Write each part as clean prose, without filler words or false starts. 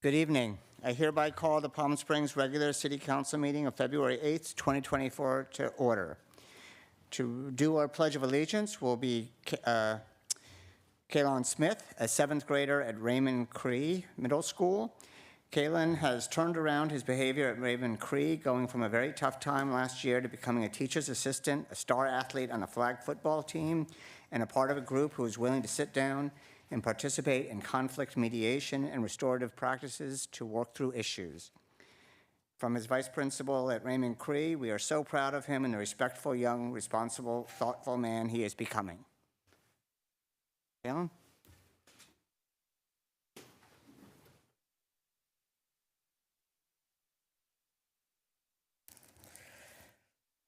Good evening. I hereby call the Palm Springs regular City Council meeting of February 8th, 2024 to order. To do our Pledge of Allegiance will be Kaylon Smith, a seventh grader at Raymond Cree Middle School. Kaylon has turned around his behavior at Raymond Cree, going from a very tough time last year to becoming a teacher's assistant, a star athlete on a flag football team, and a part of a group who is willing to sit down and participate in conflict mediation and restorative practices to work through issues. From his vice principal at Raymond Cree, we are so proud of him and the respectful, young, responsible, thoughtful man he is becoming. Kaylon?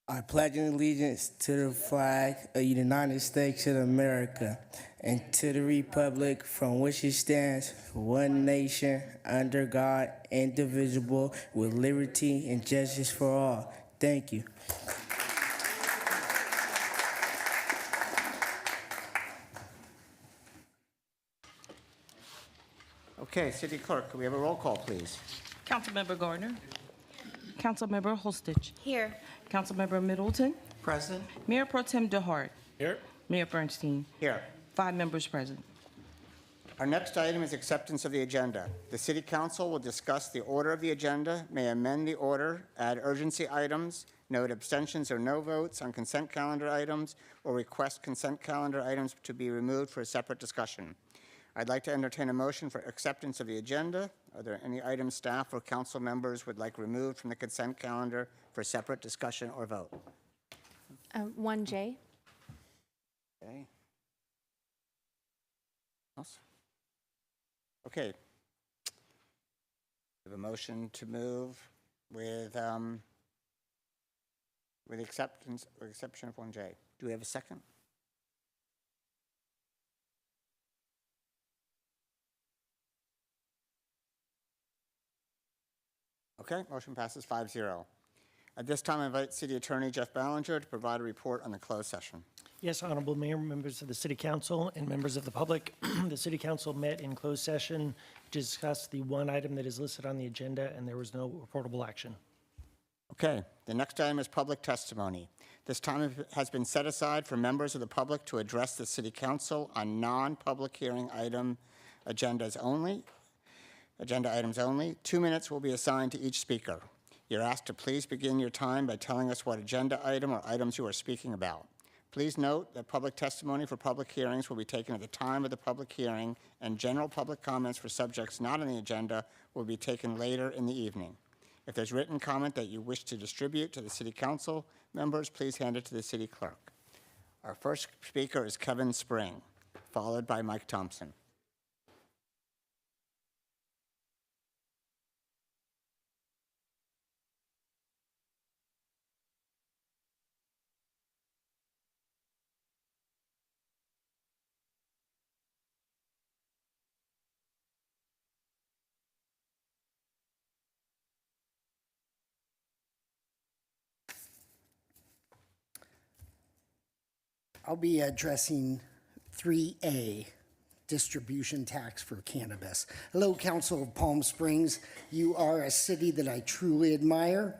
I pledge allegiance to the flag of the United States of America and to the republic from which it stands, one nation, under God, indivisible, with liberty and justice for all. Thank you. Okay, City Clerk, could we have a roll call, please? Councilmember Gardner. Councilmember Holstich. Here. Councilmember Middleton. Present. Mayor Pro Tem DeHart. Here. Mayor Bernstein. Here. 5 members present. Our next item is acceptance of the agenda. The City Council will discuss the order of the agenda, may amend the order, add urgency items, note abstentions or no votes on consent calendar items, or request consent calendar items to be removed for a separate discussion. I'd like to entertain a motion for acceptance of the agenda. Are there any items staff or council members would like removed from the consent calendar for separate discussion or vote? 1J. Okay. Else? Okay. We have a motion to move with acceptance or exception of 1J. Do we have a second? Okay, motion passes 5-0. At this time, I invite City Attorney Jeff Ballinger to provide a report on the closed session. Yes, Honorable Mayor, members of the City Council, and members of the public. The City Council met in closed session to discuss the one item that is listed on the agenda, and there was no reportable action. Okay, the next item is public testimony. This time has been set aside for members of the public to address the City Council on non-public hearing agenda items only. 2 minutes will be assigned to each speaker. You're asked to please begin your time by telling us what agenda item or items you are speaking about. Please note that public testimony for public hearings will be taken at the time of the public hearing, and general public comments for subjects not on the agenda will be taken later in the evening. If there's written comment that you wish to distribute to the City Council members, please hand it to the City Clerk. Our first speaker is Kevin Spring, followed by Mike Thompson. I'll be addressing 3A, distribution tax for cannabis. Hello, Council of Palm Springs. You are a city that I truly admire.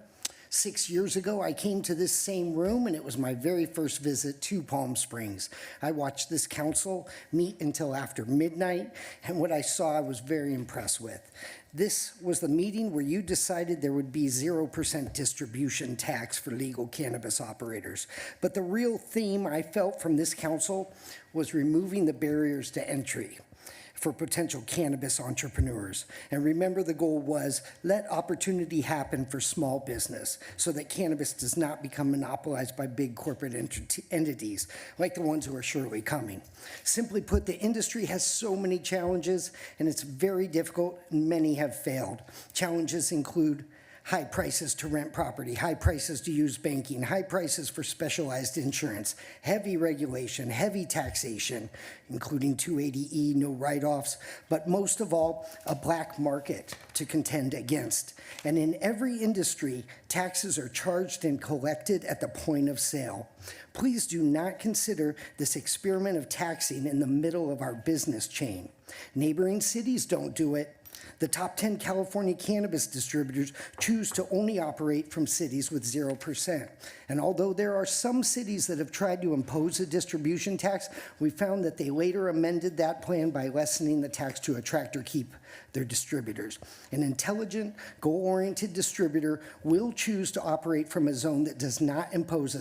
6 years ago, I came to this same room, and it was my very first visit to Palm Springs. I watched this council meet until after midnight, and what I saw I was very impressed with. This was the meeting where you decided there would be 0% distribution tax for legal cannabis operators. But the real theme I felt from this council was removing the barriers to entry for potential cannabis entrepreneurs. And remember, the goal was let opportunity happen for small business so that cannabis does not become monopolized by big corporate entities like the ones who are surely coming. Simply put, the industry has so many challenges, and it's very difficult, and many have failed. Challenges include high prices to rent property, high prices to use banking, high prices for specialized insurance, heavy regulation, heavy taxation, including 280E, no write-offs, but most of all, a black market to contend against. And in every industry, taxes are charged and collected at the point of sale. Please do not consider this experiment of taxing in the middle of our business chain. Neighboring cities don't do it. The top 10 California cannabis distributors choose to only operate from cities with 0%. And although there are some cities that have tried to impose a distribution tax, we found that they later amended that plan by lessening the tax to attract or keep their distributors. An intelligent, goal-oriented distributor will choose to operate from a zone that does not impose a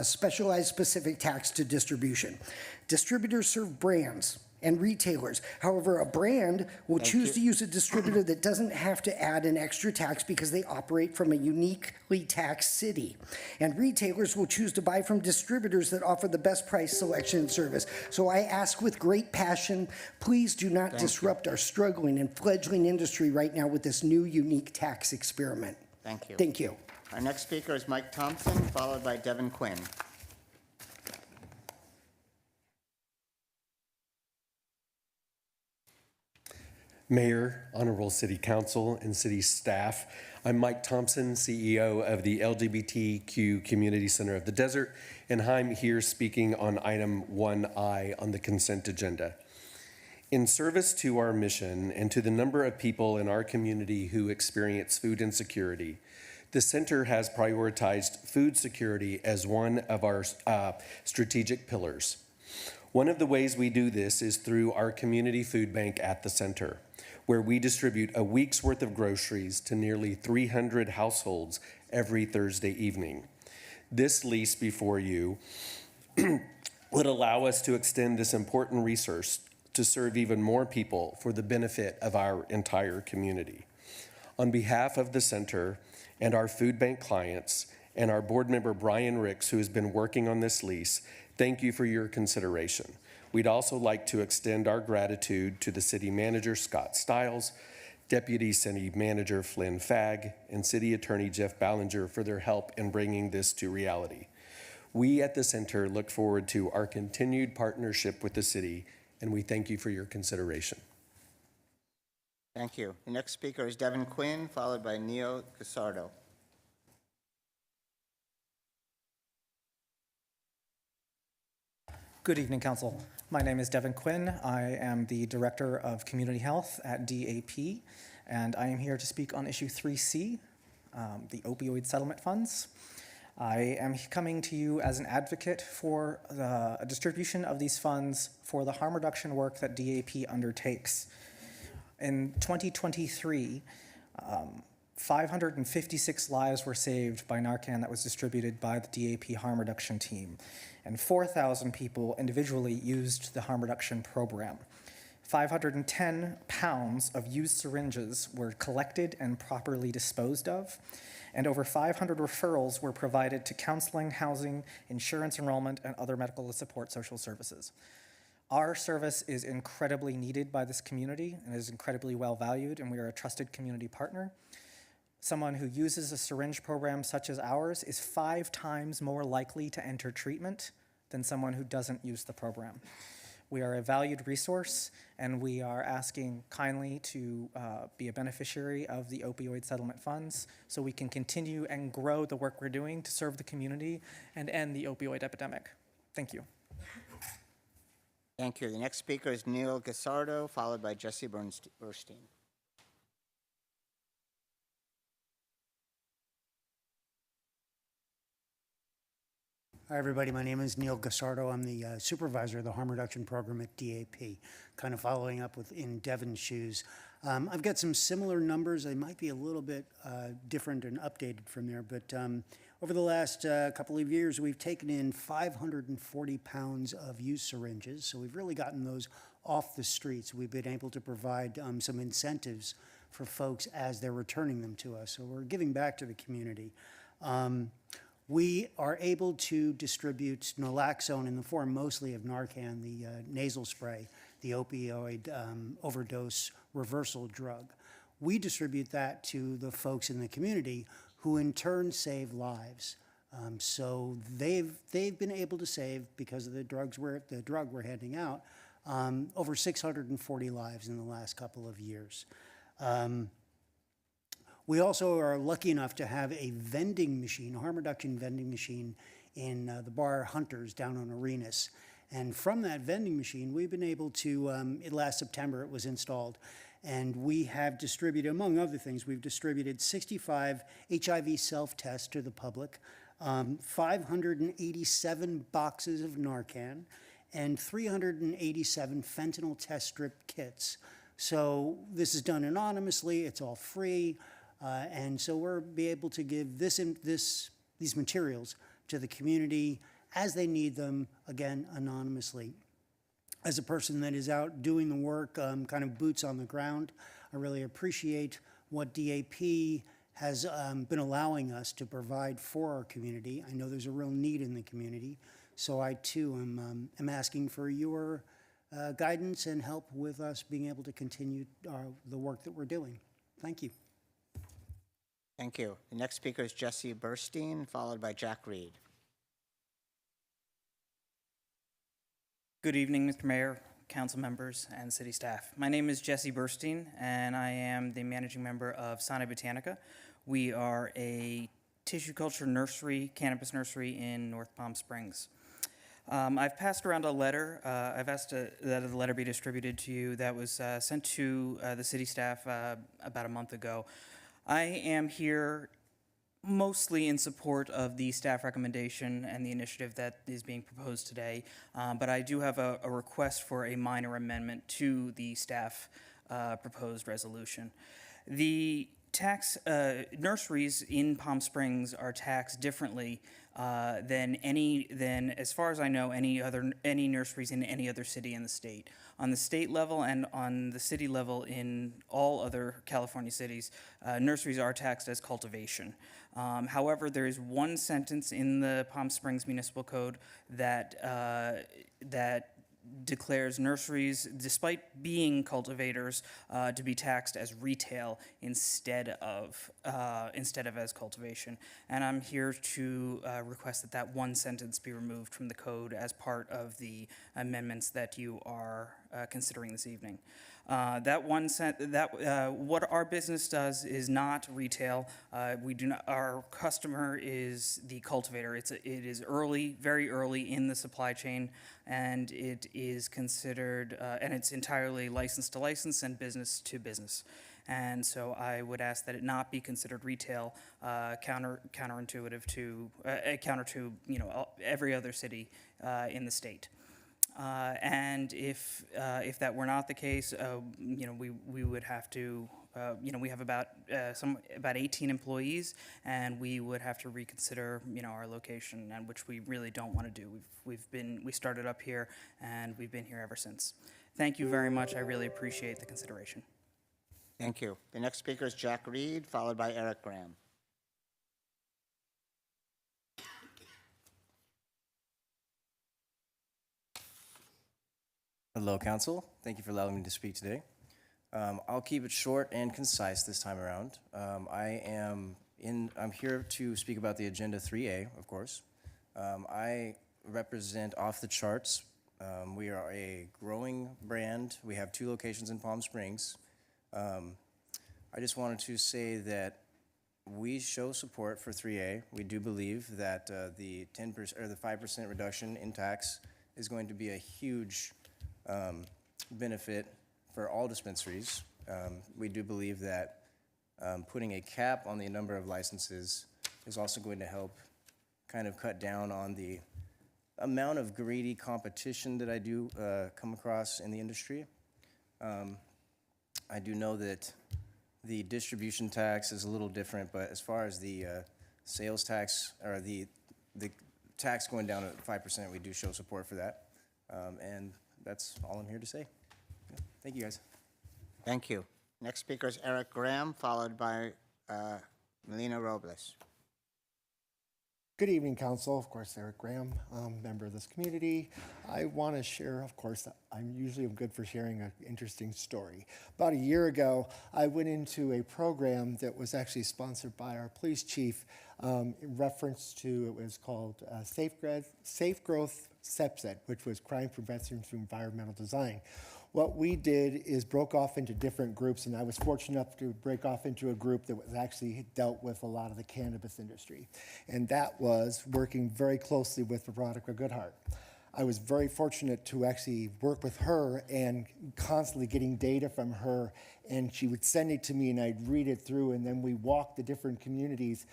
specialized specific tax to distribution. Distributors serve brands and retailers. However, a brand will choose to use a distributor that doesn't have to add an extra tax because they operate from a uniquely taxed city. And retailers will choose to buy from distributors that offer the best price, selection, and service. So I ask with great passion, please do not disrupt our struggling and fledgling industry right now with this new unique tax experiment. Thank you. Thank you. Our next speaker is Mike Thompson, followed by Devin Quinn. Mayor, Honorable City Council, and City staff, I'm Mike Thompson, CEO of the LGBTQ Community Center of the Desert, and I'm here speaking on item 1I on the consent agenda. In service to our mission and to the number of people in our community who experience food insecurity, the center has prioritized food security as one of our strategic pillars. One of the ways we do this is through our community food bank at the center, where we distribute a week's worth of groceries to nearly 300 households every Thursday evening. This lease before you would allow us to extend this important resource to serve even more people for the benefit of our entire community. On behalf of the center and our food bank clients and our board member Brian Ricks, who has been working on this lease, thank you for your consideration. We'd also like to extend our gratitude to the city manager, Scott Stiles, deputy city manager, Flynn Fagg, and city attorney, Jeff Ballinger, for their help in bringing this to reality. We at the center look forward to our continued partnership with the city, and we thank you for your consideration. Thank you. The next speaker is Devin Quinn, followed by Neil Casardo. Good evening, Council. My name is Devin Quinn. I am the Director of Community Health at DAP, and I am here to speak on issue 3C, the opioid settlement funds. I am coming to you as an advocate for the distribution of these funds for the harm reduction work that DAP undertakes. In 2023, 556 lives were saved by Narcan that was distributed by the DAP harm reduction team, and 4,000 people individually used the harm reduction program. 510 pounds of used syringes were collected and properly disposed of, and over 500 referrals were provided to counseling, housing, insurance enrollment, and other medical support social services. Our service is incredibly needed by this community and is incredibly well valued, and we are a trusted community partner. Someone who uses a syringe program such as ours is 5 times more likely to enter treatment than someone who doesn't use the program. We are a valued resource, and we are asking kindly to be a beneficiary of the opioid settlement funds so we can continue and grow the work we're doing to serve the community and end the opioid epidemic. Thank you. Thank you. The next speaker is Neil Gasardo, followed by Jesse Burstein. Hi, everybody. My name is Neil Gasardo. I'm the supervisor of the harm reduction program at DAP, kind of following up in Devin's shoes. I've got some similar numbers. They might be a little bit different and updated from there, but over the last couple of years, we've taken in 540 pounds of used syringes, so we've really gotten those off the streets. We've been able to provide some incentives for folks as they're returning them to us, so we're giving back to the community. We are able to distribute naloxone in the form mostly of Narcan, the nasal spray, the opioid overdose reversal drug. We distribute that to the folks in the community who in turn save lives. So they've been able to save, because of the drug we're handing out, over 640 lives in the last couple of years. We also are lucky enough to have a vending machine, a harm reduction vending machine in the bar Hunters down on Arenas. And from that vending machine, we've been able to, last September it was installed, And we have distributed, among other things, we've distributed 65 HIV self-tests to the public, 587 boxes of Narcan, and 387 fentanyl test strip kits. So this is done anonymously, it's all free, and so we'll be able to give these materials to the community as they need them, again, anonymously. As a person that is out doing the work, kind of boots on the ground, I really appreciate what DAP has been allowing us to provide for our community. I know there's a real need in the community, so I too am asking for your guidance and help with us being able to continue the work that we're doing. Thank you. Thank you. The next speaker is Jesse Burstein, followed by Jack Reed. Good evening, Mr. Mayor, council members, and city staff. My name is Jesse Burstein, and I am the managing member of Sana Botanica. We are a tissue culture nursery, cannabis nursery in North Palm Springs. I've passed around a letter. I've asked that the letter be distributed to you that was sent to the city staff about a month ago. I am here mostly in support of the staff recommendation and the initiative that is being proposed today, but I do have a request for a minor amendment to the staff proposed resolution. The nurseries in Palm Springs are taxed differently than, as far as I know, any nurseries in any other city in the state. On the state level and on the city level in all other California cities, nurseries are taxed as cultivation. However, there is one sentence in the Palm Springs Municipal Code that declares nurseries, despite being cultivators, to be taxed as retail instead of as cultivation. And I'm here to request that one sentence be removed from the code as part of the amendments that you are considering this evening. What our business does is not retail. Our customer is the cultivator. It is early, very early in the supply chain, and it is considered, and it's entirely license to license and business to business. And so I would ask that it not be considered retail, counter to every other city in the state. And if that were not the case, we would have to, we have about 18 employees, and we would have to reconsider, our location, and which we really don't want to do. We started up here, and we've been here ever since. Thank you very much. I really appreciate the consideration. Thank you. The next speaker is Jack Reed, followed by Eric Graham. Hello, Council. Thank you for allowing me to speak today. I'll keep it short and concise this time around. I'm here to speak about the Agenda 3A, of course. I represent Off the Charts. We are a growing brand. We have 2 locations in Palm Springs. I just wanted to say that we show support for 3A. We do believe that the 10% or the 5% reduction in tax is going to be a huge benefit for all dispensaries. We do believe that putting a cap on the number of licenses is also going to help kind of cut down on the amount of greedy competition that I do come across in the industry. I do know that the distribution tax is a little different, but as far as the sales tax or the tax going down at 5%, we do show support for that. And that's all I'm here to say. Thank you, guys. Thank you. Next speaker is Eric Graham, followed by Melina Robles. Good evening, Council. Of course, Eric Graham, member of this community. I want to share, of course, I'm usually good for sharing an interesting story. About a year ago, I went into a program that was actually sponsored by our police chief in reference to, it was called Safe Growth SEPSET, which was Crime Prevention through Environmental Design. What we did is broke off into different groups, and I was fortunate enough to break off into a group that was actually dealt with a lot of the cannabis industry. And that was working very closely with Veronica Goodhart. I was very fortunate to actually work with her and constantly getting data from her. And she would send it to me and I'd read it through, and then we walked the different communities,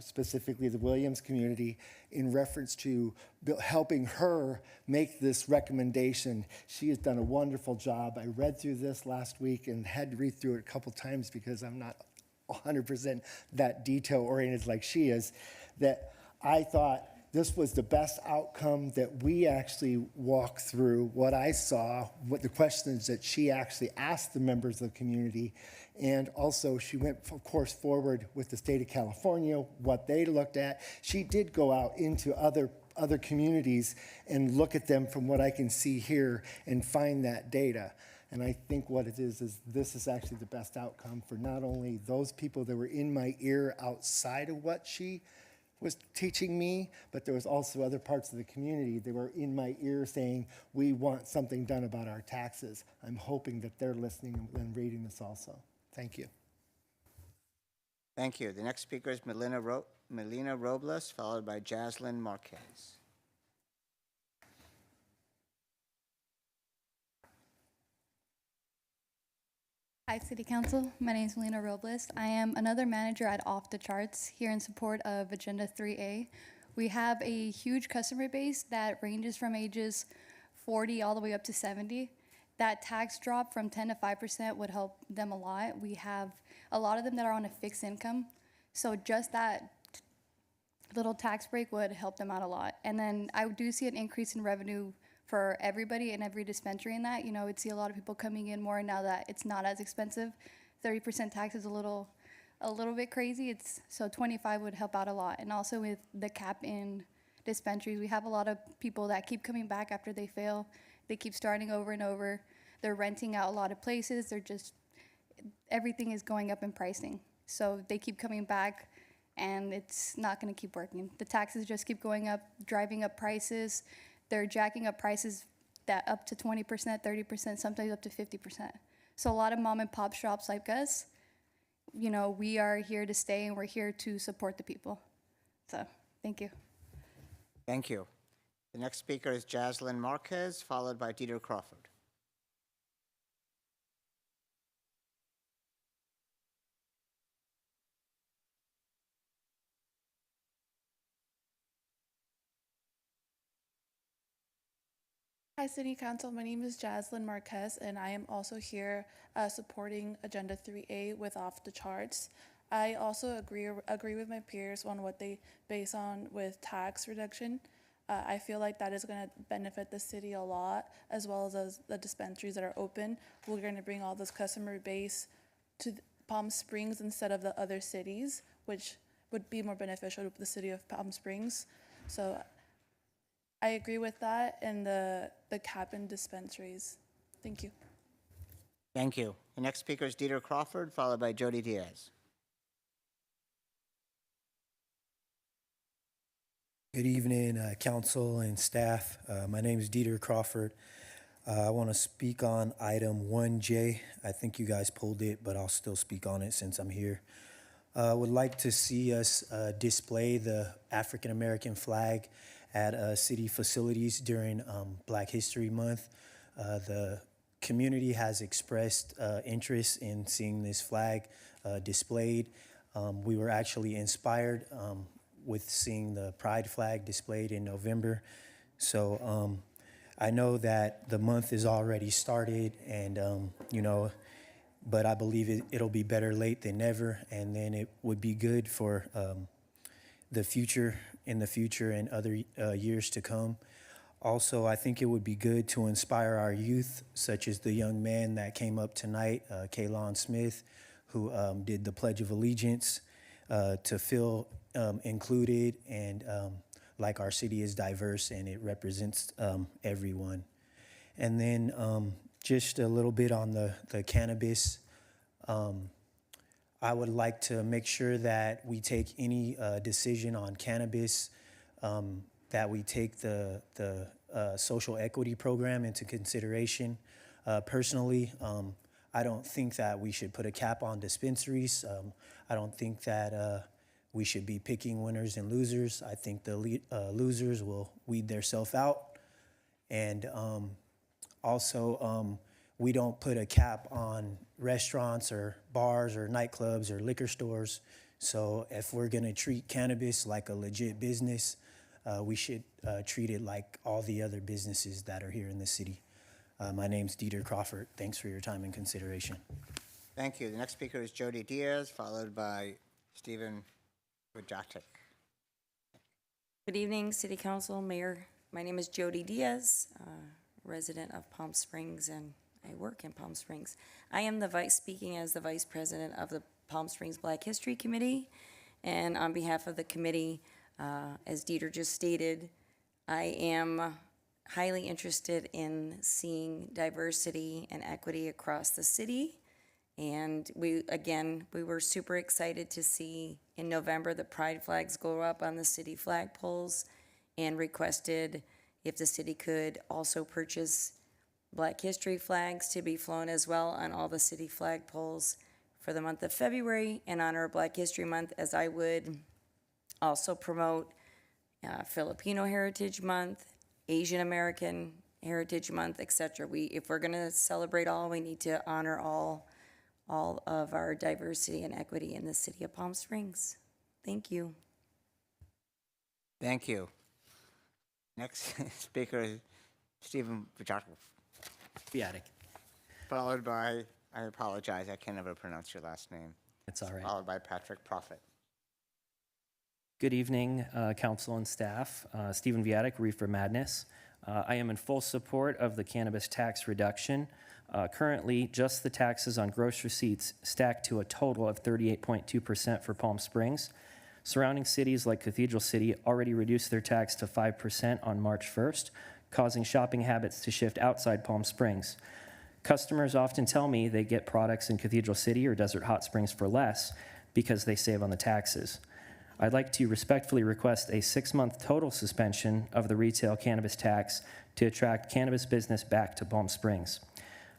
specifically the Williams community, in reference to helping her make this recommendation. She has done a wonderful job. I read through this last week and had to read through it a couple times because I'm not 100% that detail oriented like she is, that I thought this was the best outcome that we actually walked through, what I saw, what the questions that she actually asked the members of the community. And also she went, of course, forward with the state of California, what they looked at. She did go out into other communities and look at them from what I can see here and find that data. And I think what it is this is actually the best outcome for not only those people that were in my ear outside of what she was teaching me, but there was also other parts of the community that were in my ear saying, we want something done about our taxes. I'm hoping that they're listening and reading this also. Thank you. Thank you. The next speaker is Melina Robles, followed by Jaslyn Marquez. Hi, City Council. My name is Melina Robles. I am another manager at Off the Charts here in support of Agenda 3A. We have a huge customer base that ranges from ages 40 all the way up to 70. That tax drop from 10 to 5% would help them a lot. We have a lot of them that are on a fixed income, so just that little tax break would help them out a lot. And then I do see an increase in revenue for everybody in every dispensary in that. You know, we'd see a lot of people coming in more now that it's not as expensive. 30% tax is a little bit crazy. So 25 would help out a lot. And also with the cap in dispensaries, we have a lot of people that keep coming back after they fail. They keep starting over and over. They're renting out a lot of places. Everything is going up in pricing. So they keep coming back and it's not gonna keep working. The taxes just keep going up, driving up prices. They're jacking up prices that up to 20%, 30%, sometimes up to 50%. So a lot of mom and pop shops like us, you know, we are here to stay and we're here to support the people. So, thank you. Thank you. The next speaker is Jaslyn Marquez, followed by Dieter Crawford. Hi, City Council. My name is Jaslyn Marquez, and I am also here supporting Agenda 3A with Off the Charts. I also agree with my peers on what they base on with tax reduction. I feel like that is going to benefit the city a lot, as well as the dispensaries that are open. We're going to bring all this customer base to Palm Springs instead of the other cities, which would be more beneficial to the city of Palm Springs. So I agree with that and the cap in dispensaries. Thank you. Thank you. The next speaker is Dieter Crawford, followed by Jody Diaz. Good evening, council and staff. My name is Dieter Crawford. I want to speak on item 1J. I think you guys pulled it, but I'll still speak on it since I'm here. I would like to see us display the African American flag at city facilities during Black History Month. The community has expressed interest in seeing this flag displayed. We were actually inspired with seeing the Pride flag displayed in November. So I know that the month is already started and, you know, but I believe it'll be better late than never, and then it would be good for the future and other years to come. Also, I think it would be good to inspire our youth, such as the young man that came up tonight, Kaylon Smith, who did the Pledge of Allegiance, to feel included and like our city is diverse and it represents everyone. And then just a little bit on the cannabis. I would like to make sure that we take any decision on cannabis, that we take the social equity program into consideration. Personally, I don't think that we should put a cap on dispensaries. I don't think that we should be picking winners and losers. I think the losers will weed themselves out. And also, we don't put a cap on restaurants or bars or nightclubs or liquor stores. So if we're gonna treat cannabis like a legit business, we should treat it like all the other businesses that are here in the city. My name's Dieter Crawford. Thanks for your time and consideration. Thank you. The next speaker is Jody Diaz, followed by Stephen Vujacic. Good evening, City Council, Mayor. My name is Jody Diaz, resident of Palm Springs, and I work in Palm Springs. I am speaking as the Vice President of the Palm Springs Black History Committee, and on behalf of the committee, as Dieter just stated, I am highly interested in seeing diversity and equity across the city. And we were super excited to see in November the pride flags go up on the city flagpoles, and requested if the city could also purchase Black History flags to be flown as well on all the city flagpoles for the month of February in honor of Black History Month, as I would also promote Filipino Heritage Month, Asian American Heritage Month, etc. If we're gonna celebrate all, we need to honor all of our diversity and equity in the city of Palm Springs. Thank you. Thank you. Next speaker is Stephen Vujacic, followed by, I apologize, I can never pronounce your last name. It's all right. Followed by Patrick Prophet. Good evening, council and staff. Stephen Viatic, Reefer Madness. I am in full support of the cannabis tax reduction. Currently, just the taxes on gross receipts stack to a total of 38.2% for Palm Springs. Surrounding cities like Cathedral City already reduced their tax to 5% on March 1st, causing shopping habits to shift outside Palm Springs. Customers often tell me they get products in Cathedral City or Desert Hot Springs for less because they save on the taxes. I'd like to respectfully request a 6-month total suspension of the retail cannabis tax to attract cannabis business back to Palm Springs.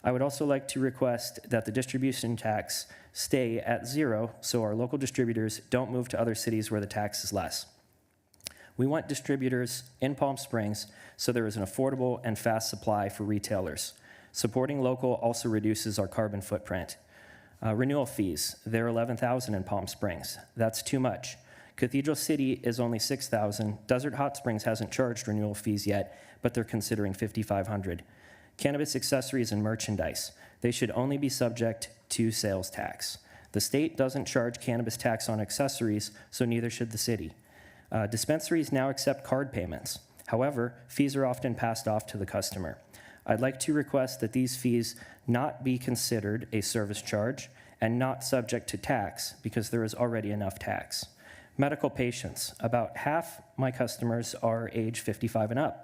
I would also like to request that the distribution tax stay at 0 so our local distributors don't move to other cities where the tax is less. We want distributors in Palm Springs so there is an affordable and fast supply for retailers. Supporting local also reduces our carbon footprint. Renewal fees, they're $11,000 in Palm Springs. That's too much. Cathedral City is only $6,000. Desert Hot Springs hasn't charged renewal fees yet, but they're considering $5,500. Cannabis accessories and merchandise, they should only be subject to sales tax. The state doesn't charge cannabis tax on accessories, so neither should the city. Dispensaries now accept card payments. However, fees are often passed off to the customer. I'd like to request that these fees not be considered a service charge and not subject to tax because there is already enough tax. Medical patients, about half my customers are age 55 and up.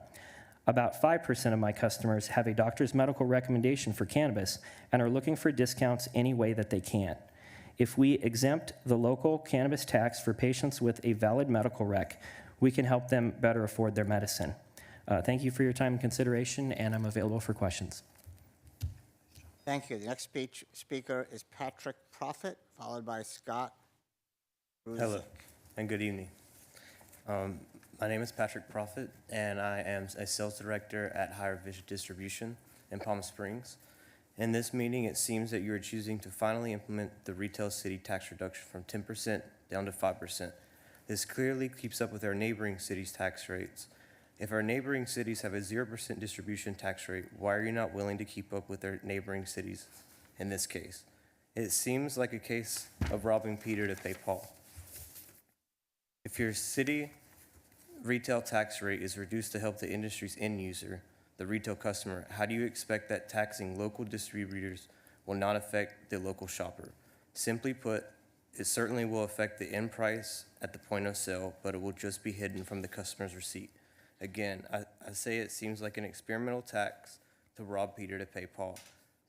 About 5% of my customers have a doctor's medical recommendation for cannabis and are looking for discounts any way that they can. If we exempt the local cannabis tax for patients with a valid medical rec, we can help them better afford their medicine. Thank you for your time and consideration, and I'm available for questions. Thank you. The next speaker is Patrick Prophet, followed by Scott Ruzick. Hello, and good evening. My name is Patrick Prophet, and I am a sales director at Higher Vision Distribution in Palm Springs. In this meeting, it seems that you are choosing to finally implement the retail city tax reduction from 10% down to 5%. This clearly keeps up with our neighboring cities' tax rates. If our neighboring cities have a 0% distribution tax rate, why are you not willing to keep up with our neighboring cities in this case? It seems like a case of robbing Peter to pay Paul. If your city retail tax rate is reduced to help the industry's end user, the retail customer, how do you expect that taxing local distributors will not affect the local shopper? Simply put, it certainly will affect the end price at the point of sale, but it will just be hidden from the customer's receipt. Again, I say it seems like an experimental tax to rob Peter to pay Paul.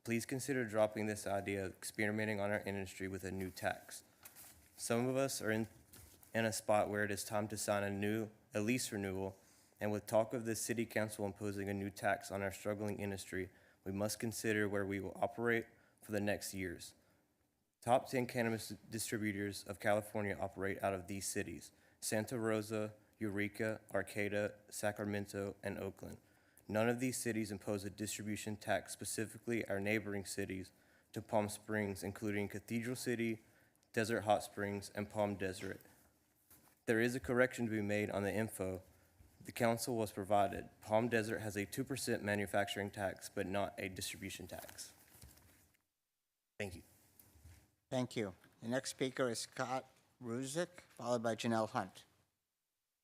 Please consider dropping this idea of experimenting on our industry with a new tax. Some of us are in a spot where it is time to sign a lease renewal, and with talk of the city council imposing a new tax on our struggling industry, we must consider where we will operate for the next years. Top 10 cannabis distributors of California operate out of these cities: Santa Rosa, Eureka, Arcata, Sacramento, and Oakland. None of these cities impose a distribution tax, specifically our neighboring cities to Palm Springs, including Cathedral City, Desert Hot Springs, and Palm Desert. There is a correction to be made on the info the council was provided. Palm Desert has a 2% manufacturing tax, but not a distribution tax. Thank you. Thank you. The next speaker is Scott Ruzick, followed by Janelle Hunt.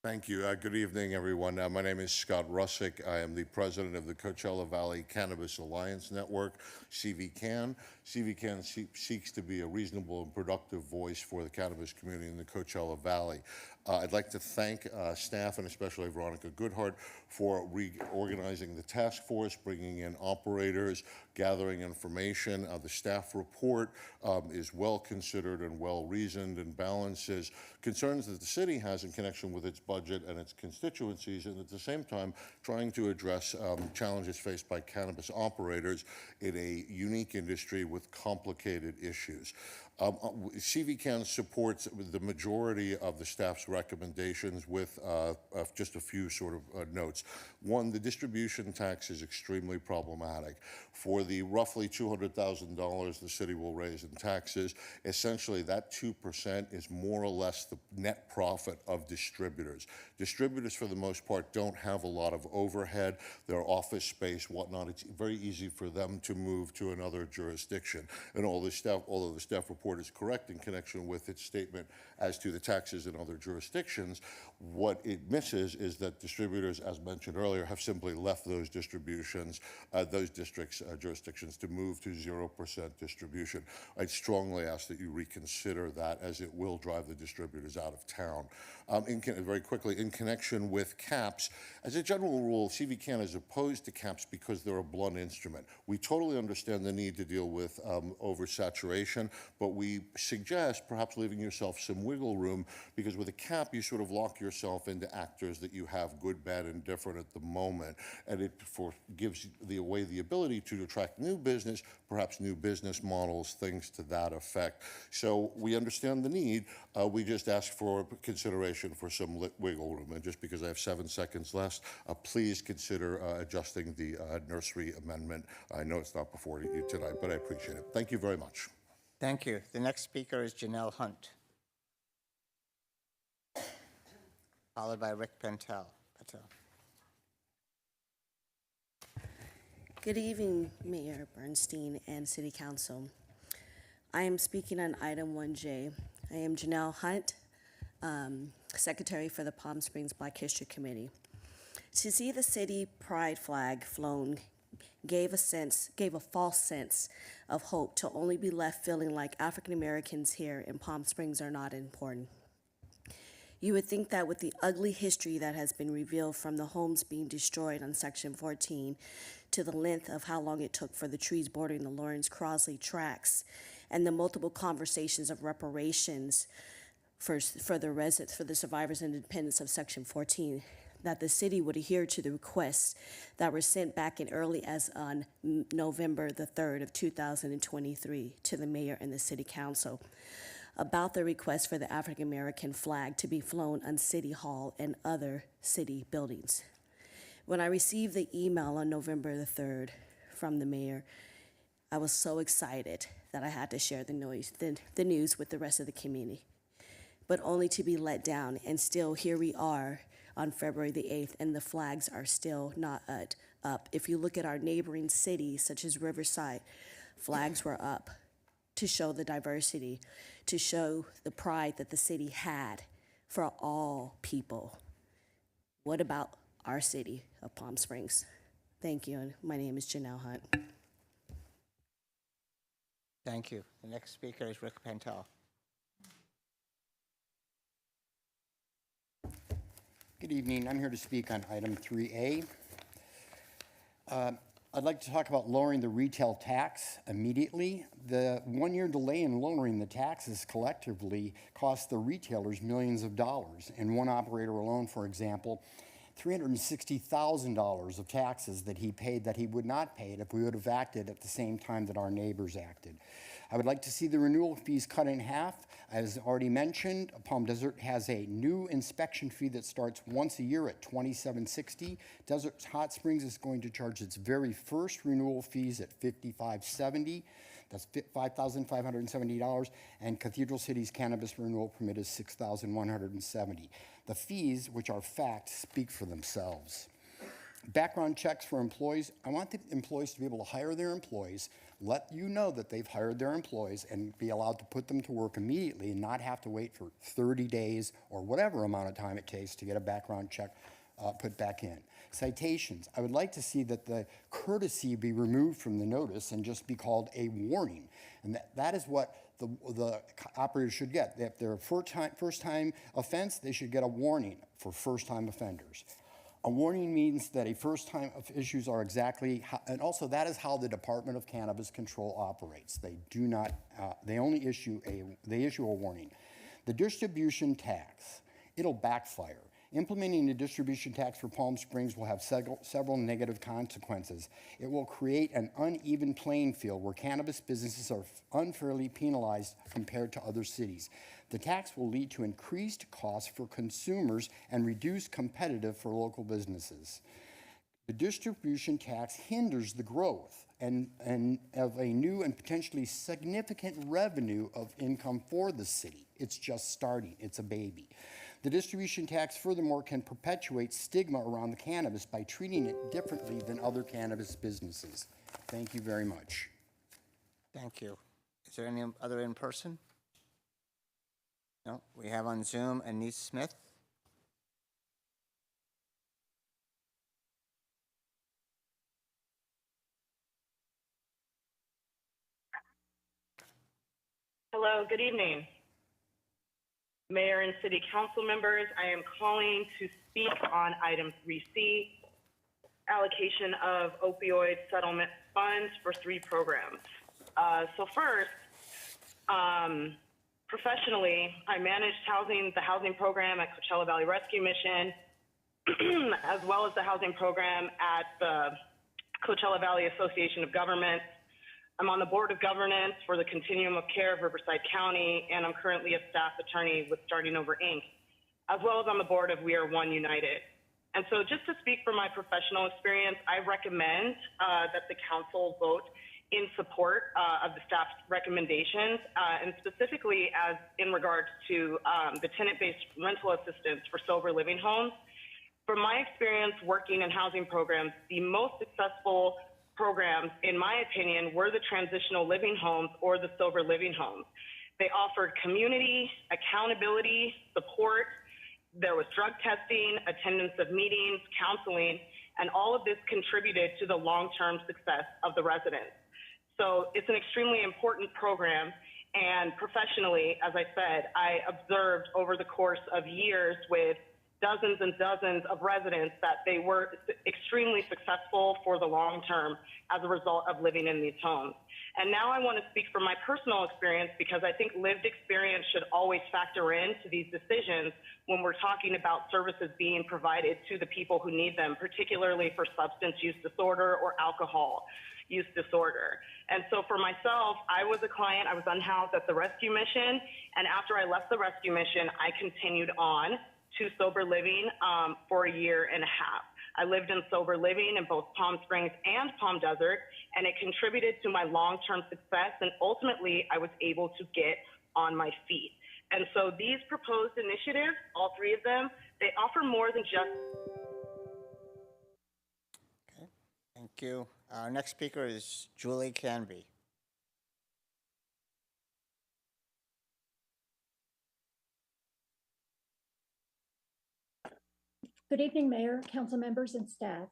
Thank you. Good evening, everyone. My name is Scott Rusick. I am the president of the Coachella Valley Cannabis Alliance Network, CVCAN. CVCAN seeks to be a reasonable and productive voice for the cannabis community in the Coachella Valley. I'd like to thank staff and especially Veronica Goodhart for reorganizing the task force, bringing in operators, gathering information. The staff report is well considered and well reasoned and balances concerns that the city has in connection with its budget and its constituencies, and at the same time trying to address challenges faced by cannabis operators in a unique industry with complicated issues. CVCAN supports the majority of the staff's recommendations with just a few sort of notes. One, the distribution tax is extremely problematic. For the roughly $200,000 the city will raise in taxes, essentially that 2% is more or less the net profit of distributors. Distributors, for the most part, don't have a lot of overhead, their office space, whatnot. It's very easy for them to move to another jurisdiction. And although the staff report is correct in connection with its statement as to the taxes in other jurisdictions, what it misses is that distributors, as mentioned earlier, have simply left those distributions, those districts, jurisdictions to move to 0% distribution. I'd strongly ask that you reconsider that, as it will drive the distributors out of town. Very quickly, in connection with caps, as a general rule, CVCAN is opposed to caps because they're a blunt instrument. We totally understand the need to deal with oversaturation, but we suggest perhaps leaving yourself some wiggle room, because with a cap, you sort of lock yourself into actors that you have good, bad, and different at the moment, and it gives away the ability to attract new business, perhaps new business models, things to that effect. So we understand the need. We just ask for consideration for some wiggle room. And just because I have 7 seconds left, please consider adjusting the nursery amendment. I know it's not before you tonight, but I appreciate it. Thank you very much. Thank you. The next speaker is Janelle Hunt, followed by Rick Patel. Good evening, Mayor Bernstein and City Council. I am speaking on item 1J. I am Janelle Hunt, Secretary for the Palm Springs Black History Committee. To see the city pride flag flown gave a false sense of hope, to only be left feeling like African Americans here in Palm Springs are not important. You would think that with the ugly history that has been revealed, from the homes being destroyed on Section 14 to the length of how long it took for the trees bordering the Lawrence Crosley tracks, and the multiple conversations of reparations for the survivors and dependents of Section 14, that the city would adhere to the requests that were sent back in early as on November the 3rd of 2023 to the mayor and the city council about the request for the African American flag to be flown on City Hall and other city buildings. When I received the email on November the 3rd from the mayor, I was so excited that I had to share the news with the rest of the community, but only to be let down. And still, here we are on February the 8th, and the flags are still not up. If you look at our neighboring cities, such as Riverside, flags were up to show the diversity, to show the pride that the city had for all people. What about our city of Palm Springs? Thank you, and my name is Janelle Hunt. Thank you. The next speaker is Rick Patel. Good evening. I'm here to speak on item 3A. I'd like to talk about lowering the retail tax immediately. The one-year delay in lowering the taxes collectively cost the retailers millions of dollars. And one operator alone, for example, $360,000 of taxes that he paid that he would not pay if we would have acted at the same time that our neighbors acted. I would like to see the renewal fees cut in half. As already mentioned, Palm Desert has a new inspection fee that starts once a year at $27.60. Desert Hot Springs is going to charge its very first renewal fees at $55.70. That's $5,570, and Cathedral City's cannabis renewal permit is $6,170. The fees, which are fact, speak for themselves. Background checks for employees. I want the employees to be able to hire their employees, let you know that they've hired their employees, and be allowed to put them to work immediately and not have to wait for 30 days or whatever amount of time it takes to get a background check put back in. Citations. I would like to see that the courtesy be removed from the notice and just be called a warning. And that is what the operator should get. If they're a first-time offense, they should get a warning for first-time offenders. A warning means that a first-time issues are exactly, and also that is how the Department of Cannabis Control operates. They do not, they only issue a warning. The distribution tax, it'll backfire. Implementing a distribution tax for Palm Springs will have several negative consequences. It will create an uneven playing field where cannabis businesses are unfairly penalized compared to other cities. The tax will lead to increased costs for consumers and reduced competitive for local businesses. The distribution tax hinders the growth and of a new and potentially significant revenue of income for the city. It's just starting. It's a baby. The distribution tax, furthermore, can perpetuate stigma around the cannabis by treating it differently than other cannabis businesses. Thank you very much. Thank you. Is there any other in person? No. We have on Zoom Anise Smith. Hello, good evening. Mayor and City Council members, I am calling to speak on item 3C, allocation of opioid settlement funds for 3 programs. So first, professionally, I managed the housing program at Coachella Valley Rescue Mission, as well as the housing program at the Coachella Valley Association of Governments. I'm on the Board of Governance for the Continuum of Care of Riverside County, and I'm currently a staff attorney with Starting Over, Inc., as well as on the board of We Are One United. And so just to speak from my professional experience, I recommend that the council vote in support of the staff's recommendations, and specifically as in regards to the tenant-based rental assistance for sober living homes. From my experience working in housing programs, the most successful programs, in my opinion, were the transitional living homes or the sober living homes. They offered community, accountability, support. There was drug testing, attendance of meetings, counseling, and all of this contributed to the long-term success of the residents. So it's an extremely important program, and professionally, as I said, I observed over the course of years with dozens and dozens of residents that they were extremely successful for the long term as a result of living in these homes. And now I want to speak from my personal experience, because I think lived experience should always factor into these decisions when we're talking about services being provided to the people who need them, particularly for substance use disorder or alcohol use disorder. And so for myself, I was a client, I was unhoused at the rescue mission, and after I left the rescue mission, I continued on to sober living for a year and a half. I lived in sober living in both Palm Springs and Palm Desert, and it contributed to my long-term success, and ultimately I was able to get on my feet. And so these proposed initiatives, all 3 of them, they offer more than just... Okay, thank you. Our next speaker is Julie Canby. Good evening, Mayor, council members, and staff.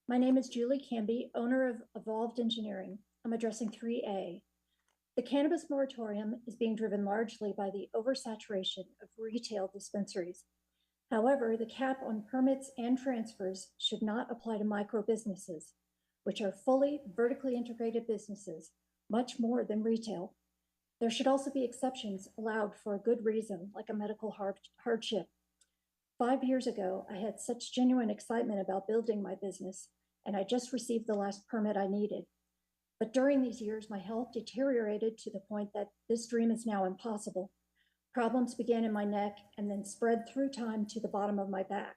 My name is Julie Canby, owner of Evolved Engineering. I'm addressing 3A. The cannabis moratorium is being driven largely by the oversaturation of retail dispensaries. However, the cap on permits and transfers should not apply to micro businesses, which are fully vertically integrated businesses, much more than retail. There should also be exceptions allowed for a good reason, like a medical hardship. 5 years ago, I had such genuine excitement about building my business, and I just received the last permit I needed. But during these years, my health deteriorated to the point that this dream is now impossible. Problems began in my neck and then spread through time to the bottom of my back.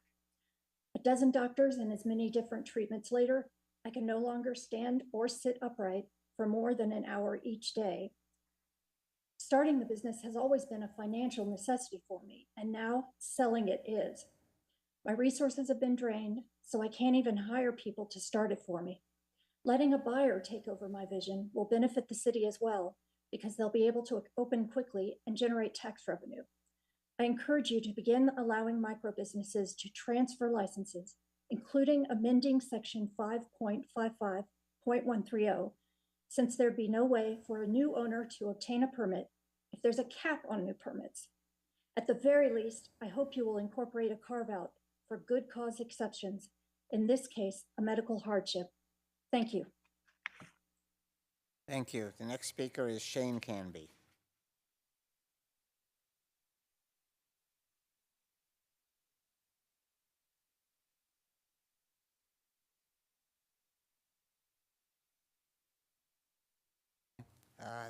A dozen doctors and as many different treatments later, I can no longer stand or sit upright for more than an hour each day. Starting the business has always been a financial necessity for me, and now selling it is. My resources have been drained, so I can't even hire people to start it for me. Letting a buyer take over my vision will benefit the city as well, because they'll be able to open quickly and generate tax revenue. I encourage you to begin allowing microbusinesses to transfer licenses, including amending Section 5.55.130, since there'd be no way for a new owner to obtain a permit if there's a cap on new permits. At the very least, I hope you will incorporate a carve-out for good cause exceptions, in this case, a medical hardship. Thank you. Thank you. The next speaker is Shane Canby.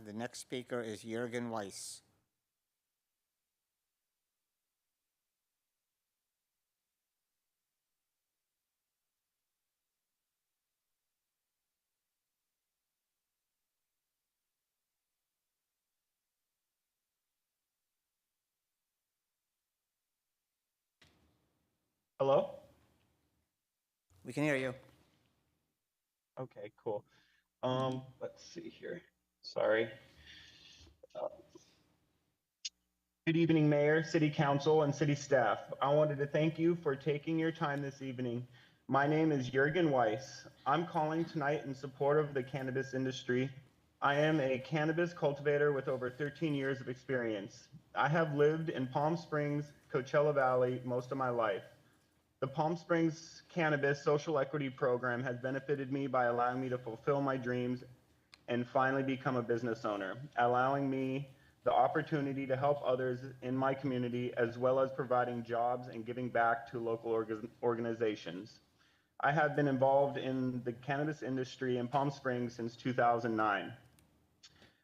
The next speaker is Jürgen Weiss. Hello? We can hear you. Okay, cool. Let's see here. Sorry. Good evening, Mayor, City Council, and City staff. I wanted to thank you for taking your time this evening. My name is Jürgen Weiss. I'm calling tonight in support of the cannabis industry. I am a cannabis cultivator with over 13 years of experience. I have lived in Palm Springs, Coachella Valley most of my life. The Palm Springs Cannabis Social Equity Program has benefited me by allowing me to fulfill my dreams and finally become a business owner, allowing me the opportunity to help others in my community, as well as providing jobs and giving back to local organizations. I have been involved in the cannabis industry in Palm Springs since 2009.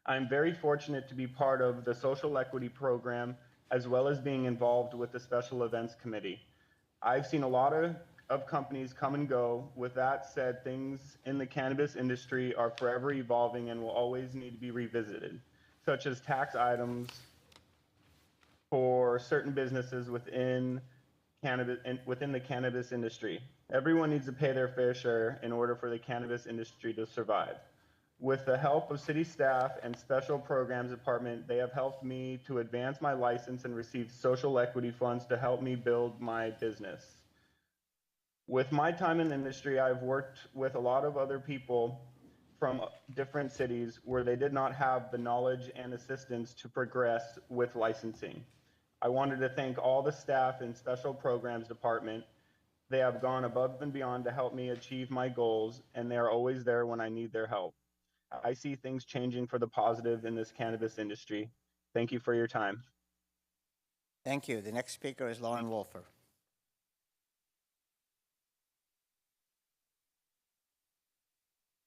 I'm very fortunate to be part of the Social Equity Program, as well as being involved with the Special Events Committee. I've seen a lot of companies come and go. With that said, things in the cannabis industry are forever evolving and will always need to be revisited, such as tax items for certain businesses within the cannabis industry. Everyone needs to pay their fair share in order for the cannabis industry to survive. With the help of city staff and special programs department, they have helped me to advance my license and receive social equity funds to help me build my business. With my time in the industry, I've worked with a lot of other people from different cities where they did not have the knowledge and assistance to progress with licensing. I wanted to thank all the staff in special programs department. They have gone above and beyond to help me achieve my goals, and they are always there when I need their help. I see things changing for the positive in this cannabis industry. Thank you for your time. Thank you. The next speaker is Lauren Wolfer.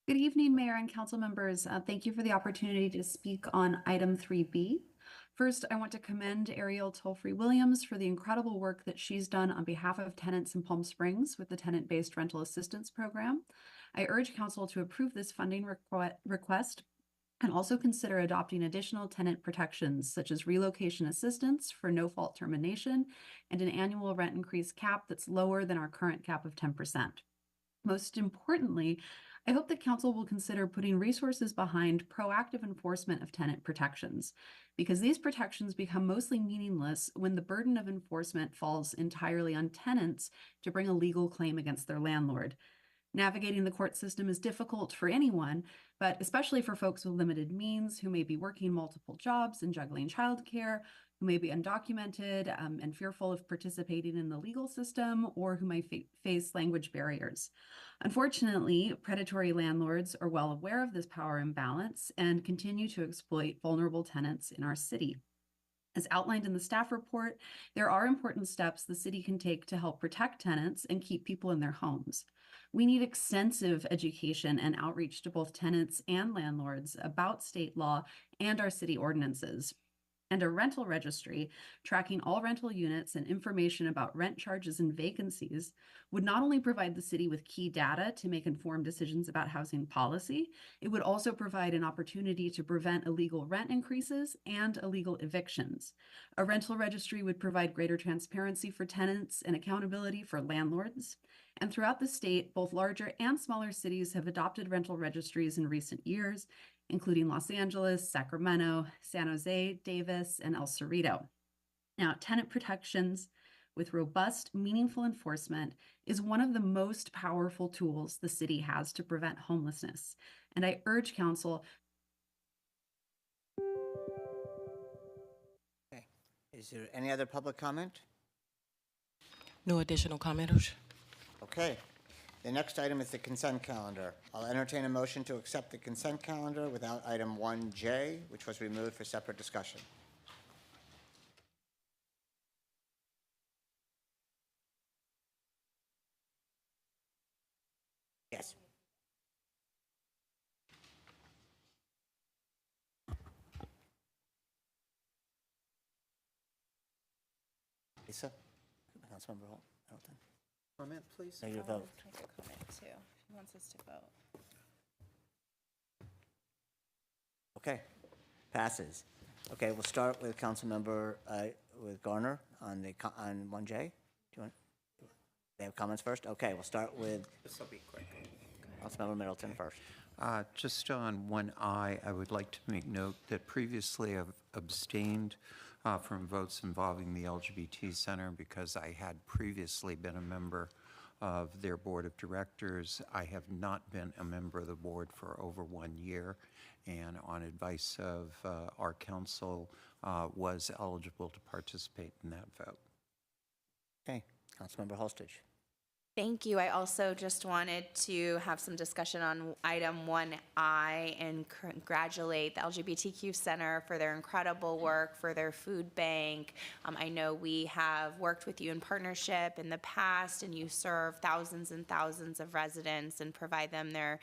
Good evening, Mayor and council members. Thank you for the opportunity to speak on item 3B. First, I want to commend Ariel Tolfrey Williams for the incredible work that she's done on behalf of tenants in Palm Springs with the Tenant-Based Rental Assistance Program. I urge council to approve this funding request and also consider adopting additional tenant protections such as relocation assistance for no-fault termination and an annual rent increase cap that's lower than our current cap of 10%. Most importantly, I hope that council will consider putting resources behind proactive enforcement of tenant protections, because these protections become mostly meaningless when the burden of enforcement falls entirely on tenants to bring a legal claim against their landlord. Navigating the court system is difficult for anyone, but especially for folks with limited means who may be working multiple jobs and juggling childcare, who may be undocumented and fearful of participating in the legal system, or who may face language barriers. Unfortunately, predatory landlords are well aware of this power imbalance and continue to exploit vulnerable tenants in our city. As outlined in the staff report, there are important steps the city can take to help protect tenants and keep people in their homes. We need extensive education and outreach to both tenants and landlords about state law and our city ordinances. And a rental registry tracking all rental units and information about rent charges and vacancies would not only provide the city with key data to make informed decisions about housing policy, it would also provide an opportunity to prevent illegal rent increases and illegal evictions. A rental registry would provide greater transparency for tenants and accountability for landlords. And throughout the state, both larger and smaller cities have adopted rental registries in recent years, including Los Angeles, Sacramento, San Jose, Davis, and El Cerrito. Now, tenant protections with robust, meaningful enforcement is one of the most powerful tools the city has to prevent homelessness. And I urge council. Okay. Is there any other public comment? No additional commenters. Okay. The next item is the consent calendar. I'll entertain a motion to accept the consent calendar without item 1J, which was removed for separate discussion. Yes. Lisa? Councilmember Hamilton? Comment, please. Take your vote. Make a comment too. He wants us to vote. Okay, passes. Okay, we'll start with Councilmember with Garner on 1J. Do you want? They have comments first. Okay, we'll start with. This will be quick. Councilmember Middleton first. Just on 1I, I would like to make note that previously I've abstained from votes involving the LGBT Center because I had previously been a member of their board of directors. I have not been a member of the board for over 1 year, and on advice of our council, was eligible to participate in that vote. Okay, Councilmember Holstage. Thank you. I also just wanted to have some discussion on item 1I and congratulate the LGBTQ Center for their incredible work, for their food bank. I know we have worked with you in partnership in the past, and you serve thousands and thousands of residents and provide them their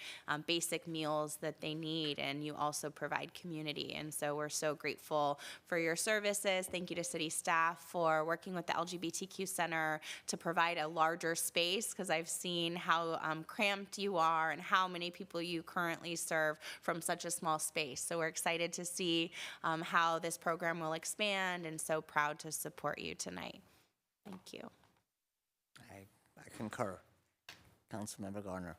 basic meals that they need, and you also provide community. And so we're so grateful for your services. Thank you to city staff for working with the LGBTQ Center to provide a larger space, because I've seen how cramped you are and how many people you currently serve from such a small space. So we're excited to see how this program will expand, and so proud to support you tonight. Thank you. I concur. Councilmember Garner.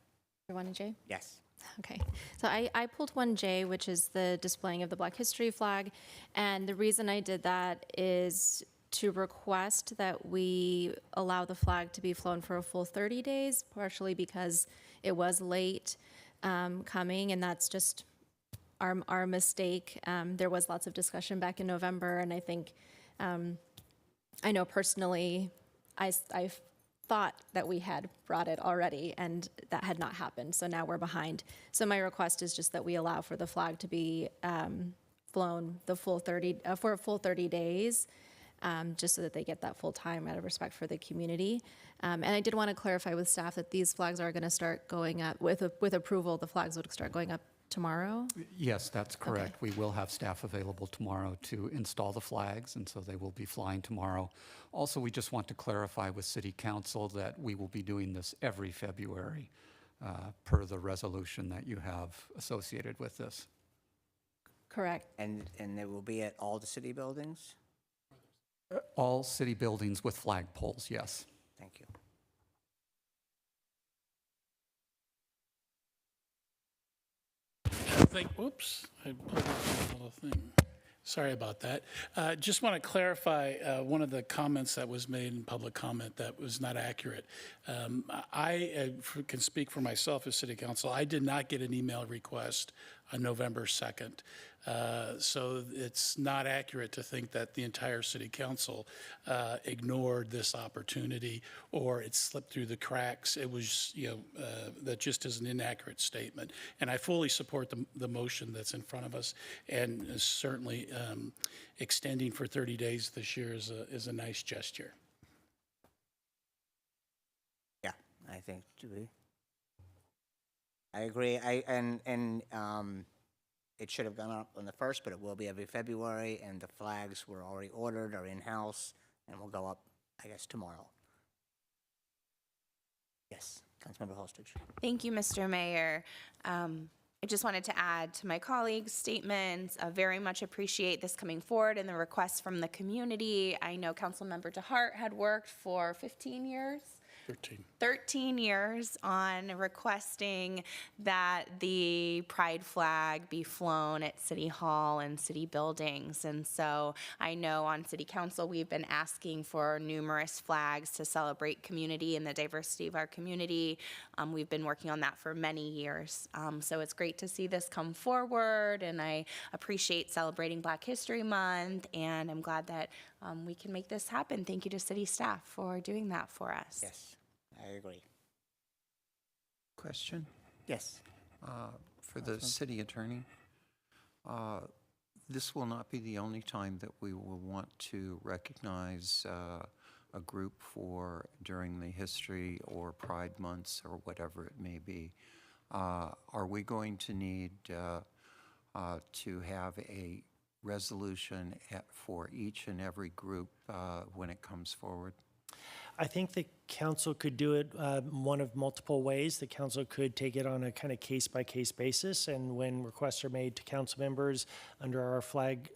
1J? Yes. Okay, so I pulled 1J, which is the displaying of the Black History flag, and the reason I did that is to request that we allow the flag to be flown for a full 30 days, partially because it was late coming, and that's just our mistake. There was lots of discussion back in November, and I think, I know personally, I thought that we had brought it already, and that had not happened, so now we're behind. So my request is just that we allow for the flag to be flown the full 30 for a full 30 days. Just so that they get that full time out of respect for the community. And I did want to clarify with staff that these flags are going to start going up, with approval, the flags would start going up tomorrow? Yes, that's correct. Okay. We will have staff available tomorrow to install the flags, and so they will be flying tomorrow. Also, we just want to clarify with City Council that we will be doing this every February per the resolution that you have associated with this. Correct. And they will be at all the city buildings? All city buildings with flagpoles, yes. Thank you. Oops, I pulled up the little thing. Sorry about that. Just want to clarify one of the comments that was made in public comment that was not accurate. I can speak for myself as City Council. I did not get an email request on November 2nd. So it's not accurate to think that the entire City Council ignored this opportunity or it slipped through the cracks. It was, that just is an inaccurate statement. And I fully support the motion that's in front of us, and certainly extending for 30 days this year is a nice gesture. Yeah, I think, do we? I agree. It should have gone up on the 1st, but it will be every February, and the flags were already ordered, are in-house, and will go up, I guess, tomorrow. Yes, Councilmember Holstridge. Thank you, Mr. Mayor. I just wanted to add to my colleagues' statements. I very much appreciate this coming forward and the requests from the community. I know Councilmember DeHart had worked for 15 years. 13 years on requesting that the pride flag be flown at City Hall and city buildings. And so I know on City Council we've been asking for numerous flags to celebrate community and the diversity of our community. We've been working on that for many years. So it's great to see this come forward, and I appreciate celebrating Black History Month, and I'm glad that we can make this happen. Thank you to city staff for doing that for us. Yes, I agree. Question? Yes. For the city attorney, this will not be the only time that we will want to recognize a group for during the history or Pride months or whatever it may be. Are we going to need to have a resolution for each and every group when it comes forward? I think the council could do it one of multiple ways. The council could take it on a kind of case-by-case basis, and when requests are made to council members under our flag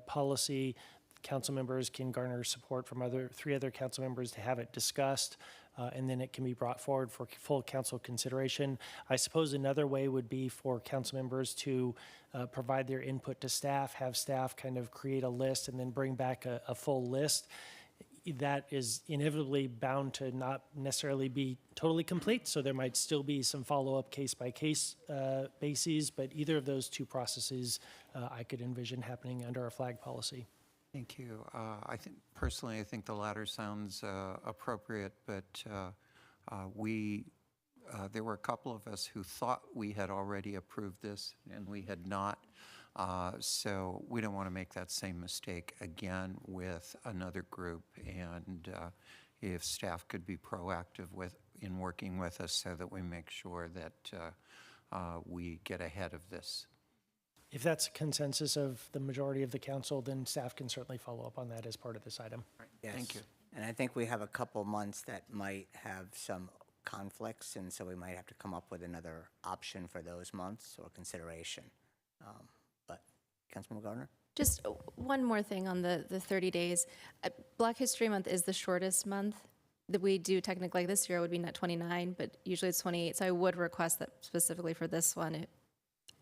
policy, council members can garner support from three other council members to have it discussed, and then it can be brought forward for full council consideration. I suppose another way would be for council members to provide their input to staff, have staff kind of create a list and then bring back a full list. That is inevitably bound to not necessarily be totally complete, so there might still be some follow-up case-by-case bases, but either of those two processes I could envision happening under our flag policy. Thank you. Personally, I think the latter sounds appropriate, but there were a couple of us who thought we had already approved this, and we had not. So we don't want to make that same mistake again with another group, and if staff could be proactive in working with us so that we make sure that we get ahead of this. If that's a consensus of the majority of the council, then staff can certainly follow up on that as part of this item. Yes. Thank you. And I think we have a couple months that might have some conflicts, and so we might have to come up with another option for those months or consideration. But Councilmember Gardner? Just one more thing on the 30 days. Black History Month is the shortest month that we do technically. Like this year would be not 29, but usually it's 28. So I would request that specifically for this one,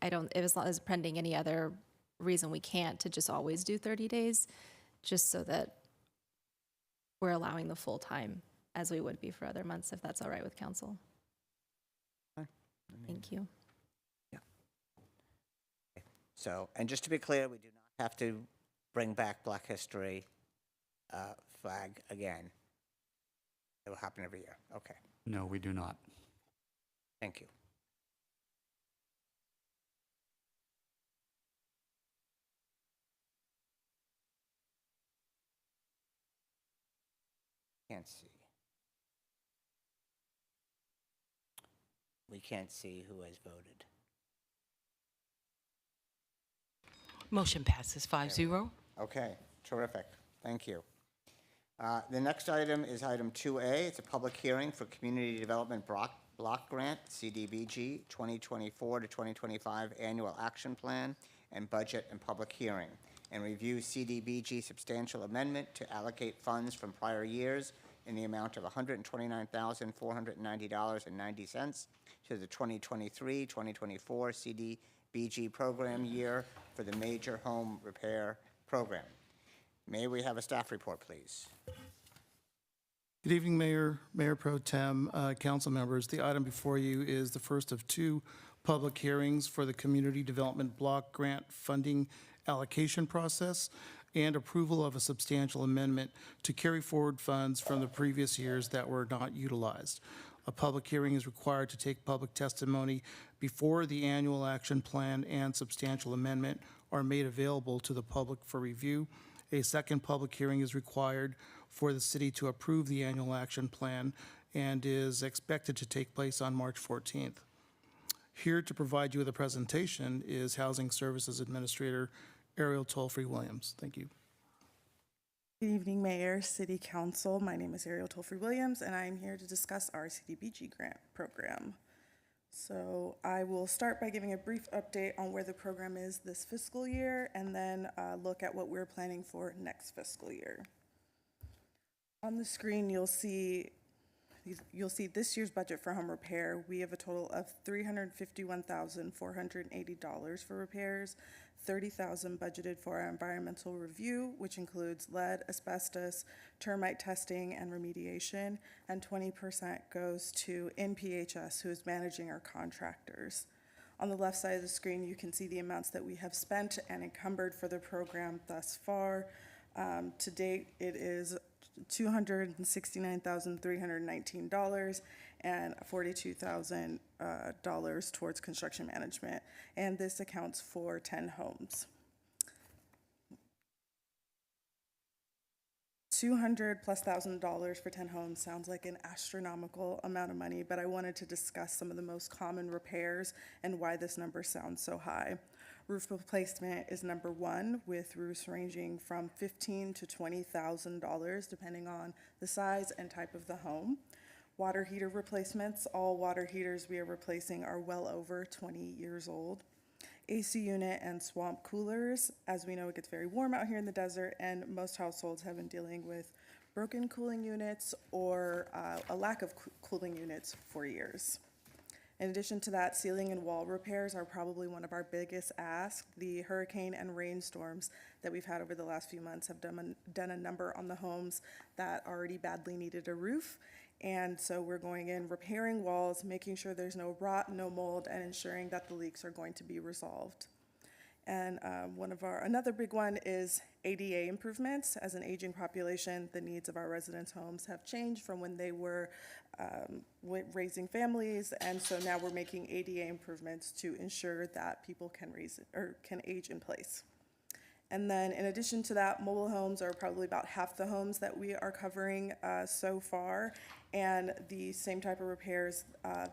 as long as pending any other reason we can't, to just always do 30 days, just so that we're allowing the full time as we would be for other months, if that's all right with council. Thank you. Yeah. Okay. So, and just to be clear, we do not have to bring back Black History flag again. It will happen every year. Okay. No, we do not. Thank you. Can't see. We can't see who has voted. Motion passes 5-0. Okay, terrific. Thank you. The next item is item 2A. It's a public hearing for Community Development Block Grant, CDBG, 2024 to 2025 Annual Action Plan and Budget and Public Hearing, and review CDBG substantial amendment to allocate funds from prior years in the amount of $129,490.90 to the 2023-2024 CDBG program year for the Major Home Repair Program. May we have a staff report, please? Good evening, Mayor, Mayor Pro Tem, council members. The item before you is the first of two public hearings for the Community Development Block Grant Funding Allocation Process and approval of a substantial amendment to carry forward funds from the previous years that were not utilized. A public hearing is required to take public testimony before the annual action plan and substantial amendment are made available to the public for review. A second public hearing is required for the city to approve the annual action plan and is expected to take place on March 14th. Here to provide you with a presentation is Housing Services Administrator Ariel Tolfrey Williams. Thank you. Good evening, Mayor, City Council. My name is Ariel Tolfrey Williams, and I'm here to discuss our CDBG grant program. So I will start by giving a brief update on where the program is this fiscal year, and then look at what we're planning for next fiscal year. On the screen, you'll see this year's budget for home repair. We have a total of $351,480 for repairs, $30,000 budgeted for our environmental review, which includes lead, asbestos, termite testing, and remediation, and 20% goes to NPHS, who is managing our contractors. On the left side of the screen, you can see the amounts that we have spent and encumbered for the program thus far. To date, it is $269,319 and $42,000 towards construction management, and this accounts for 10 homes. $200,000+ for 10 homes sounds like an astronomical amount of money, but I wanted to discuss some of the most common repairs and why this number sounds so high. Roof replacement is number one, with roofs ranging from $15,000 to $20,000, depending on the size and type of the home. Water heater replacements, all water heaters we are replacing are well over 20 years old. AC unit and swamp coolers. As we know, it gets very warm out here in the desert, and most households have been dealing with broken cooling units or a lack of cooling units for years. In addition to that, ceiling and wall repairs are probably one of our biggest asks. The hurricane and rainstorms that we've had over the last few months have done a number on the homes that already badly needed a roof. And so we're going in, repairing walls, making sure there's no rot, no mold, and ensuring that the leaks are going to be resolved. And another big one is ADA improvements. As an aging population, the needs of our residents' homes have changed from when they were raising families, and so now we're making ADA improvements to ensure that people can age in place. And then in addition to that, mobile homes are probably about half the homes that we are covering so far, and the same type of repairs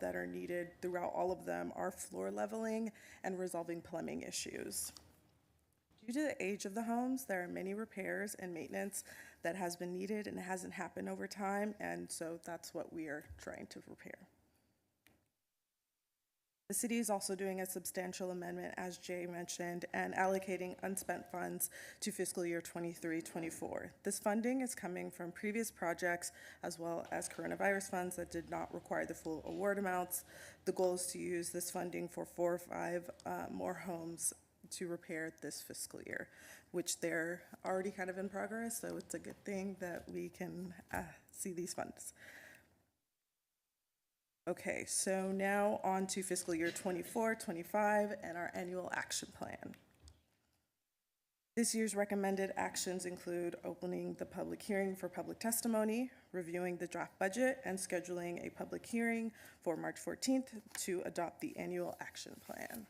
that are needed throughout all of them are floor leveling and resolving plumbing issues. Due to the age of the homes, there are many repairs and maintenance that has been needed and hasn't happened over time, and so that's what we are trying to repair. The city is also doing a substantial amendment, as Jay mentioned, and allocating unspent funds to fiscal year 23-24. This funding is coming from previous projects as well as coronavirus funds that did not require the full award amounts. The goal is to use this funding for 4 or 5 more homes to repair this fiscal year, which they're already kind of in progress, so it's a good thing that we can see these funds. Okay, so now on to fiscal year 24-25 and our annual action plan. This year's recommended actions include opening the public hearing for public testimony, reviewing the draft budget, and scheduling a public hearing for March 14th to adopt the annual action plan.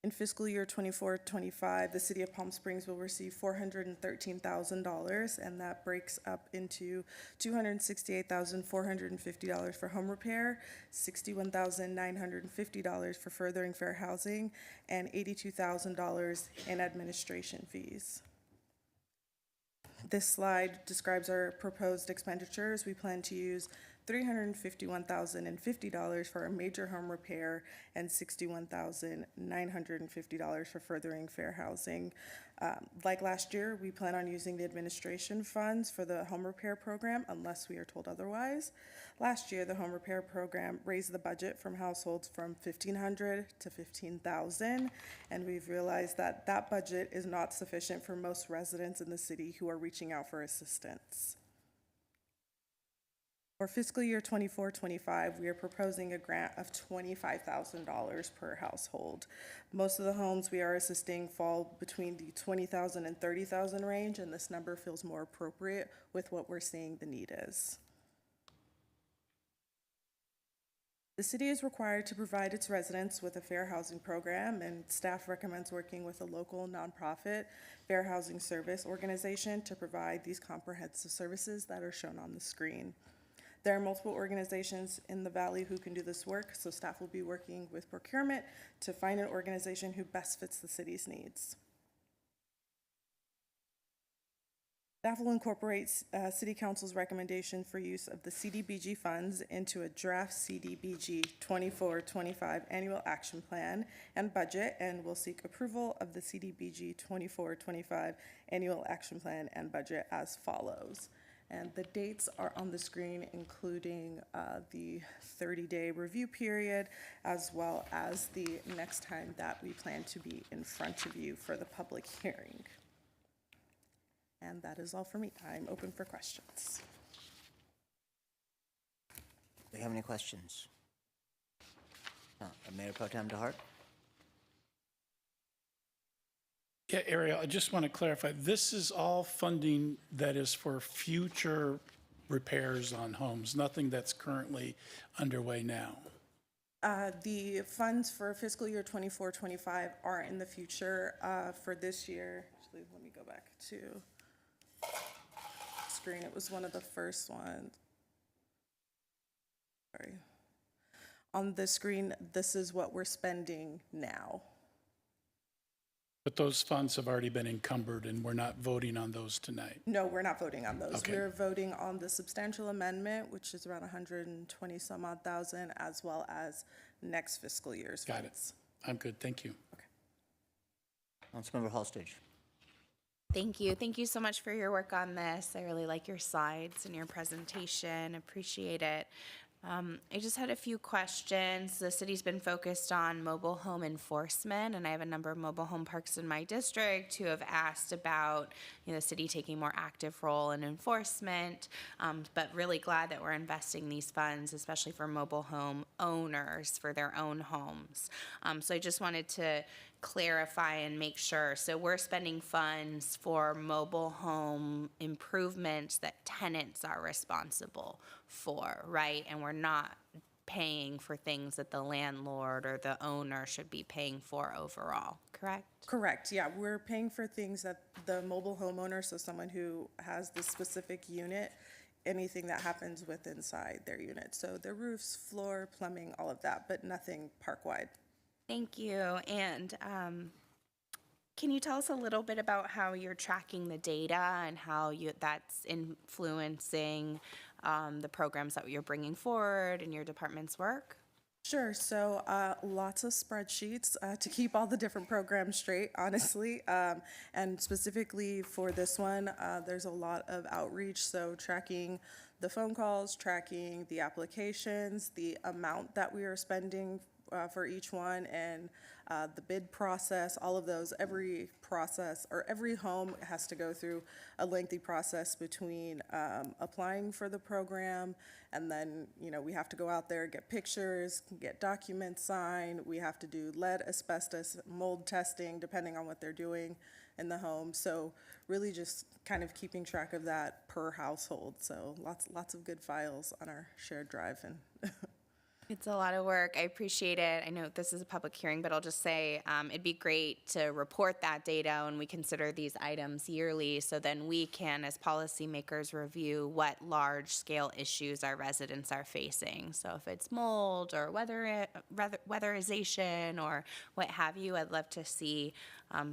In fiscal year 24-25, the city of Palm Springs will receive $413,000, and that breaks up into $268,450 for home repair, $61,950 for furthering fair housing, and $82,000 in administration fees. This slide describes our proposed expenditures. We plan to use $351,050 for a major home repair and $61,950 for furthering fair housing. Like last year, we plan on using the administration funds for the home repair program unless we are told otherwise. Last year, the home repair program raised the budget from households from $1,500 to $15,000, and we've realized that that budget is not sufficient for most residents in the city who are reaching out for assistance. For fiscal year 24-25, we are proposing a grant of $25,000 per household. Most of the homes we are assisting fall between the $20,000 and $30,000 range, and this number feels more appropriate with what we're seeing the need is. The city is required to provide its residents with a fair housing program, and staff recommends working with a local nonprofit fair housing service organization to provide these comprehensive services that are shown on the screen. There are multiple organizations in the Valley who can do this work, so staff will be working with procurement to find an organization who best fits the city's needs. Staff will incorporate City Council's recommendation for use of the CDBG funds into a draft CDBG 24-25 annual action plan and budget, and will seek approval of the CDBG 24-25 annual action plan and budget as follows. And the dates are on the screen, including the 30-day review period, as well as the next time that we plan to be in front of you for the public hearing. And that is all for me. I'm open for questions. Do you have any questions? Mayor Pro Tem DeHart? Yeah, Ariel, I just want to clarify, this is all funding that is for future repairs on homes, nothing that's currently underway now. The funds for fiscal year 24-25 are in the future. For this year, actually, let me go back to screen. It was one of the first ones. Sorry. On the screen, this is what we're spending now. But those funds have already been encumbered, and we're not voting on those tonight. No, we're not voting on those. Okay. We're voting on the substantial amendment, which is around 120 some odd thousand, as well as next fiscal year's Got funds. it. I'm good. Thank you. Councilmember Halstage. Thank you. Thank you so much for your work on this. I really like your slides and your presentation. Appreciate it. I just had a few questions. The city's been focused on mobile home enforcement, and I have a number of mobile home parks in my district who have asked about, the city taking a more active role in enforcement, but really glad that we're investing these funds, especially for mobile home owners for their own homes. So I just wanted to clarify and make sure. So we're spending funds for mobile home improvements that tenants are responsible for, right? And we're not paying for things that the landlord or the owner should be paying for overall, correct? Correct, yeah. We're paying for things that the mobile homeowner, so someone who has the specific unit, anything that happens with inside their unit. So the roofs, floor, plumbing, all of that, but nothing park-wide. Thank you. And can you tell us a little bit about how you're tracking the data and how that's influencing the programs that you're bringing forward in your department's work? Sure. So lots of spreadsheets to keep all the different programs straight, honestly. And specifically for this one, there's a lot of outreach. So tracking the phone calls, tracking the applications, the amount that we are spending for each one, and the bid process, all of those. Every process or every home has to go through a lengthy process between applying for the program, and then we have to go out there, get pictures, get documents signed. We have to do lead, asbestos, mold testing, depending on what they're doing in the home. So really just kind of keeping track of that per household. So lots of good files on our shared drive. And It's a lot of work. I appreciate it. I know this is a public hearing, but I'll just say it'd be great to report that data when we consider these items yearly, so then we can, as policymakers, review what large-scale issues our residents are facing. So if it's mold or weatherization or what have you, I'd love to see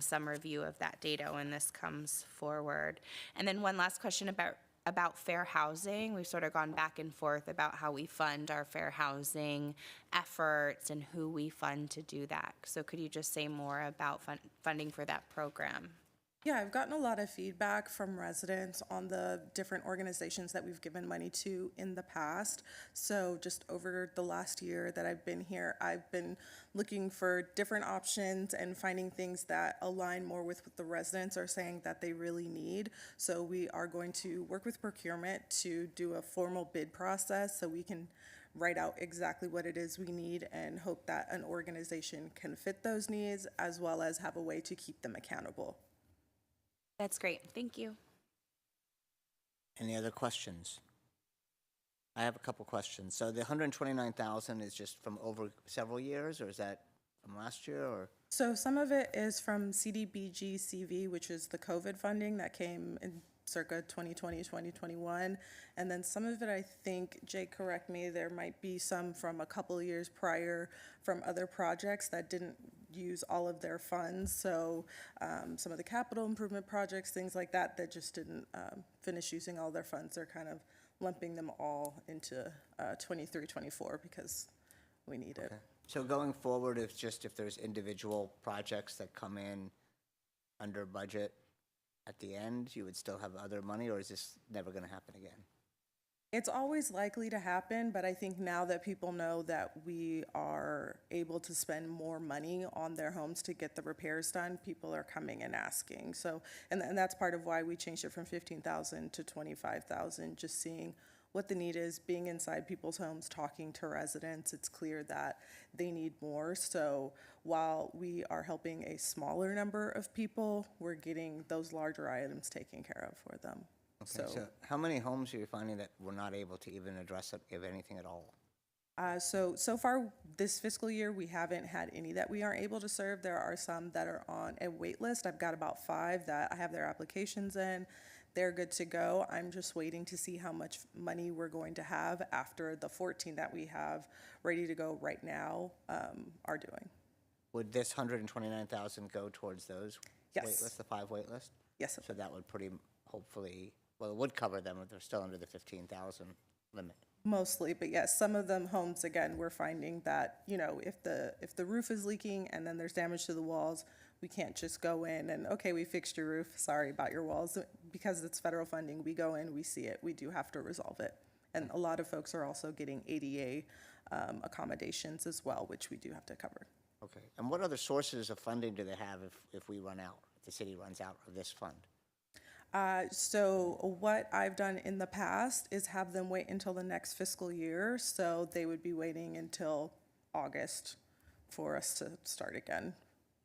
some review of that data when this comes forward. And then one last question about fair housing. We've sort of gone back and forth about how we fund our fair housing efforts and who we fund to do that. So could you just say more about funding for that program? Yeah, I've gotten a lot of feedback from residents on the different organizations that we've given money to in the past. So just over the last year that I've been here, I've been looking for different options and finding things that align more with what the residents are saying that they really need. So we are going to work with procurement to do a formal bid process so we can write out exactly what it is we need and hope that an organization can fit those needs, as well as have a way to keep them accountable. That's great. Thank you. Any other questions? I have a couple questions. So the 129,000 is just from over several years, or is that from last year, or? So some of it is from CDBG CV, which is the COVID funding that came in circa 2020, 2021. And then some of it, I think, Jay, correct me, there might be some from a couple of years prior from other projects that didn't use all of their funds. So some of the capital improvement projects, things like that, that just didn't finish using all their funds. They're kind of lumping them all into 23, 24 because we need it. So going forward, it's just if there's individual projects that come in under budget at the end, you would still have other money, or is this never going to happen again? It's always likely to happen, but I think now that people know that we are able to spend more money on their homes to get the repairs done, people are coming and asking. So, and that's part of why we changed it from 15,000 to 25,000, just seeing what the need is, being inside people's homes, talking to residents. It's clear that they need more. So while we are helping a smaller number of people, we're getting those larger items taken care of for them. Okay, so how many homes are you finding that we're not able to even address it, if anything at all? So far this fiscal year, we haven't had any that we aren't able to serve. There are some that are on a wait list. I've got about 5 that I have their applications in. They're good to go. I'm just waiting to see how much money we're going to have after the 14 that we have ready to go right now are doing. Would this 129,000 go towards those Yes. wait lists, the 5 wait list? Yes. So that would hopefully, well, it would cover them if they're still under the 15,000 limit. Mostly, but yes, some of them homes, again, we're finding that, you know, if the roof is leaking and then there's damage to the walls, we can't just go in and, okay, we fixed your roof, sorry about your walls. Because it's federal funding, we go in, we see it, we do have to resolve it. And a lot of folks are also getting ADA accommodations as well, which we do have to cover. Okay, and what other sources of funding do they have if we run out, if the city runs out of this fund? So what I've done in the past is have them wait until the next fiscal year. So they would be waiting until August for us to start again.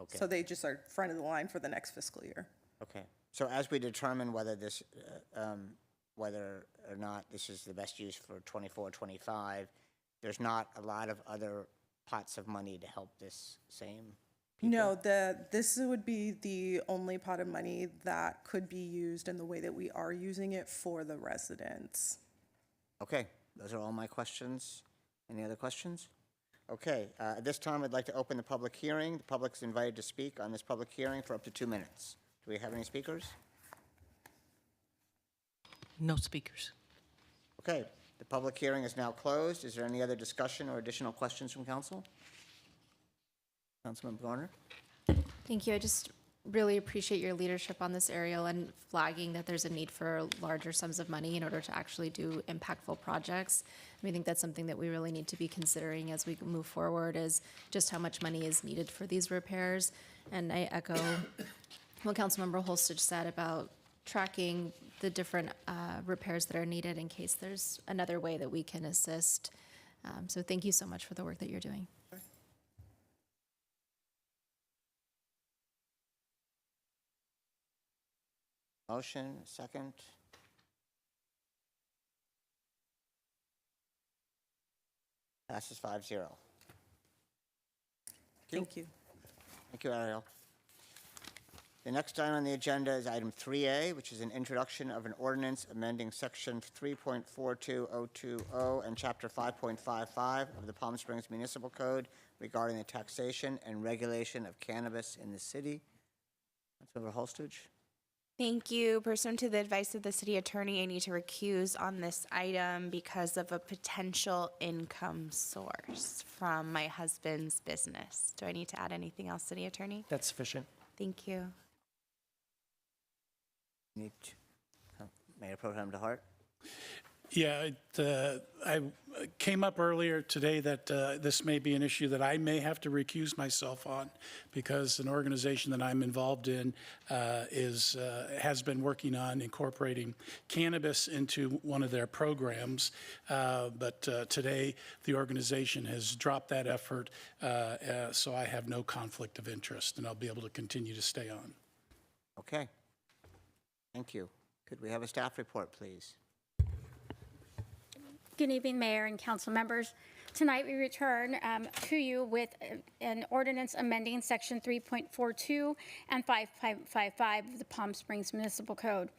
Okay. So they just are front of the line for the next fiscal year. Okay, so as we determine whether this, whether or not this is the best use for 24, 25, there's not a lot of other pots of money to help this same? No, this would be the only pot of money that could be used in the way that we are using it for the residents. Okay, those are all my questions. Any other questions? Okay, at this time, I'd like to open the public hearing. The public's invited to speak on this public hearing for up to 2 minutes. Do we have any speakers? No speakers. Okay, the public hearing is now closed. Is there any other discussion or additional questions from council? Councilman Garner? Thank you. I just really appreciate your leadership on this, Ariel, and flagging that there's a need for larger sums of money in order to actually do impactful projects. And we think that's something that we really need to be considering as we move forward, is just how much money is needed for these repairs. And I echo what Councilmember Holstich said about tracking the different repairs that are needed in case there's another way that we can assist. So thank you so much for the work that you're doing. Motion, second. Passes 5-0. Thank you. Thank you, Ariel. The next item on the agenda is item 3A, which is an introduction of an ordinance amending section 3.42020 and chapter 5.55 of the Palm Springs Municipal Code regarding the taxation and regulation of cannabis in the city. Councilmember Holstich? Thank you. Pursuant to the advice of the city attorney, I need to recuse on this item because of a potential income source from my husband's business. Do I need to add anything else, city attorney? That's sufficient. Thank you. Need Mayor Pro Tem DeHart? Yeah, I came up earlier today that this may be an issue that I may have to recuse myself on because an organization that I'm involved in has been working on incorporating cannabis into one of their programs. But today, the organization has dropped that effort, so I have no conflict of interest, and I'll be able to continue to stay on. Okay. Thank you. Could we have a staff report, please? Good evening, Mayor and council members. Tonight, we return to you with an ordinance amending Section 3.42 and 5.55 of the Palm Springs Municipal Code.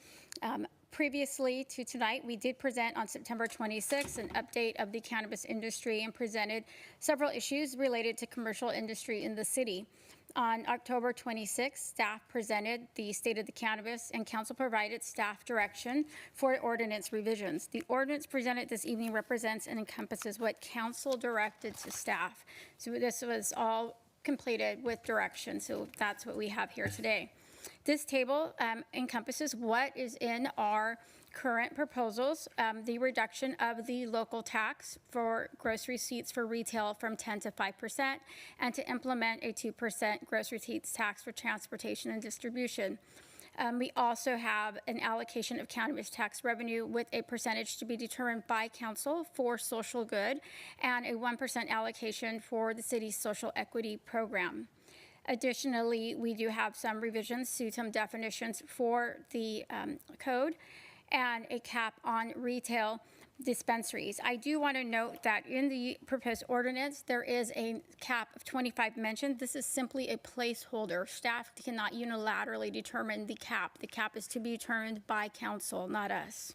Previously to tonight, we did present on September 26th an update of the cannabis industry and presented several issues related to commercial industry in the city. On October 26th, staff presented the state of the cannabis and council provided staff direction for ordinance revisions. The ordinance presented this evening represents and encompasses what council directed to staff. So this was all completed with direction. So that's what we have here today. This table encompasses what is in our current proposals, the reduction of the local tax for gross receipts for retail from 10 to 5%, and to implement a 2% gross receipts tax for transportation and distribution. We also have an allocation of cannabis tax revenue with a percentage to be determined by council for social good and a 1% allocation for the city's social equity program. Additionally, we do have some revisions to some definitions for the code and a cap on retail dispensaries. I do want to note that in the proposed ordinance, there is a cap of 25 mentioned. This is simply a placeholder. Staff cannot unilaterally determine the cap. The cap is to be determined by council, not us.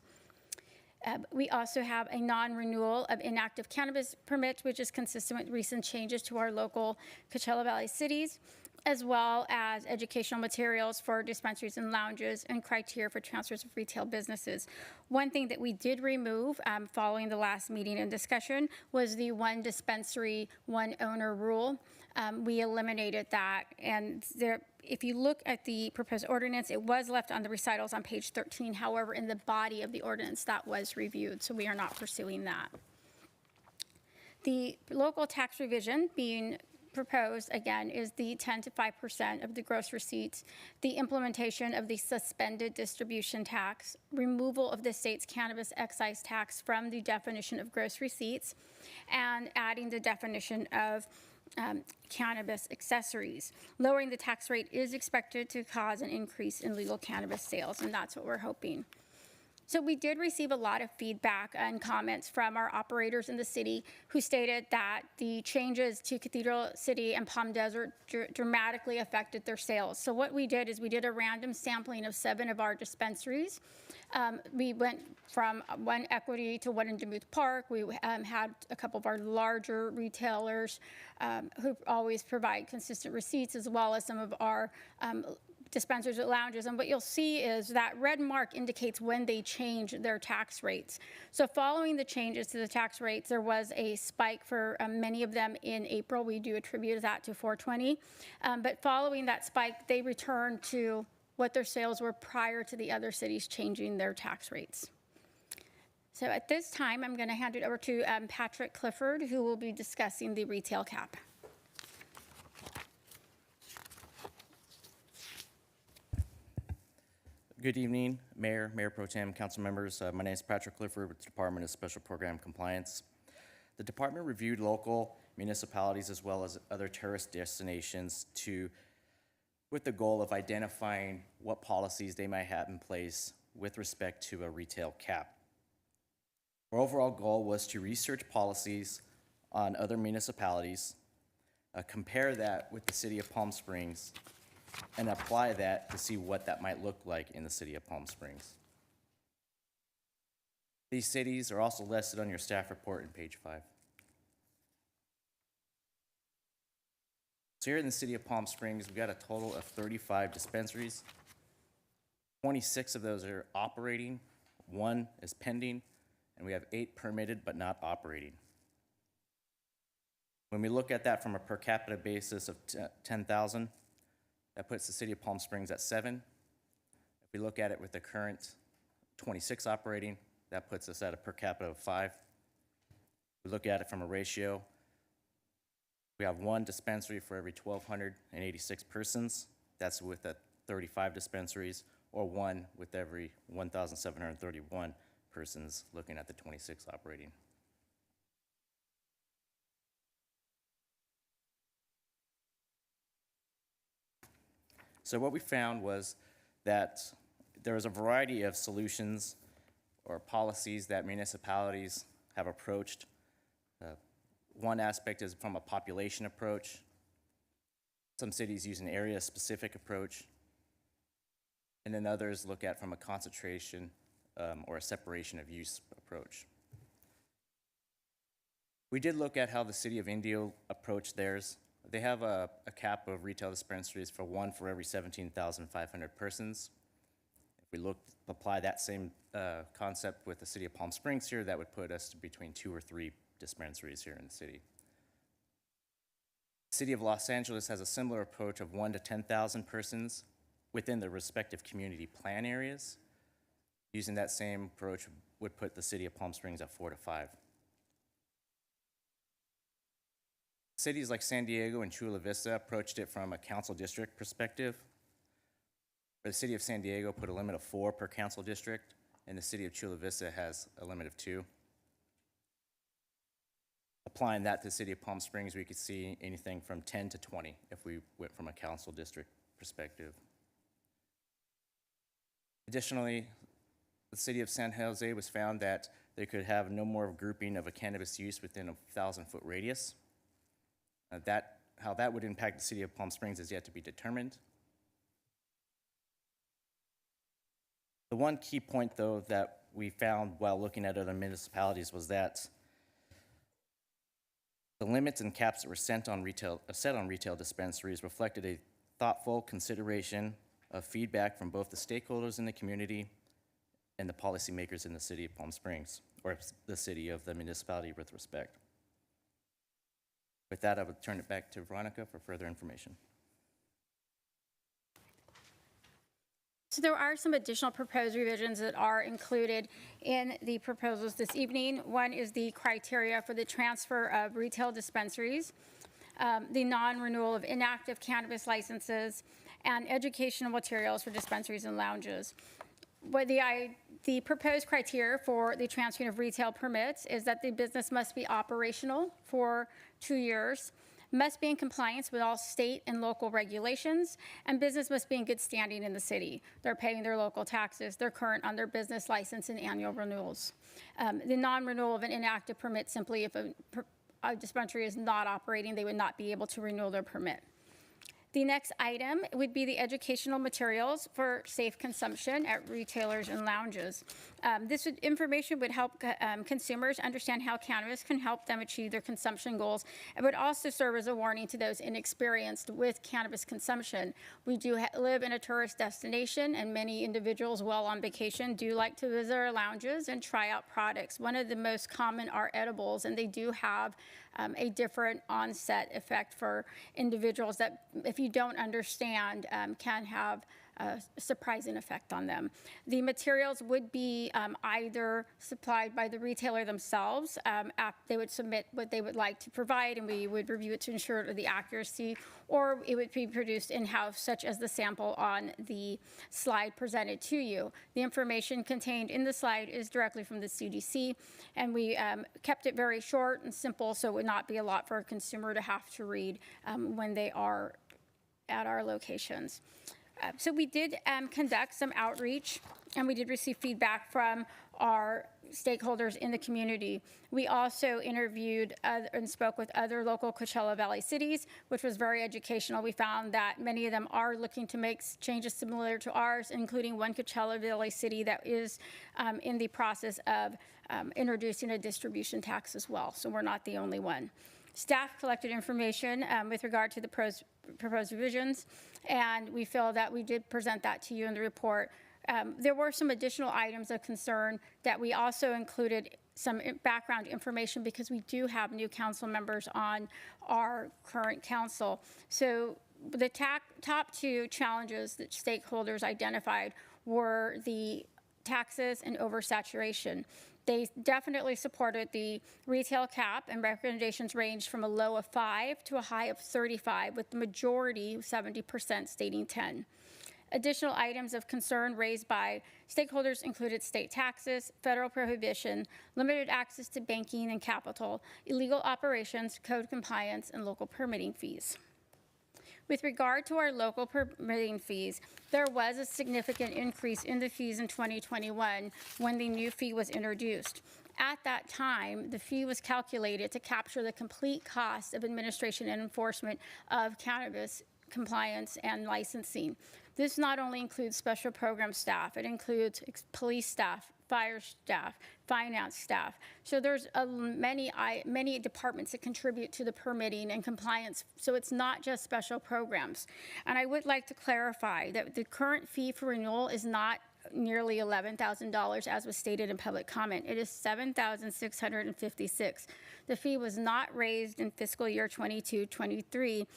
We also have a non-renewal of inactive cannabis permits, which is consistent with recent changes to our local Coachella Valley cities, as well as educational materials for dispensaries and lounges and criteria for transfers of retail businesses. One thing that we did remove following the last meeting and discussion was the one dispensary, one owner rule. We eliminated that, and if you look at the proposed ordinance, it was left on the recitals on page 13. However, in the body of the ordinance, that was reviewed, so we are not pursuing that. The local tax revision being proposed, again, is the 10 to 5% of the gross receipts, the implementation of the suspended distribution tax, removal of the state's cannabis excise tax from the definition of gross receipts, and adding the definition of cannabis accessories. Lowering the tax rate is expected to cause an increase in legal cannabis sales, and that's what we're hoping. So we did receive a lot of feedback and comments from our operators in the city who stated that the changes to Cathedral City and Palm Desert dramatically affected their sales. So what we did is we did a random sampling of 7 of our dispensaries. We went from one Equity to one in Demuth Park. We had a couple of our larger retailers who always provide consistent receipts, as well as some of our dispensaries at lounges. And what you'll see is that red mark indicates when they change their tax rates. So following the changes to the tax rates, there was a spike for many of them in April. We do attribute that to 420. But following that spike, they returned to what their sales were prior to the other cities changing their tax rates. So at this time, I'm going to hand it over to Patrick Clifford, who will be discussing the retail cap. Good evening, Mayor, Mayor Pro Tem, council members. My name is Patrick Clifford with the Department of Special Program Compliance. The department reviewed local municipalities as well as other tourist destinations with the goal of identifying what policies they might have in place with respect to a retail cap. Our overall goal was to research policies on other municipalities, compare that with the city of Palm Springs, and apply that to see what that might look like in the city of Palm Springs. These cities are also listed on your staff report in page 5. So here in the city of Palm Springs, we've got a total of 35 dispensaries. 26 of those are operating, 1 is pending, and we have 8 permitted but not operating. When we look at that from a per capita basis of 10,000, that puts the city of Palm Springs at 7. If we look at it with the current 26 operating, that puts us at a per capita of 5. If we look at it from a ratio, we have 1 dispensary for every 1,286 persons. That's with the 35 dispensaries, or 1 with every 1,731 persons looking at the 26 operating. So what we found was that there was a variety of solutions or policies that municipalities have approached One aspect is from a population approach. Some cities use an area-specific approach. And then others look at from a concentration or a separation of use approach. We did look at how the city of Indio approached theirs. They have a cap of retail dispensaries for 1 for every 17,500 persons. If we apply that same concept with the city of Palm Springs here, that would put us between 2 or 3 dispensaries here in the city. The city of Los Angeles has a similar approach of 1 to 10,000 persons within the respective community plan areas. Using that same approach would put the city of Palm Springs at 4 to 5. Cities like San Diego and Chula Vista approached it from a council district perspective. The city of San Diego put a limit of 4 per council district, and the city of Chula Vista has a limit of 2. Applying that to the city of Palm Springs, we could see anything from 10 to 20 if we went from a council district perspective. Additionally, the city of San Jose was found that they could have no more grouping of a cannabis use within a 1,000-foot radius. How that would impact the city of Palm Springs is yet to be determined. The one key point, though, that we found while looking at other municipalities was that the limits and caps that were set on retail dispensaries reflected a thoughtful consideration of feedback from both the stakeholders in the community and the policymakers in the city of Palm Springs, or the city of the municipality with respect. With that, I would turn it back to Veronica for further information. So there are some additional proposed revisions that are included in the proposals this evening. One is the criteria for the transfer of retail dispensaries, the non-renewal of inactive cannabis licenses, and educational materials for dispensaries and lounges. What the proposed criteria for the transferring of retail permits is that the business must be operational for 2 years, must be in compliance with all state and local regulations, and business must be in good standing in the city. They're paying their local taxes, they're current on their business license and annual renewals. The non-renewal of an inactive permit, simply if a dispensary is not operating, they would not be able to renew their permit. The next item would be the educational materials for safe consumption at retailers and lounges. Information would help consumers understand how cannabis can help them achieve their consumption goals. It would also serve as a warning to those inexperienced with cannabis consumption. We do live in a tourist destination, and many individuals while on vacation do like to visit our lounges and try out products. One of the most common are edibles, and they do have a different onset effect for individuals that, if you don't understand, can have a surprising effect on them. The materials would be either supplied by the retailer themselves. They would submit what they would like to provide, and we would review it to ensure the accuracy, or it would be produced in-house, such as the sample on the slide presented to you. The information contained in the slide is directly from the CDC, and we kept it very short and simple, so it would not be a lot for a consumer to have to read when they are at our locations. So we did conduct some outreach, and we did receive feedback from our stakeholders in the community. We also interviewed and spoke with other local Coachella Valley cities, which was very educational. We found that many of them are looking to make changes similar to ours, including one Coachella Valley city that is in the process of introducing a distribution tax as well. So we're not the only one. Staff collected information with regard to the proposed revisions, and we feel that we did present that to you in the report. There were some additional items of concern that we also included some background information, because we do have new council members on our current council. So the top 2 challenges that stakeholders identified were the taxes and oversaturation. They definitely supported the retail cap, and recommendations ranged from a low of 5 to a high of 35, with the majority, 70%, stating 10. Additional items of concern raised by stakeholders included state taxes, federal prohibition, limited access to banking and capital, illegal operations, code compliance, and local permitting fees. With regard to our local permitting fees, there was a significant increase in the fees in 2021 when the new fee was introduced. At that time, the fee was calculated to capture the complete cost of administration and enforcement of cannabis compliance and licensing. This not only includes special program staff, it includes police staff, fire staff, finance staff. So there's many departments that contribute to the permitting and compliance. So it's not just special programs. And I would like to clarify that the current fee for renewal is not nearly $11,000 as was stated in public comment. It is $7,656. The fee was not raised in fiscal year 22-23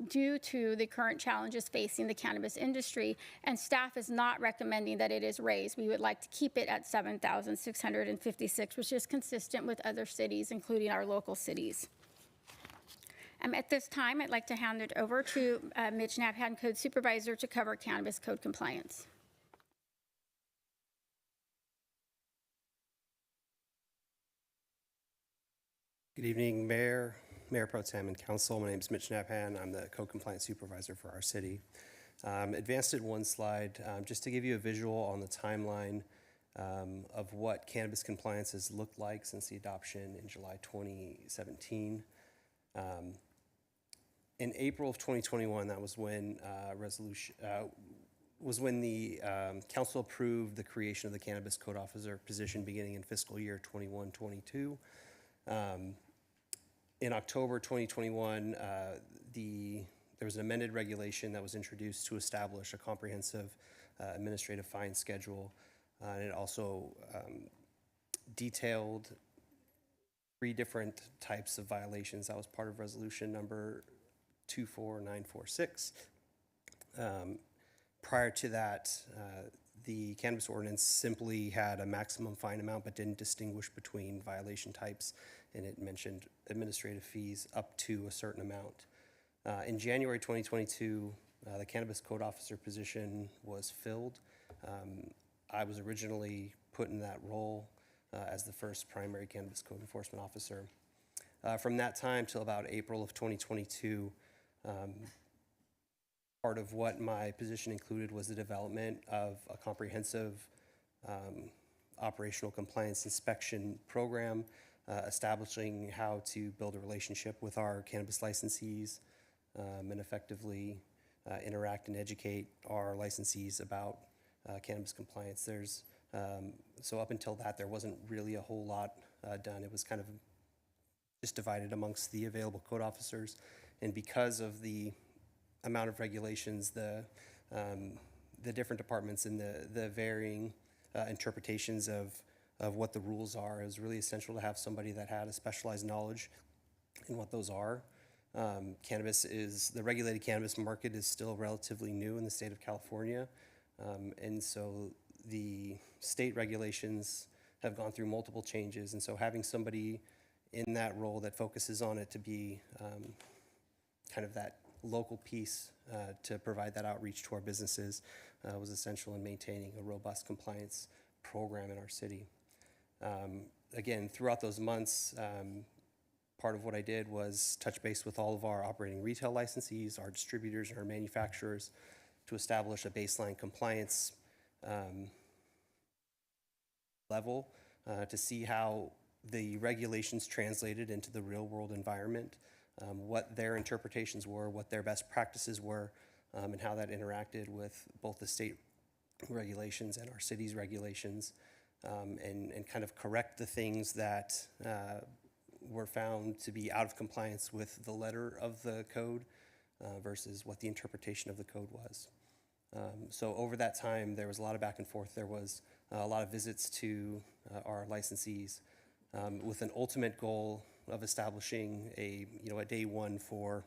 due to the current challenges facing the cannabis industry, and staff is not recommending that it is raised. We would like to keep it at $7,656, which is consistent with other cities, including our local cities. At this time, I'd like to hand it over to Mitch Nabhan, Code Supervisor, to cover cannabis code compliance. Good evening, Mayor, Mayor Pro Tem, and Council. My name is Mitch Nabhan. I'm the Code Compliance Supervisor for our city. Advanced it one slide just to give you a visual on the timeline of what cannabis compliance has looked like since the adoption in July 2017. In April of 2021, that was when the council approved the creation of the cannabis code officer position beginning in fiscal year 21-22. In October 2021, there was an amended regulation that was introduced to establish a comprehensive administrative fine schedule. And it also detailed 3 different types of violations. That was part of resolution number 24946. Prior to that, the cannabis ordinance simply had a maximum fine amount but didn't distinguish between violation types, and it mentioned administrative fees up to a certain amount. In January 2022, the cannabis code officer position was filled. I was originally put in that role as the first primary cannabis code enforcement officer. From that time till about April of 2022, part of what my position included was the development of a comprehensive operational compliance inspection program, establishing how to build a relationship with our cannabis licensees and effectively interact and educate our licensees about cannabis compliance. So up until that, there wasn't really a whole lot done. It was kind of just divided amongst the available code officers. And because of the amount of regulations, the different departments and the varying interpretations of what the rules are, it was really essential to have somebody that had a specialized knowledge in what those are. The regulated cannabis market is still relatively new in the state of California. And so the state regulations have gone through multiple changes. And so having somebody in that role that focuses on it to be kind of that local piece to provide that outreach to our businesses was essential in maintaining a robust compliance program in our city. Again, throughout those months, part of what I did was touch base with all of our operating retail licensees, our distributors, and our manufacturers to establish a baseline compliance level to see how the regulations translated into the real world environment, what their interpretations were, what their best practices were, and how that interacted with both the state regulations and our city's regulations, and kind of correct the things that were found to be out of compliance with the letter of the code versus what the interpretation of the code was. So over that time, there was a lot of back and forth. There was a lot of visits to our licensees with an ultimate goal of establishing a day one for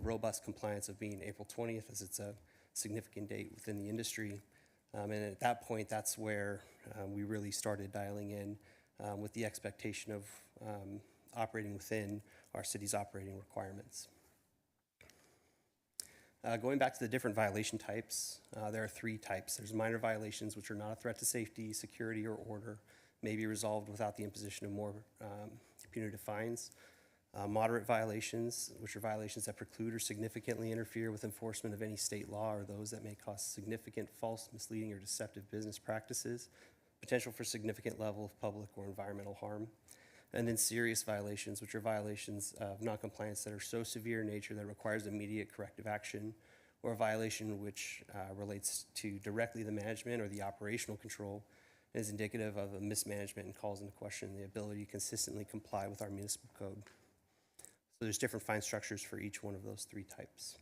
robust compliance of being April 20th, as it's a significant date within the industry. And at that point, that's where we really started dialing in with the expectation of operating within our city's operating requirements. Going back to the different violation types, there are 3 types. There's minor violations, which are not a threat to safety, security, or order, may be resolved without the imposition of more punitive fines. Moderate violations, which are violations that preclude or significantly interfere with enforcement of any state law, or those that may cause significant false, misleading, or deceptive business practices. potential for significant level of public or environmental harm, and then serious violations, which are violations of noncompliance that are so severe in nature that requires immediate corrective action, or a violation which relates to directly the management or the operational control and is indicative of a mismanagement and calls into question the ability to consistently comply with our municipal code. So there's different fine structures for each one of those three types.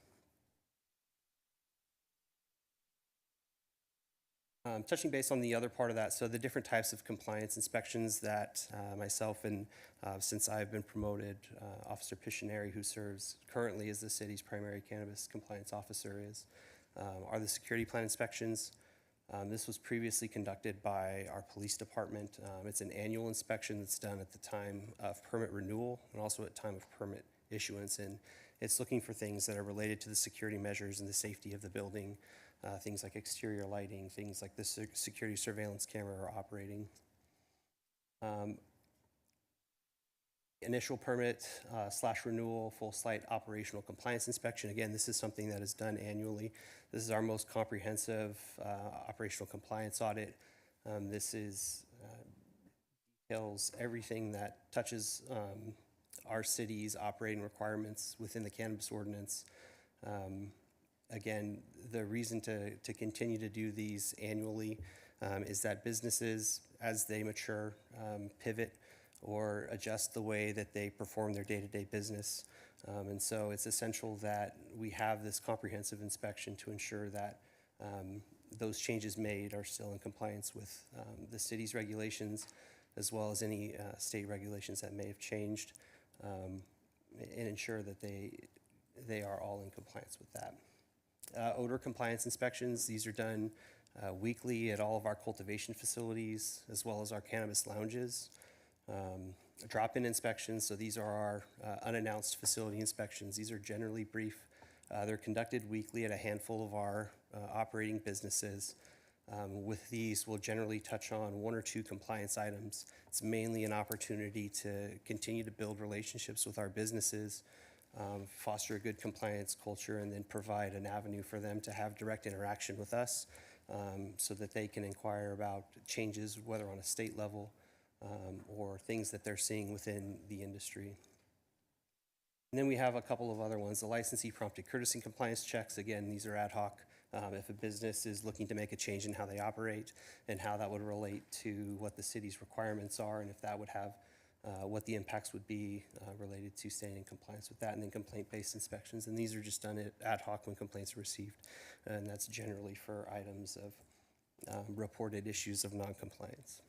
Touching base on the other part of that, so the different types of compliance inspections that myself and since I've been promoted, Officer Pictionary, who serves currently as the city's primary cannabis compliance officer, are the security plan inspections. This was previously conducted by our police department. It's an annual inspection that's done at the time of permit renewal and also at time of permit issuance, and it's looking for things that are related to the security measures and the safety of the building. Things like exterior lighting, things like the security surveillance camera are operating. Initial permit / renewal, full site operational compliance inspection. Again, this is something that is done annually. This is our most comprehensive operational compliance audit. This details everything that touches our city's operating requirements within the cannabis ordinance. Again, the reason to continue to do these annually is that businesses, as they mature, pivot or adjust the way that they perform their day-to-day business. And so it's essential that we have this comprehensive inspection to ensure that those changes made are still in compliance with the city's regulations, as well as any state regulations that may have changed, and ensure that they are all in compliance with that. Odor compliance inspections, these are done weekly at all of our cultivation facilities, as well as our cannabis lounges. Drop-in inspections, so these are our unannounced facility inspections. These are generally brief. They're conducted weekly at a handful of our operating businesses. With these, we'll generally touch on one or two compliance items. It's mainly an opportunity to continue to build relationships with our businesses, foster a good compliance culture, and then provide an avenue for them to have direct interaction with us so that they can inquire about changes, whether on a state level or things that they're seeing within the industry. And then we have a couple of other ones. The licensee prompted courtesy compliance checks. Again, these are ad hoc. If a business is looking to make a change in how they operate and how that would relate to what the city's requirements are, and if that would have what the impacts would be related to staying in compliance with that, and then complaint-based inspections. And these are just done ad hoc when complaints are received, and that's generally for items of reported issues of noncompliance.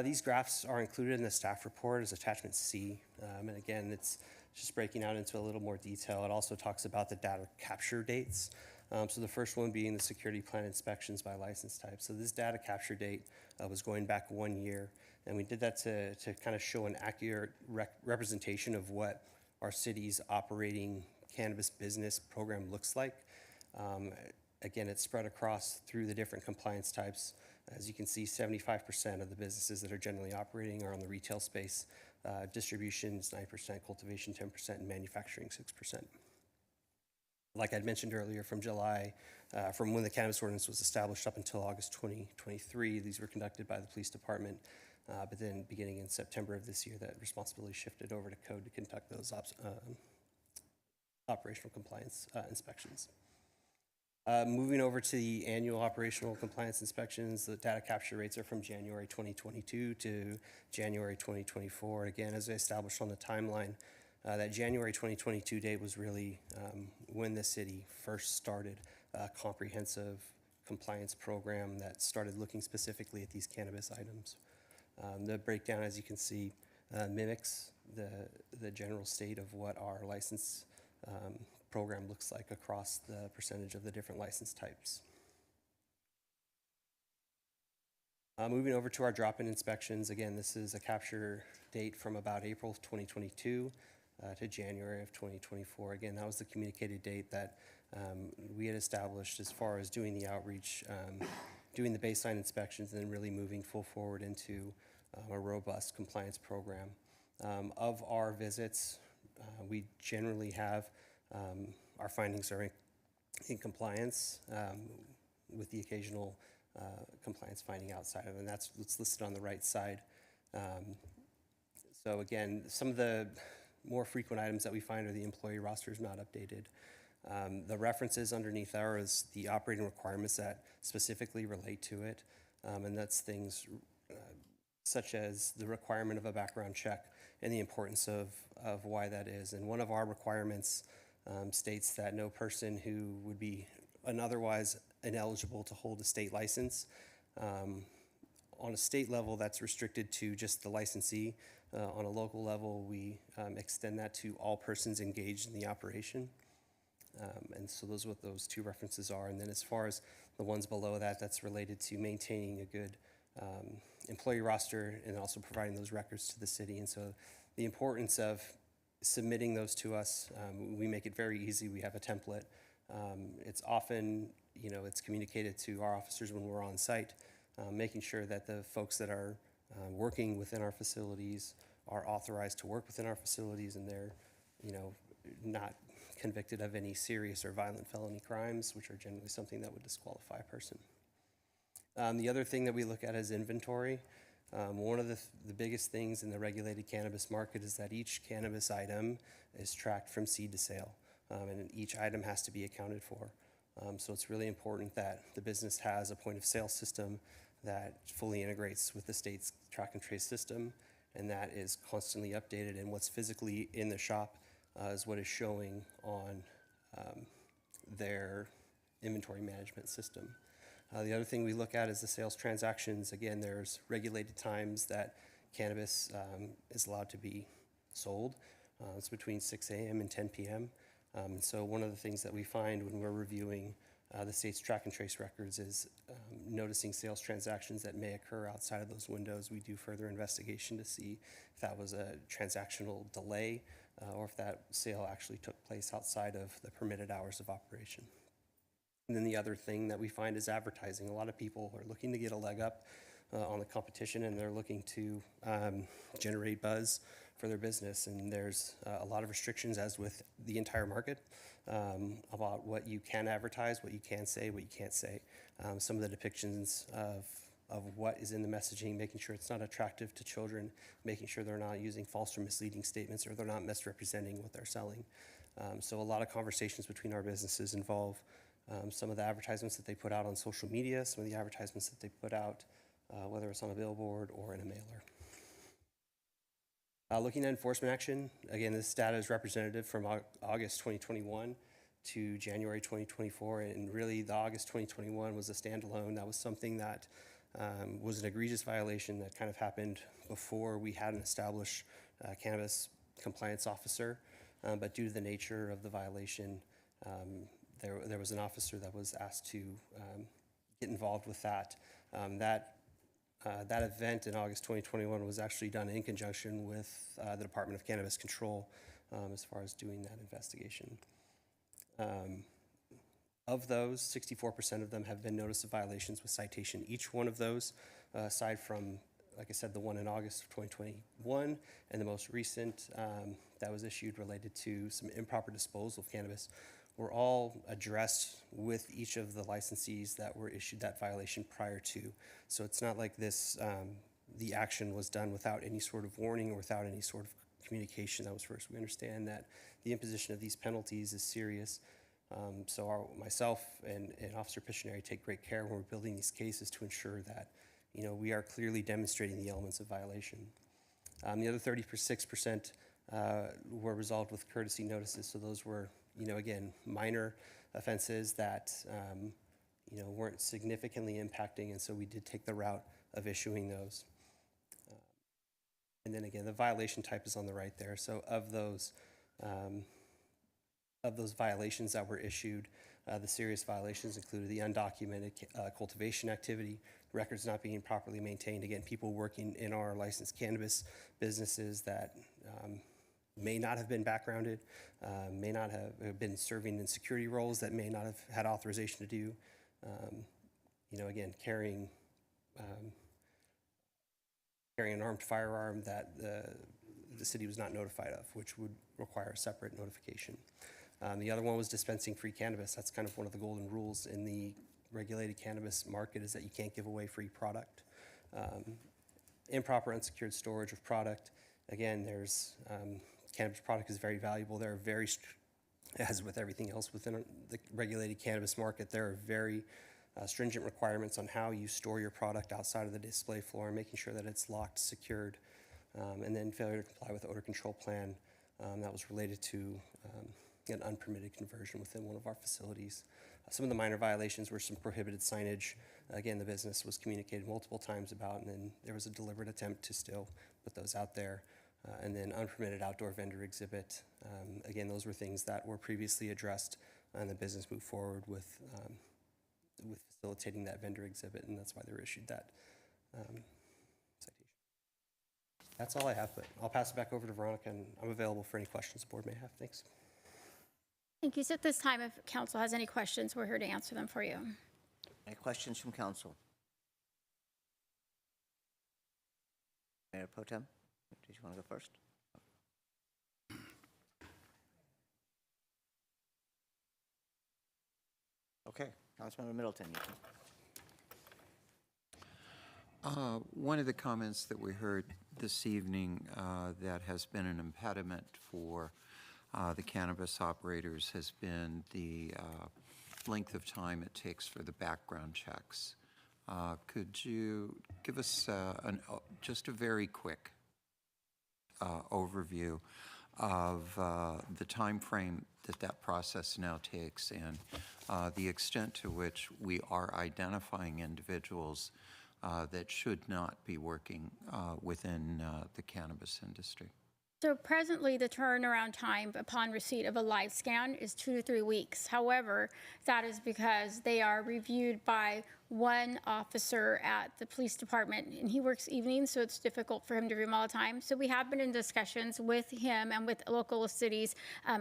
These graphs are included in the staff report as attachment C, and again, it's just breaking out into a little more detail. It also talks about the data capture dates. So the first one being the security plan inspections by license type. So this data capture date was going back 1 year, and we did that to kind of show an accurate representation of what our city's operating cannabis business program looks like. Again, it's spread across through the different compliance types. As you can see, 75% of the businesses that are generally operating are on the retail space. Distribution is 9%, cultivation 10%, and manufacturing 6%. Like I'd mentioned earlier, from July, from when the cannabis ordinance was established up until August 2023, these were conducted by the police department. But then beginning in September of this year, that responsibility shifted over to code to conduct those operational compliance inspections. Moving over to the annual operational compliance inspections, the data capture rates are from January 2022 to January 2024. Again, as I established on the timeline, that January 2022 date was really when the city first started a comprehensive compliance program that started looking specifically at these cannabis items. The breakdown, as you can see, mimics the general state of what our license program looks like across the percentage of the different license types. Moving over to our drop-in inspections, again, this is a capture date from about April of 2022 to January of 2024. Again, that was the communicated date that we had established as far as doing the outreach, doing the baseline inspections, and then really moving full forward into a robust compliance program. Of our visits, we generally have our findings are in compliance with the occasional compliance finding outside of, and that's what's listed on the right side. So again, some of the more frequent items that we find are the employee roster is not updated. The references underneath there is the operating requirements that specifically relate to it, and that's things such as the requirement of a background check and the importance of why that is. And one of our requirements states that no person who would be otherwise ineligible to hold a state license. On a state level, that's restricted to just the licensee. On a local level, we extend that to all persons engaged in the operation. And so those are what those two references are. And then as far as the ones below that, that's related to maintaining a good employee roster and also providing those records to the city. And so the importance of submitting those to us, we make it very easy. We have a template. It's often, it's communicated to our officers when we're on site, making sure that the folks that are working within our facilities are authorized to work within our facilities, and they're, not convicted of any serious or violent felony crimes, which are generally something that would disqualify a person. The other thing that we look at is inventory. One of the biggest things in the regulated cannabis market is that each cannabis item is tracked from seed to sale, and each item has to be accounted for. So it's really important that the business has a point of sale system that fully integrates with the state's track and trace system, and that is constantly updated, and what's physically in the shop is what is showing on their inventory management system. The other thing we look at is the sales transactions. Again, there's regulated times that cannabis is allowed to be sold. It's between 6 a.m. and 10 p.m. So one of the things that we find when we're reviewing the state's track and trace records is noticing sales transactions that may occur outside of those windows. We do further investigation to see if that was a transactional delay or if that sale actually took place outside of the permitted hours of operation. And then the other thing that we find is advertising. A lot of people are looking to get a leg up on the competition, and they're looking to generate buzz for their business. And there's a lot of restrictions, as with the entire market, about what you can advertise, what you can say, what you can't say. Some of the depictions of what is in the messaging, making sure it's not attractive to children, making sure they're not using false or misleading statements, or they're not misrepresenting what they're selling. So a lot of conversations between our businesses involve some of the advertisements that they put out on social media, some of the advertisements that they put out, whether it's on a billboard or in a mailer. Looking at enforcement action, again, this data is representative from August 2021 to January 2024, and really the August 2021 was a standalone. That was something that was an egregious violation that kind of happened before we had an established cannabis compliance officer, but due to the nature of the violation, there was an officer that was asked to get involved with that. That event in August 2021 was actually done in conjunction with the Department of Cannabis Control as far as doing that investigation. Of those, 64% of them have been notice of violations with citation. Each one of those, aside from, like I said, the one in August of 2021 and the most recent that was issued related to some improper disposal of cannabis, were all addressed with each of the licensees that were issued that violation prior to. So it's not like this, the action was done without any sort of warning or without any sort of communication. That was first. We understand that the imposition of these penalties is serious. So myself and Officer Pictionary take great care when we're building these cases to ensure that, we are clearly demonstrating the elements of violation. The other 36% were resolved with courtesy notices. So those were, again, minor offenses that, weren't significantly impacting, and so we did take the route of issuing those. And then again, the violation type is on the right there. So of those violations that were issued, the serious violations included the undocumented cultivation activity, records not being properly maintained. Again, people working in our licensed cannabis businesses that may not have been backgrounded, may not have been serving in security roles, that may not have had authorization to do. Again, carrying an armed firearm that the city was not notified of, which would require a separate notification. The other one was dispensing free cannabis. That's kind of one of the golden rules in the regulated cannabis market is that you can't give away free product. Improper unsecured storage of product. Again, there's cannabis product is very valuable. There are very, as with everything else within the regulated cannabis market, there are very stringent requirements on how you store your product outside of the display floor and making sure that it's locked, secured, and then failure to comply with the odor control plan that was related to an unpermitted conversion within one of our facilities. Some of the minor violations were some prohibited signage. Again, the business was communicated multiple times about, and then there was a deliberate attempt to still put those out there. And then unpermitted outdoor vendor exhibit. Again, those were things that were previously addressed, and the business moved forward with facilitating that vendor exhibit, and that's why they were issued that citation. That's all I have, but I'll pass it back over to Veronica, and I'm available for any questions the board may have. Thanks. Thank you. So at this time, if council has any questions, we're here to answer them for you. Any questions from council? Mayor Pro Tem, did you want to go first? Okay, Councilmember Middleton. You can. One of the comments that we heard this evening that has been an impediment for the cannabis operators has been the length of time it takes for the background checks. Could you give us just a very quick overview of the time frame that process now takes and the extent to which we are identifying individuals that should not be working within the cannabis industry? So presently, the turnaround time upon receipt of a live scan is 2 to 3 weeks. However, that is because they are reviewed by one officer at the police department, and he works evenings, so it's difficult for him to review them all the time. So we have been in discussions with him and with local cities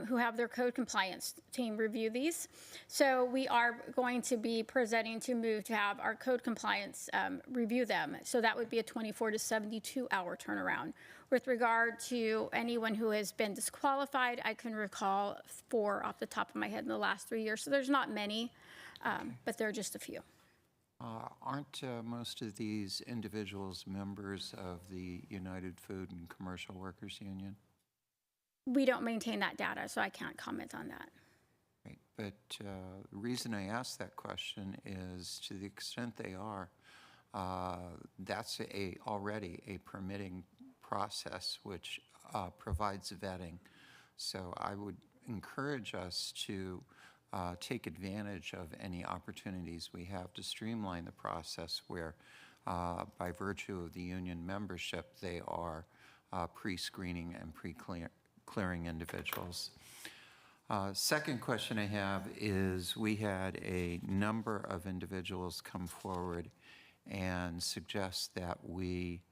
who have their code compliance team review these. So we are going to be presenting to move to have our code compliance review them. So that would be a 24 to 72 hour turnaround. With regard to anyone who has been disqualified, I can recall 4 off the top of my head in the last 3 years. So there's not many, but there are just a few. Aren't most of these individuals members of the United Food and Commercial Workers Union? We don't maintain that data, so I can't comment on that. Right. But the reason I ask that question is to the extent they are, that's already a permitting process which provides vetting. So I would encourage us to take advantage of any opportunities we have to streamline the process where, by virtue of the union membership, they are pre-screening and pre-clearing individuals. Second question I have is we had a number of individuals come forward and suggest that we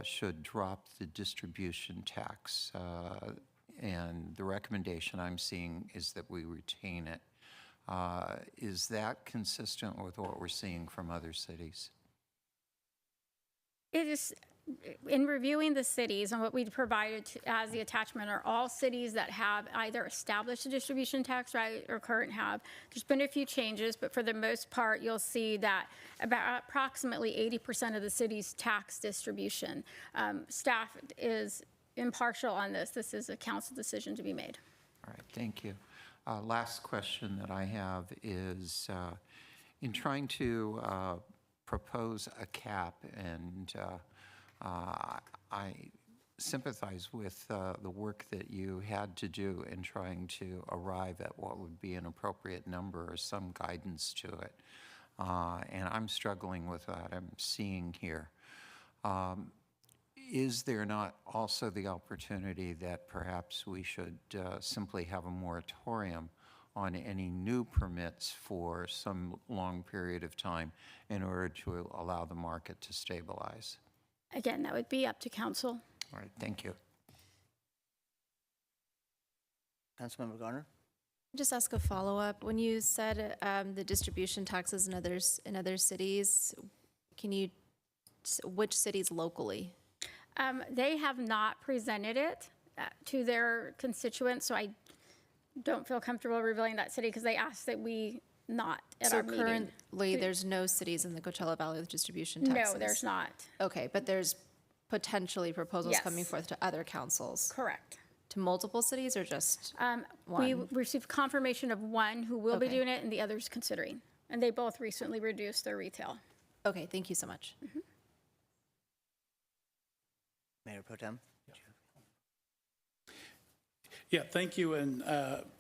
should drop the distribution tax. And the recommendation I'm seeing is that we retain it. Is that consistent with what we're seeing from other cities? It is, in reviewing the cities, and what we provided as the attachment are all cities that have either established a distribution tax right or current have. There's been a few changes, but for the most part, you'll see that about approximately 80% of the city's tax distribution. Staff is impartial on this. This is a council decision to be made. All right, thank you. Last question that I have is in trying to propose a cap, and I sympathize with the work that you had to do in trying to arrive at what would be an appropriate number or some guidance to it. And I'm struggling with what I'm seeing here. Is there not also the opportunity that perhaps we should simply have a moratorium on any new permits for some long period of time in order to allow the market to stabilize? Again, that would be up to council. All right, thank you. Councilmember Garner? Just ask a follow-up. When you said the distribution taxes in other cities, which cities locally? They have not presented it to their constituents, so I don't feel comfortable revealing that city because they asked that we not at So our meeting. currently, there's no cities in the Coachella Valley with distribution taxes? No, there's not. Okay, but there's potentially proposals Yes. coming forth to other councils? Correct. To multiple cities or just We one? received confirmation of one who will be Okay. doing it and the other's considering. And they both recently reduced their retail. Okay, thank you so much. Mayor Pro Tem? Yeah, thank you, and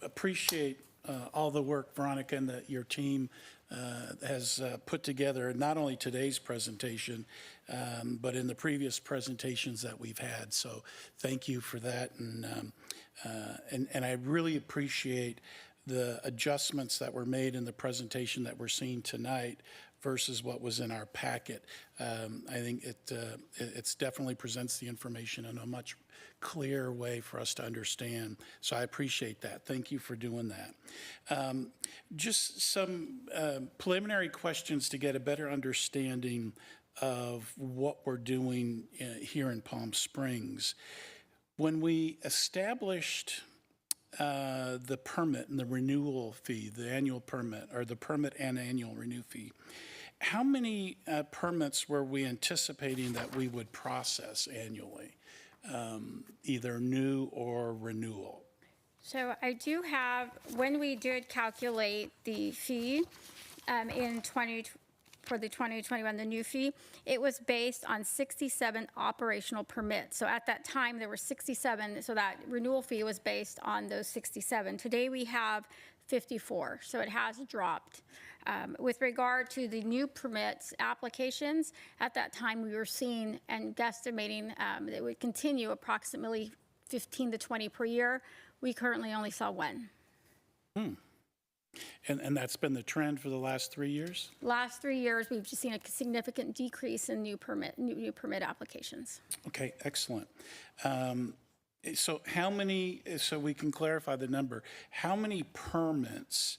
appreciate all the work, Veronica, and that your team has put together, not only today's presentation, but in the previous presentations that we've had. So thank you for that, and I really appreciate the adjustments that were made in the presentation that we're seeing tonight versus what was in our packet. I think it's definitely presents the information in a much clearer way for us to understand. So I appreciate that. Thank you for doing that. Just some preliminary questions to get a better understanding of what we're doing here in Palm Springs. When we established the permit and the renewal fee, the annual permit, or the permit and annual renew fee, how many permits were we anticipating that we would process annually, either new or renewal? So I do have, when we did calculate the fee for the 2021, the new fee, it was based on 67 operational permits. So at that time, there were 67, so that renewal fee was based on those 67. Today, we have 54, so it has dropped. With regard to the new permits applications, at that time, we were seeing and guesstimating that it would continue approximately 15 to 20 per year. We currently only saw one. And that's been the trend for the last 3 years? Last 3 years, we've just seen a significant decrease in new permit applications. Okay, excellent. So how many, so we can clarify the number, how many permits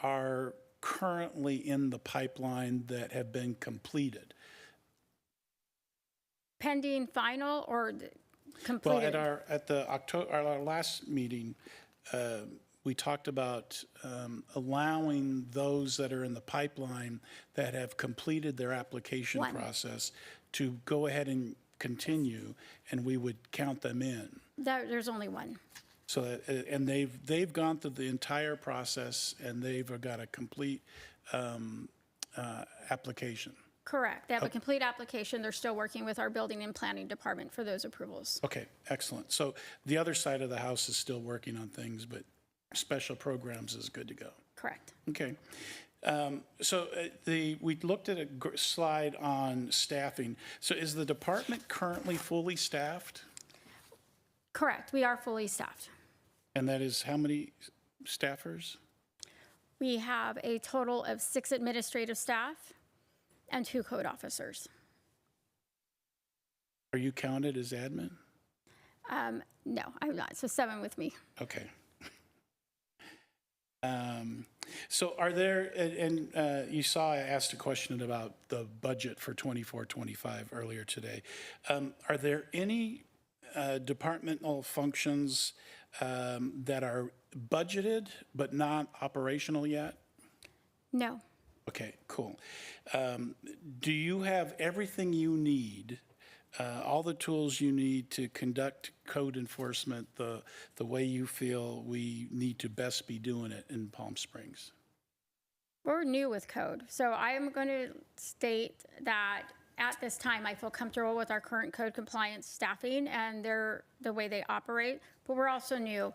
are currently in the pipeline that have been completed? Pending final or Well, completed? at our last meeting, we talked about allowing those that are in the pipeline that have completed their application One. process to go ahead and continue, and we would count them in. There's only one. So that, and they've gone through the entire process, and they've got a complete application. Correct. They have a complete application. They're still working with our building and planning department for those approvals. Okay, excellent. So the other side of the house is still working on things, but special programs is good to go. Correct. Okay. So we looked at a slide on staffing. So is the department currently fully staffed? Correct. We are fully staffed. And that is how many staffers? We have a total of 6 administrative staff and 2 code officers. Are you counted as admin? No, I'm not. So 7 with me. Okay. So are there, and you saw I asked a question about the budget for 24-25 earlier today. Are there any departmental functions that are budgeted but not operational yet? No. Okay, cool. Do you have everything you need, all the tools you need to conduct code enforcement the way you feel we need to best be doing it in Palm Springs? We're new with code. So I am going to state that at this time, I feel comfortable with our current code compliance staffing and the way they operate, but we're also new.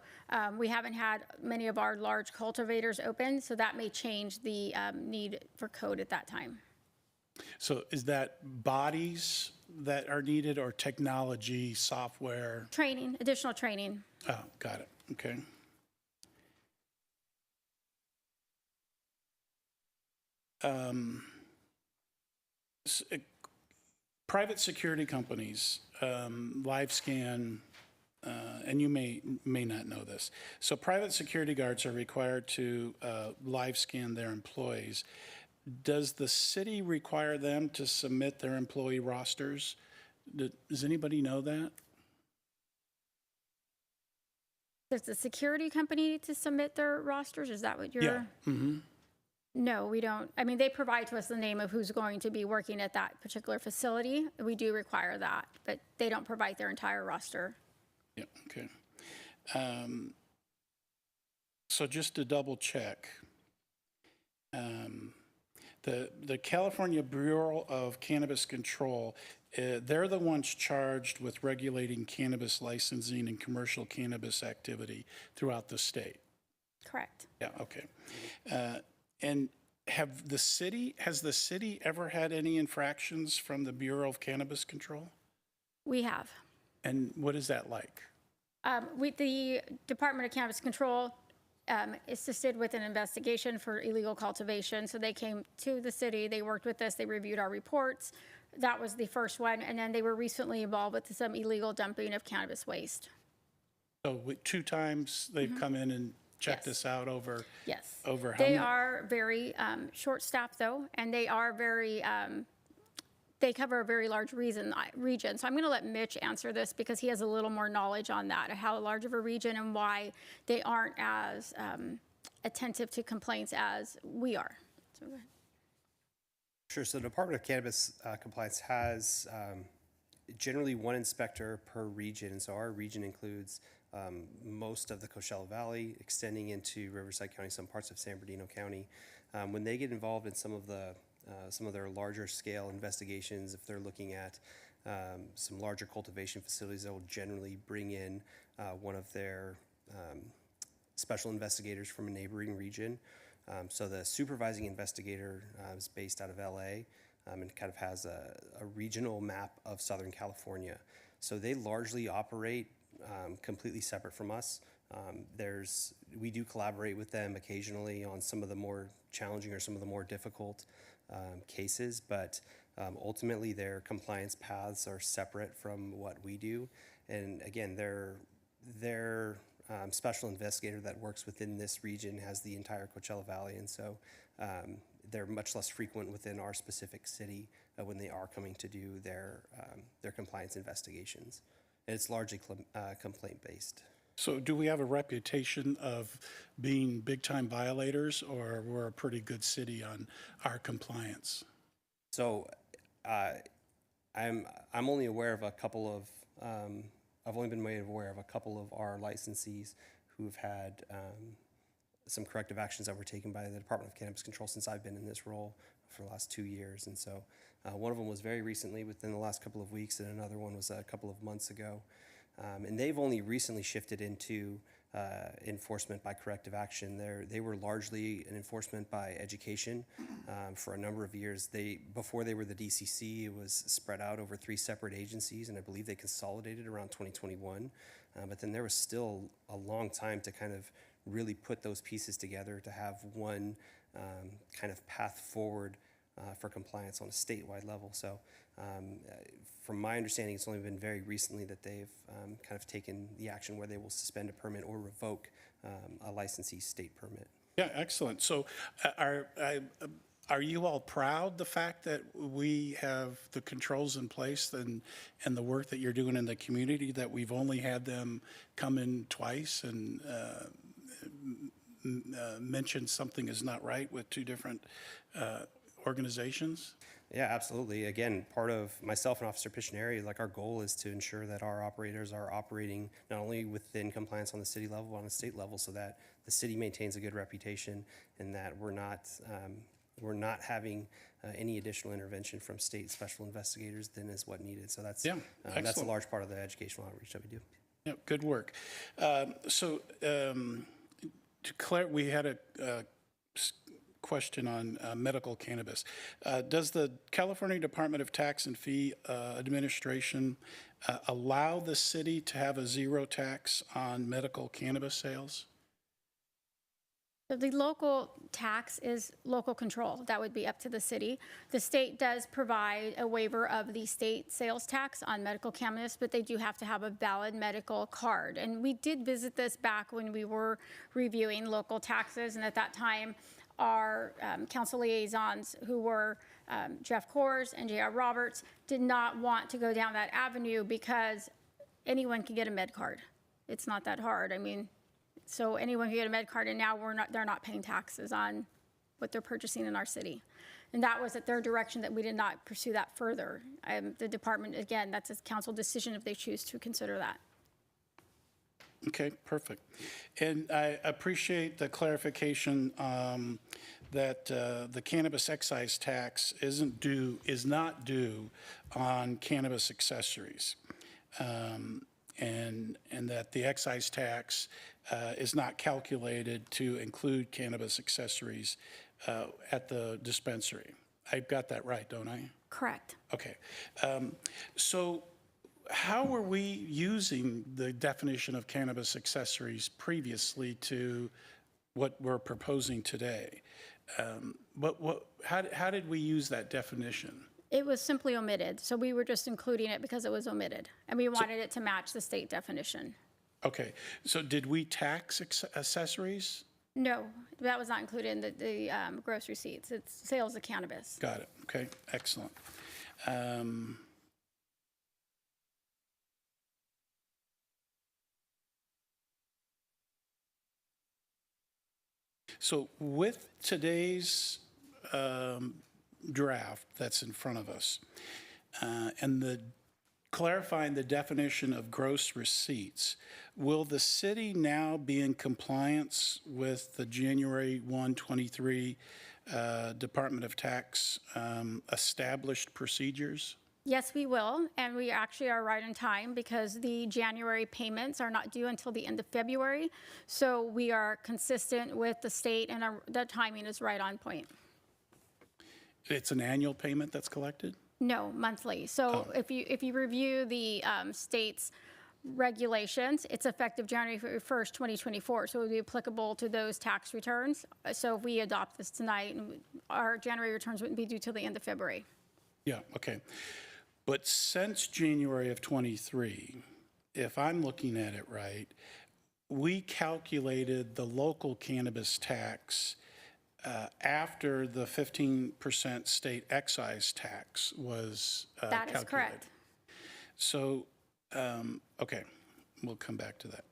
We haven't had many of our large cultivators open, so that may change the need for code at that time. So is that bodies that are needed or technology, software? Training, additional training. Oh, got it. Okay. Private security companies, LiveScan, and you may not know this. So private security guards are required to live scan their employees. Does the city require them to submit their employee rosters? Does anybody know that? Does the security company need to submit their rosters? Is that what you're? Yeah. Mm-hmm. No, we don't. I mean, they provide to us the name of who's going to be working at that particular facility. We do require that, but they don't provide their entire roster. Yeah, okay. So just to double check, the California Bureau of Cannabis Control, they're the ones charged with regulating cannabis licensing and commercial cannabis activity throughout the state. Correct. Yeah, okay. And has the city ever had any infractions from the Bureau of Cannabis Control? We have. And what is that like? The Department of Cannabis Control assisted with an investigation for illegal cultivation. So they came to the city, they worked with us, they reviewed our reports. That was the first one. And then they were recently involved with some illegal dumping of cannabis waste. So 2 times they've come in and checked us out over, Yes. over how They many? are very short-staffed, though, and they are very, they cover a very large region. So I'm going to let Mitch answer this because he has a little more knowledge on that, how large of a region and why they aren't as attentive to complaints as we are. So go ahead. Sure. So the Department of Cannabis Compliance has generally 1 inspector per region. And so our region includes most of the Coachella Valley, extending into Riverside County, some parts of San Bernardino County. When they get involved in some of their larger scale investigations, if they're looking at some larger cultivation facilities, they'll generally bring in one of their special investigators from a neighboring region. So the supervising investigator is based out of LA and kind of has a regional map of Southern California. So they largely operate completely separate from us. We do collaborate with them occasionally on some of the more challenging or some of the more difficult cases, but ultimately their compliance paths are separate from what we do. And again, their special investigator that works within this region has the entire Coachella Valley, and so they're much less frequent within our specific city when they are coming to do their compliance investigations. And it's largely complaint-based. So do we have a reputation of being big-time violators, or we're a pretty good city on our compliance? So I'm only aware of a couple of, I've only been made aware of a couple of our licensees who've had some corrective actions that were taken by the Department of Cannabis Control since I've been in this role for the last 2 years. And so one of them was very recently, within the last couple of weeks, and another one was a couple of months ago. And they've only recently shifted into enforcement by corrective action. They were largely an enforcement by education for a number of years. Before they were the DCC, it was spread out over 3 separate agencies, and I believe they consolidated around 2021. But then there was still a long time to kind of really put those pieces together to have one kind of path forward for compliance on a statewide level. So from my understanding, it's only been very recently that they've kind of taken the action where they will suspend a permit or revoke a licensee's state permit. Yeah, excellent. So are you all proud the fact that we have the controls in place and the work that you're doing in the community, that we've only had them come in twice and mention something is not right with 2 different organizations? Yeah, absolutely. Again, part of myself and Officer Pictionary, like our goal is to ensure that our operators are operating not only within compliance on the city level, but on the state level, so that the city maintains a good reputation and that we're not having any additional intervention from state special investigators than is what needed. So that's a large part of the educational outreach that we do. Yeah, good work. We had a question on medical cannabis. Does the California Department of Tax and Fee Administration allow the city to have a 0 tax on medical cannabis sales? So the local tax is local control. That would be up to the city. The state does provide a waiver of the state sales tax on medical cannabis, but they do have to have a valid medical card. And we did visit this back when we were reviewing local taxes, and at that time, our council liaisons, who were Jeff Kors and J.R. Roberts, did not want to go down that avenue because anyone can get a med card. It's not that hard. I mean, so anyone can get a med card, and now they're not paying taxes on what they're purchasing in our city. And that was at their direction that we did not pursue that further. The department, again, that's a council decision if they choose to consider that. Okay, perfect. And I appreciate the clarification that the cannabis excise tax is not due on cannabis accessories. And that the excise tax is not calculated to include cannabis accessories at the dispensary. I've got that right, don't I? Correct. Okay. So how were we using the definition of cannabis accessories previously to what we're proposing today? How did we use that definition? It was simply omitted, so we were just including it because it was omitted, and we wanted it to match the state definition. Okay, so did we tax accessories? No, that was not included in the gross receipts. It's sales of cannabis. Got it. Okay, excellent. So with today's draft that's in front of us, and the clarifying the definition of gross receipts, will the city now be in compliance with the January 1, 23 Department of Tax established procedures? Yes, we will, and we actually are right on time because the January payments are not due until the end of February. So we are consistent with the state, and the timing is right on point. It's an annual payment that's collected? No, monthly. So if you review the state's regulations, it's effective January 1st, 2024. So it would be applicable to those tax returns. So if we adopt this tonight, our January returns wouldn't be due till the end of February. Yeah, okay. But since January of 23, if I'm looking at it right, we calculated the local cannabis tax after the 15% state excise tax was That is calculated. correct. So, okay, we'll come back to that.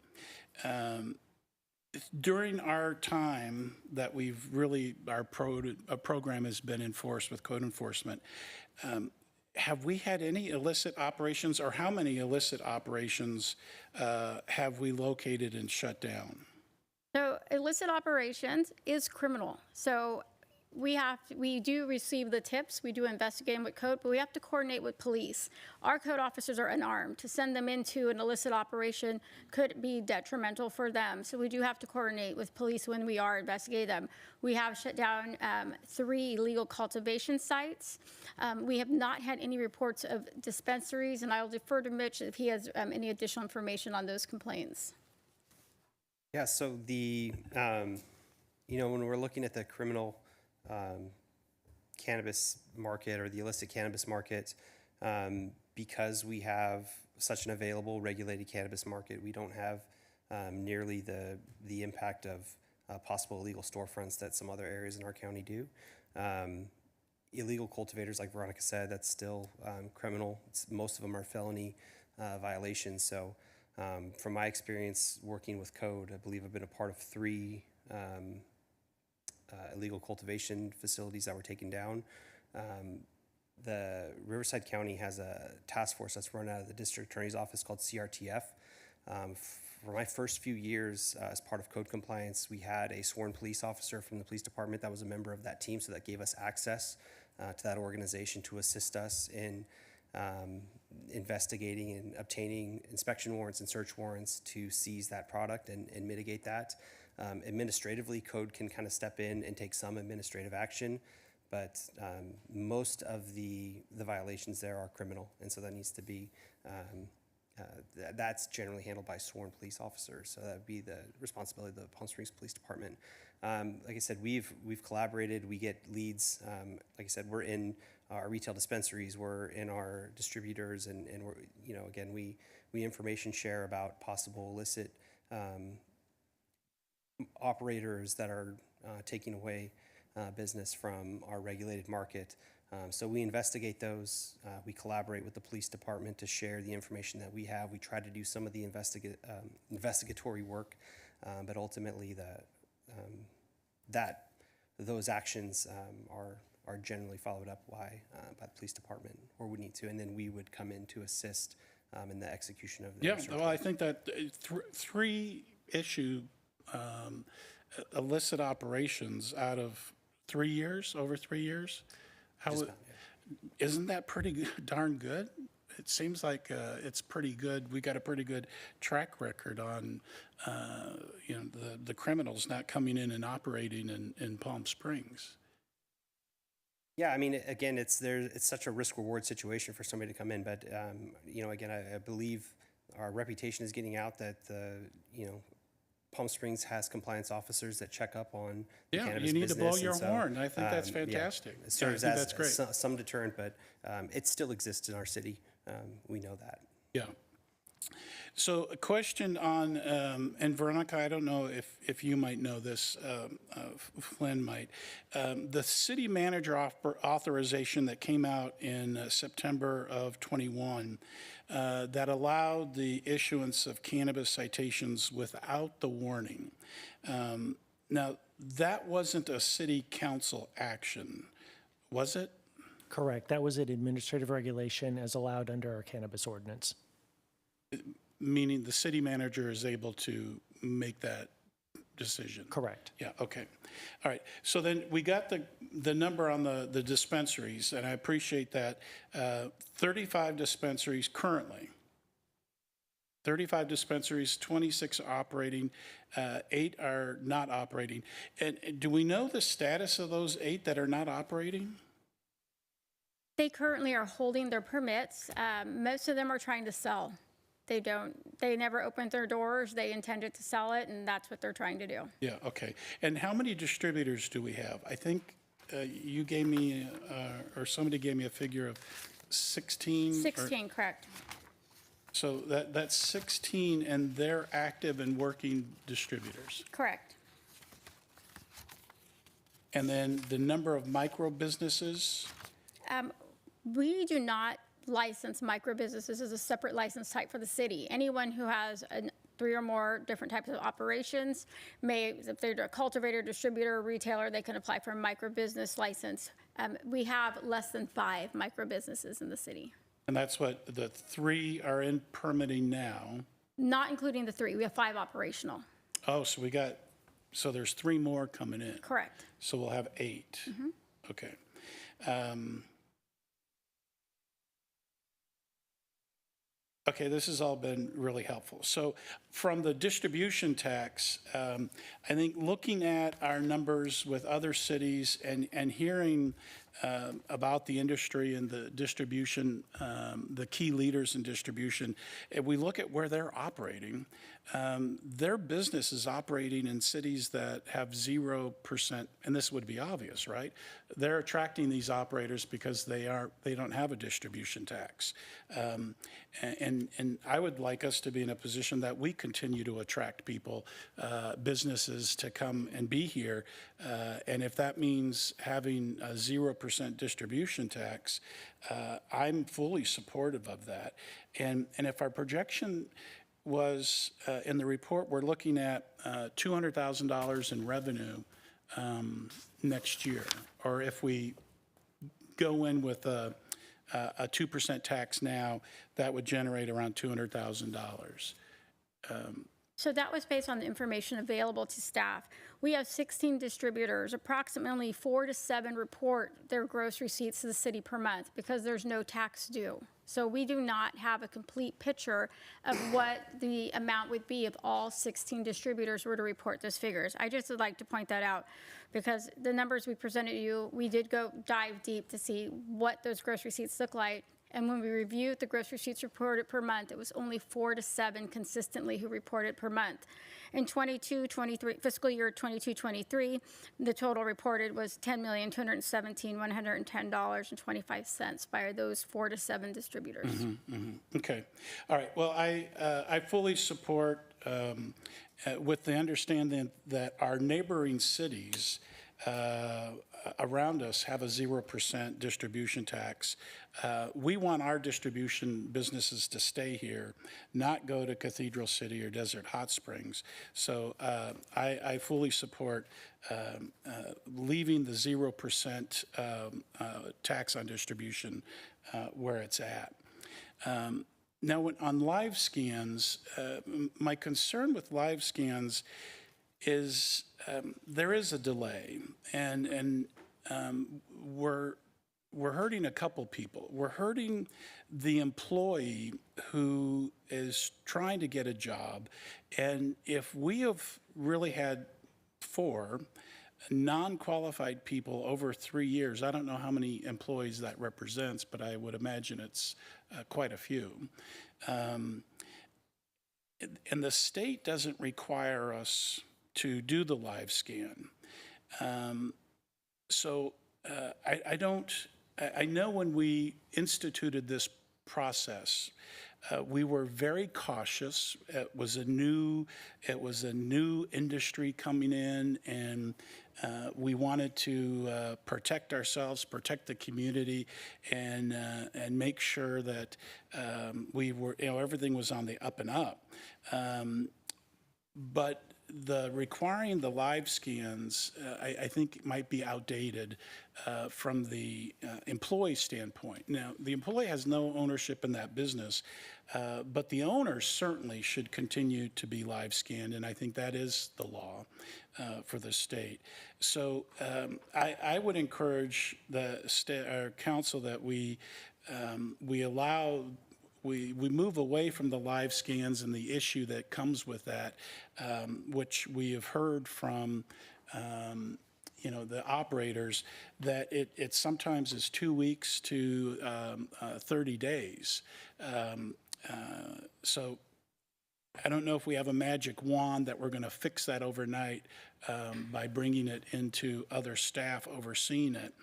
During our time that we've really, our program has been enforced with code enforcement, have we had any illicit operations, or how many illicit operations have we located and shut down? So illicit operations is criminal. So we do receive the tips, we do investigate them with code, but we have to coordinate with police. Our code officers are unarmed. To send them into an illicit operation could be detrimental for them. So we do have to coordinate with police when we are investigating them. We have shut down 3 illegal cultivation sites. We have not had any reports of dispensaries, and I'll defer to Mitch if he has any additional information on those complaints. Yeah, so the, when we're looking at the criminal cannabis market or the illicit cannabis market, because we have such an available regulated cannabis market, we don't have nearly the impact of possible illegal storefronts that some other areas in our county do. Illegal cultivators, like Veronica said, that's still criminal. Most of them are felony violations. So from my experience working with code, I believe I've been a part of 3 illegal cultivation facilities that were taken down. The Riverside County has a task force that's run out of the district attorney's office called CRTF. For my first few years as part of code compliance, we had a sworn police officer from the police department that was a member of that team, so that gave us access to that organization to assist us in investigating and obtaining inspection warrants and search warrants to seize that product and mitigate that. Administratively, code can kind of step in and take some administrative action, but most of the violations there are criminal, and so that needs to be, that's generally handled by sworn police officers, so that would be the responsibility of the Palm Springs Police Department. Like I said, we've collaborated, we get leads. Like I said, we're in our retail dispensaries, we're in our distributors, and we're, again, we information share about possible illicit operators that are taking away business from our regulated market. So we investigate those. We collaborate with the police department to share the information that we have. We try to do some of the investigatory work, but ultimately that those actions are generally followed up by the police department, or would need to, and then we would come in to assist in the execution of the Yeah, well, I think that three issue illicit operations out of 3 years, over 3 years, isn't that pretty darn good? It seems like it's pretty good. We got a pretty good track record on, the criminals not coming in and operating in Palm Springs. Yeah, I mean, again, it's such a risk-reward situation for somebody to come in, but again, I believe our reputation is getting out that Palm Springs has compliance officers that check up on the cannabis you need business, to blow your and so, horn. I think that's fantastic. It serves I think as that's great. some deterrent, but it still exists in our city. We know that. Yeah. So a question on, and Veronica, I don't know if you might know this, Flynn might. The city manager authorization that came out in September of 21 that allowed the issuance of cannabis citations without the warning. Now, that wasn't a city council action, was it? Correct. That was an administrative regulation as allowed under our cannabis ordinance. Meaning the city manager is able to make that decision? Correct. Yeah, okay. All right, so then we got the number on the dispensaries, and I appreciate that. 35 dispensaries currently. 35 dispensaries, 26 operating, 8 are not operating. And do we know the status of those 8 that are not operating? They currently are holding their permits. Most of them are trying to sell. They never opened their doors. They intended to sell it, and that's what they're trying to do. Yeah, okay. And how many distributors do we have? I think you gave me, or somebody gave me a figure of 16? 16, correct. So that's 16, and they're active and working distributors. Correct. And then the number of micro businesses? We do not license micro businesses as a separate license type for the city. Anyone who has 3 or more different types of operations if they're a cultivator, distributor, retailer, they can apply for a micro business license. We have less than 5 micro businesses in the city. And that's what the 3 are in permitting now. Not including the 3. We have 5 operational. Oh, so there's 3 more coming in. Correct. So we'll have 8. Mm-hmm. Okay. Okay, this has all been really helpful. So from the distribution tax, I think looking at our numbers with other cities and hearing about the industry and the distribution, the key leaders in distribution, if we look at where they're operating, their business is operating in cities that have 0%, and this would be obvious, right? They're attracting these operators because they don't have a distribution tax. And I would like us to be in a position that we continue to attract people, businesses to come and be here. And if that means having a 0% distribution tax, I'm fully supportive of that. And if our projection was, in the report, we're looking at $200,000 in revenue next year, or if we go in with a 2% tax now, that would generate around $200,000. So that was based on the information available to staff. We have 16 distributors. Approximately 4 to 7 report their gross receipts to the city per month because there's no tax due. So we do not have a complete picture of what the amount would be if all 16 distributors were to report those figures. I just would like to point that out because the numbers we presented to you, we did go dive deep to see what those gross receipts look like. And when we reviewed the gross receipts reported per month, it was only 4 to 7 consistently who reported per month. In fiscal year 22-23, the total reported was $10,217,110.25 by those 4 to 7 distributors. Mm-hmm, mm-hmm. Okay. All right. Well, I fully support with the understanding that our neighboring cities around us have a 0% distribution tax. We want our distribution businesses to stay here, not go to Cathedral City or Desert Hot Springs. So I fully support leaving the 0% tax on distribution where it's at. Now, on live scans, my concern with live scans is there is a delay, and we're hurting a couple people. We're hurting the employee who is trying to get a job, and if we have really had 4 non-qualified people over 3 years, I don't know how many employees that represents, but I would imagine it's quite a few. And the state doesn't require us to do the live scan. I know when we instituted this process, we were very cautious. It was a new industry coming in, and we wanted to protect ourselves, protect the community, and make sure that we were, everything was on the up and up. But the requiring the live scans, I think might be outdated from the employee standpoint. Now, the employee has no ownership in that business, but the owner certainly should continue to be live scanned, and I think that is the law for the state. So I would encourage our council that we move away from the live scans and the issue that comes with that, which we have heard from the operators, that it sometimes is 2 weeks to 30 days. So I don't know if we have a magic wand that we're going to fix that overnight by bringing it into other staff overseeing it.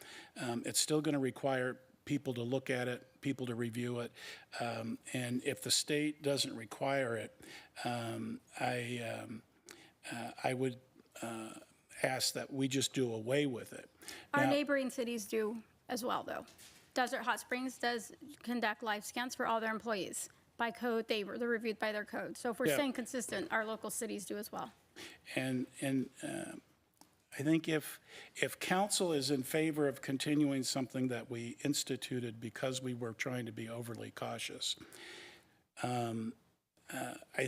It's still going to require people to look at it, people to review it, and if the state doesn't require it, I would ask that we just do away with it. Our Now, neighboring cities do as well, though. Desert Hot Springs does conduct live scans for all their employees. By code, they're reviewed by their code. So if we're Yeah. staying consistent, our local cities do as well. And I think if council is in favor of continuing something that we instituted because we were trying to be overly cautious, I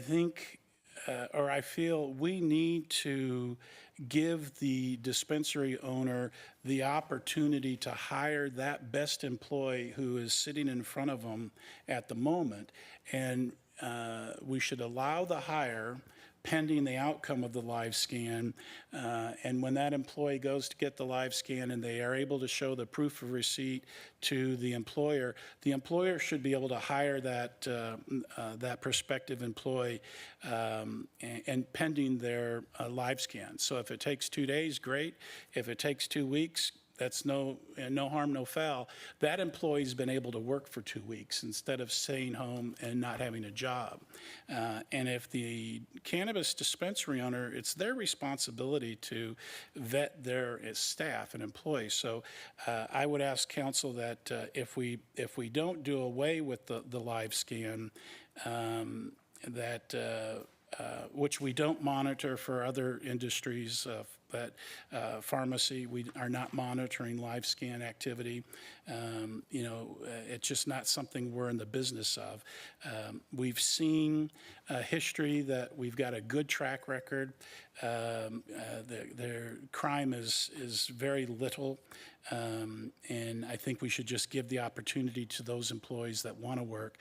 think, or I feel we need to give the dispensary owner the opportunity to hire that best employee who is sitting in front of them at the moment. And we should allow the hire pending the outcome of the live scan. And when that employee goes to get the live scan and they are able to show the proof of receipt to the employer should be able to hire that prospective employee and pending their live scan. So if it takes 2 days, great. If it takes 2 weeks, that's no harm, no foul. That employee's been able to work for 2 weeks instead of staying home and not having a job. And if the cannabis dispensary owner, it's their responsibility to vet their staff and employees. So I would ask council that if we don't do away with the live scan, which we don't monitor for other industries, but pharmacy, we are not monitoring live scan activity. It's just not something we're in the business of. We've seen a history that we've got a good track record. Their crime is very little, and I think we should just give the opportunity to those employees that want to work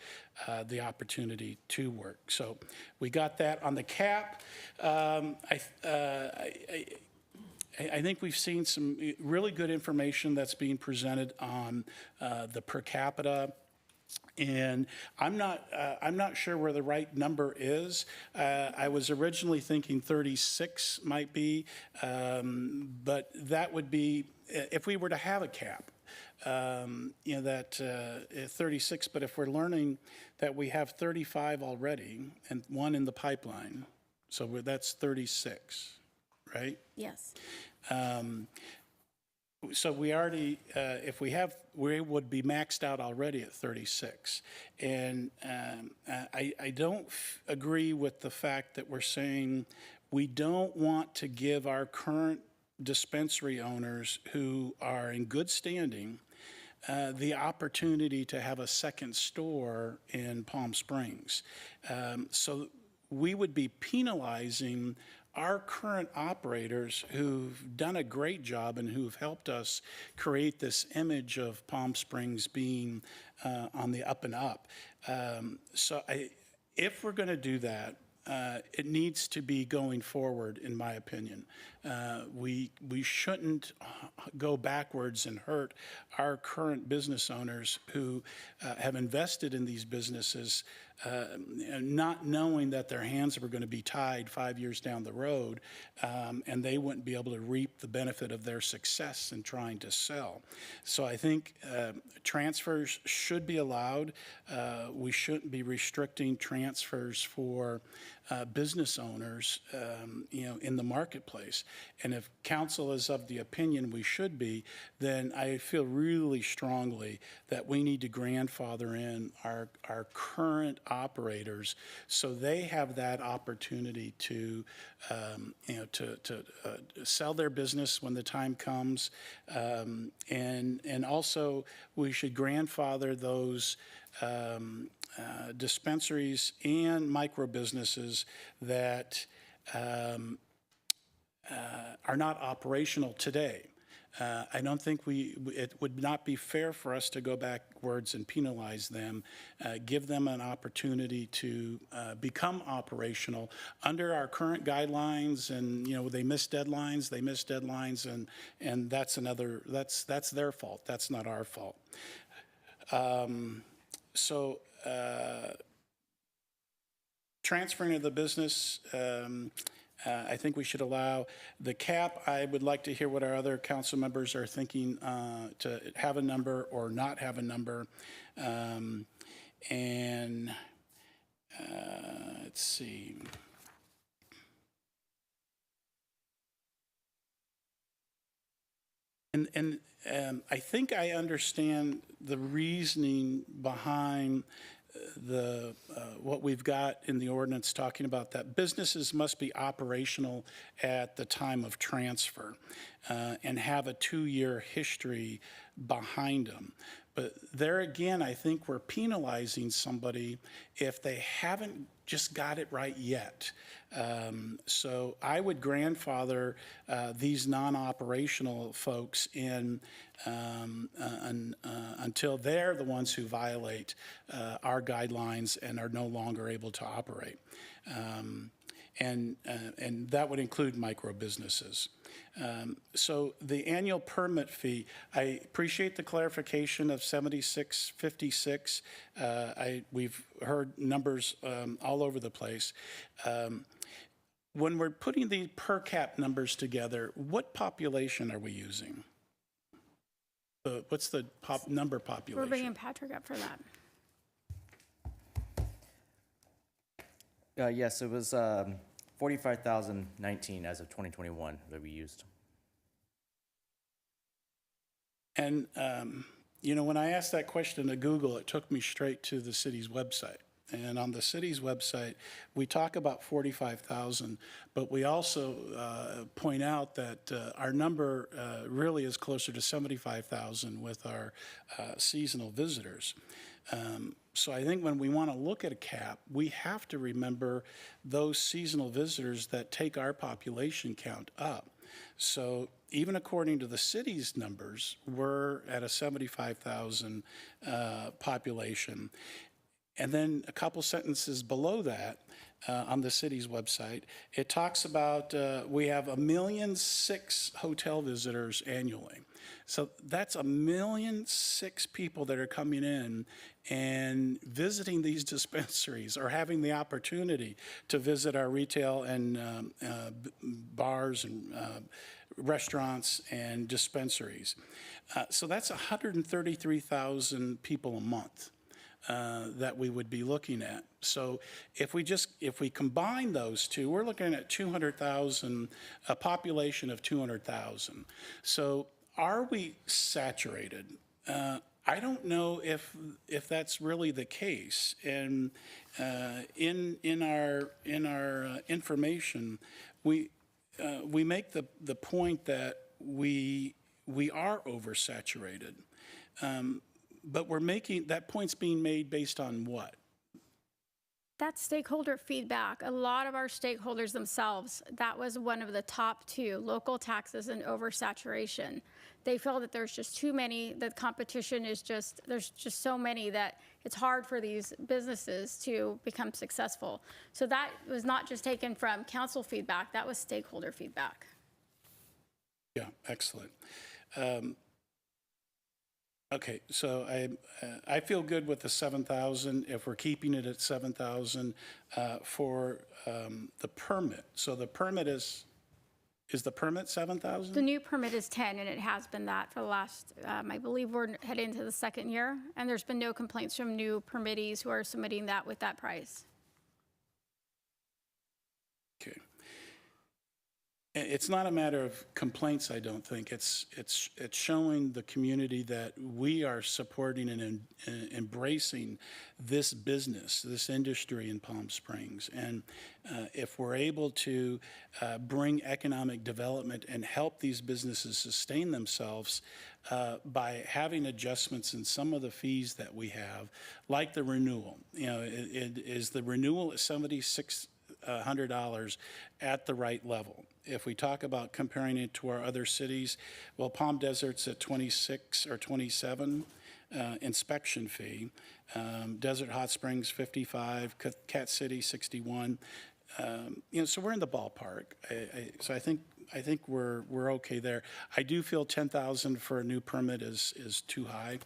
the opportunity to work. So we got that on the cap. I think we've seen some really good information that's being presented on the per capita, and I'm not sure where the right number is. I was originally thinking 36 might be, but that would be if we were to have a cap. 36. But if we're learning that we have 35 already and one in the pipeline, so that's 36. Right? Yes. So we already, if we have, we would be maxed out already at 36. And I don't agree with the fact that we're saying we don't want to give our current dispensary owners who are in good standing the opportunity to have a second store in Palm Springs. So we would be penalizing our current operators who've done a great job and who've helped us create this image of Palm Springs being on the up and up. If we're going to do that, it needs to be going forward, in my opinion. We shouldn't go backwards and hurt our current business owners who have invested in these businesses, not knowing that their hands were going to be tied 5 years down the road, and they wouldn't be able to reap the benefit of their success in trying to sell. So I think transfers should be allowed. We shouldn't be restricting transfers for business owners, in the marketplace. And if council is of the opinion we should be, then I feel really strongly that we need to grandfather in our current operators so they have that opportunity to, sell their business when the time comes. And also we should grandfather those dispensaries and micro businesses that are not operational today. I don't think it would not be fair for us to go backwards and penalize them, give them an opportunity to become operational under our current guidelines. And, they miss deadlines, and that's their fault. That's not our fault. Transferring of the business, I think we should allow the cap. I would like to hear what our other council members are thinking to have a number or not have a number. Let's see. And I think I understand the reasoning behind what we've got in the ordinance talking about that businesses must be operational at the time of transfer and have a 2-year history behind them. But there again, I think we're penalizing somebody if they haven't just got it right yet. So I would grandfather these non-operational folks in until they're the ones who violate our guidelines and are no longer able to operate. And that would include micro businesses. So the annual permit fee, I appreciate the clarification of $76.56. We've heard numbers all over the place. When we're putting the per cap numbers together, what population are we using? What's the number population? We're bringing Patrick up for that. Yes, it was 45,019 as of 2021 that we used. And, when I asked that question to Google, it took me straight to the city's website. And on the city's website, we talk about 45,000, but we also point out that our number really is closer to 75,000 with our seasonal visitors. So I think when we want to look at a cap, we have to remember those seasonal visitors that take our population count up. So even according to the city's numbers, we're at a 75,000 population. And then a couple sentences below that on the city's website, it talks about we have 1,000,006 hotel visitors annually. So that's 1,000,006 people that are coming in and visiting these dispensaries or having the opportunity to visit our retail and bars and restaurants and dispensaries. So that's 133,000 people a month. That we would be looking at. So if we combine those two, we're looking at 200,000, a population of 200,000. So are we saturated? I don't know if that's really the case. And in our information, we make the point that we are oversaturated, but we're making that point's being made based on what? That's stakeholder feedback. A lot of our stakeholders themselves, that was one of the top two, local taxes and oversaturation. They feel that there's just too many, that competition is just, there's just so many that it's hard for these businesses to become successful. So that was not just taken from council feedback, that was stakeholder feedback. Yeah, excellent. Okay, so I feel good with the 7,000 if we're keeping it at 7,000 for the permit. So the permit is the permit 7,000? The new permit is 10, and it has been that for the last, I believe we're heading into the second year, and there's been no complaints from new permittees who are submitting that with that price. Okay. It's not a matter of complaints, I don't think. It's showing the community that we are supporting and embracing this business, this industry in Palm Springs. And if we're able to bring economic development and help these businesses sustain themselves by having adjustments in some of the fees that we have, like the renewal. Is the renewal at $7,600 at the right level? If we talk about comparing it to our other cities, well, Palm Desert's at 26 or 27 inspection fee. Desert Hot Springs 55, Cat City 61. So we're in the ballpark. So I think we're okay there. I do feel 10,000 for a new permit is too high.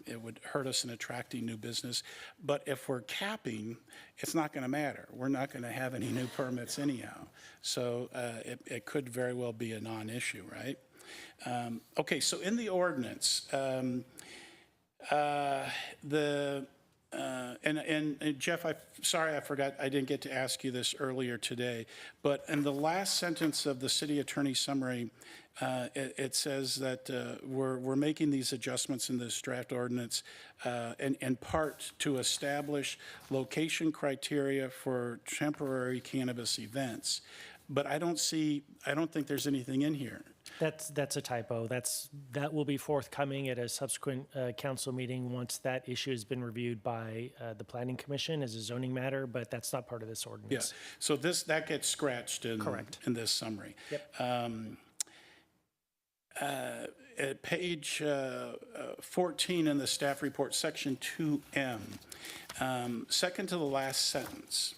It would hurt us in attracting new business. But if we're capping, it's not going to matter. We're not going to have any new permits anyhow. So it could very well be a non-issue, right? Okay, so in the ordinance, and Jeff, sorry I forgot, I didn't get to ask you this earlier today, but in the last sentence of the city attorney summary, it says that we're making these adjustments in this draft ordinance in part to establish location criteria for temporary cannabis events. But I don't think there's anything in here. That's a typo. That will be forthcoming at a subsequent council meeting once that issue has been reviewed by the Planning Commission as a zoning matter, but that's not part of this ordinance. Yeah, so that gets scratched in, Correct. In this summary. Yep. At page 14 in the staff report, section 2M, second to the last sentence,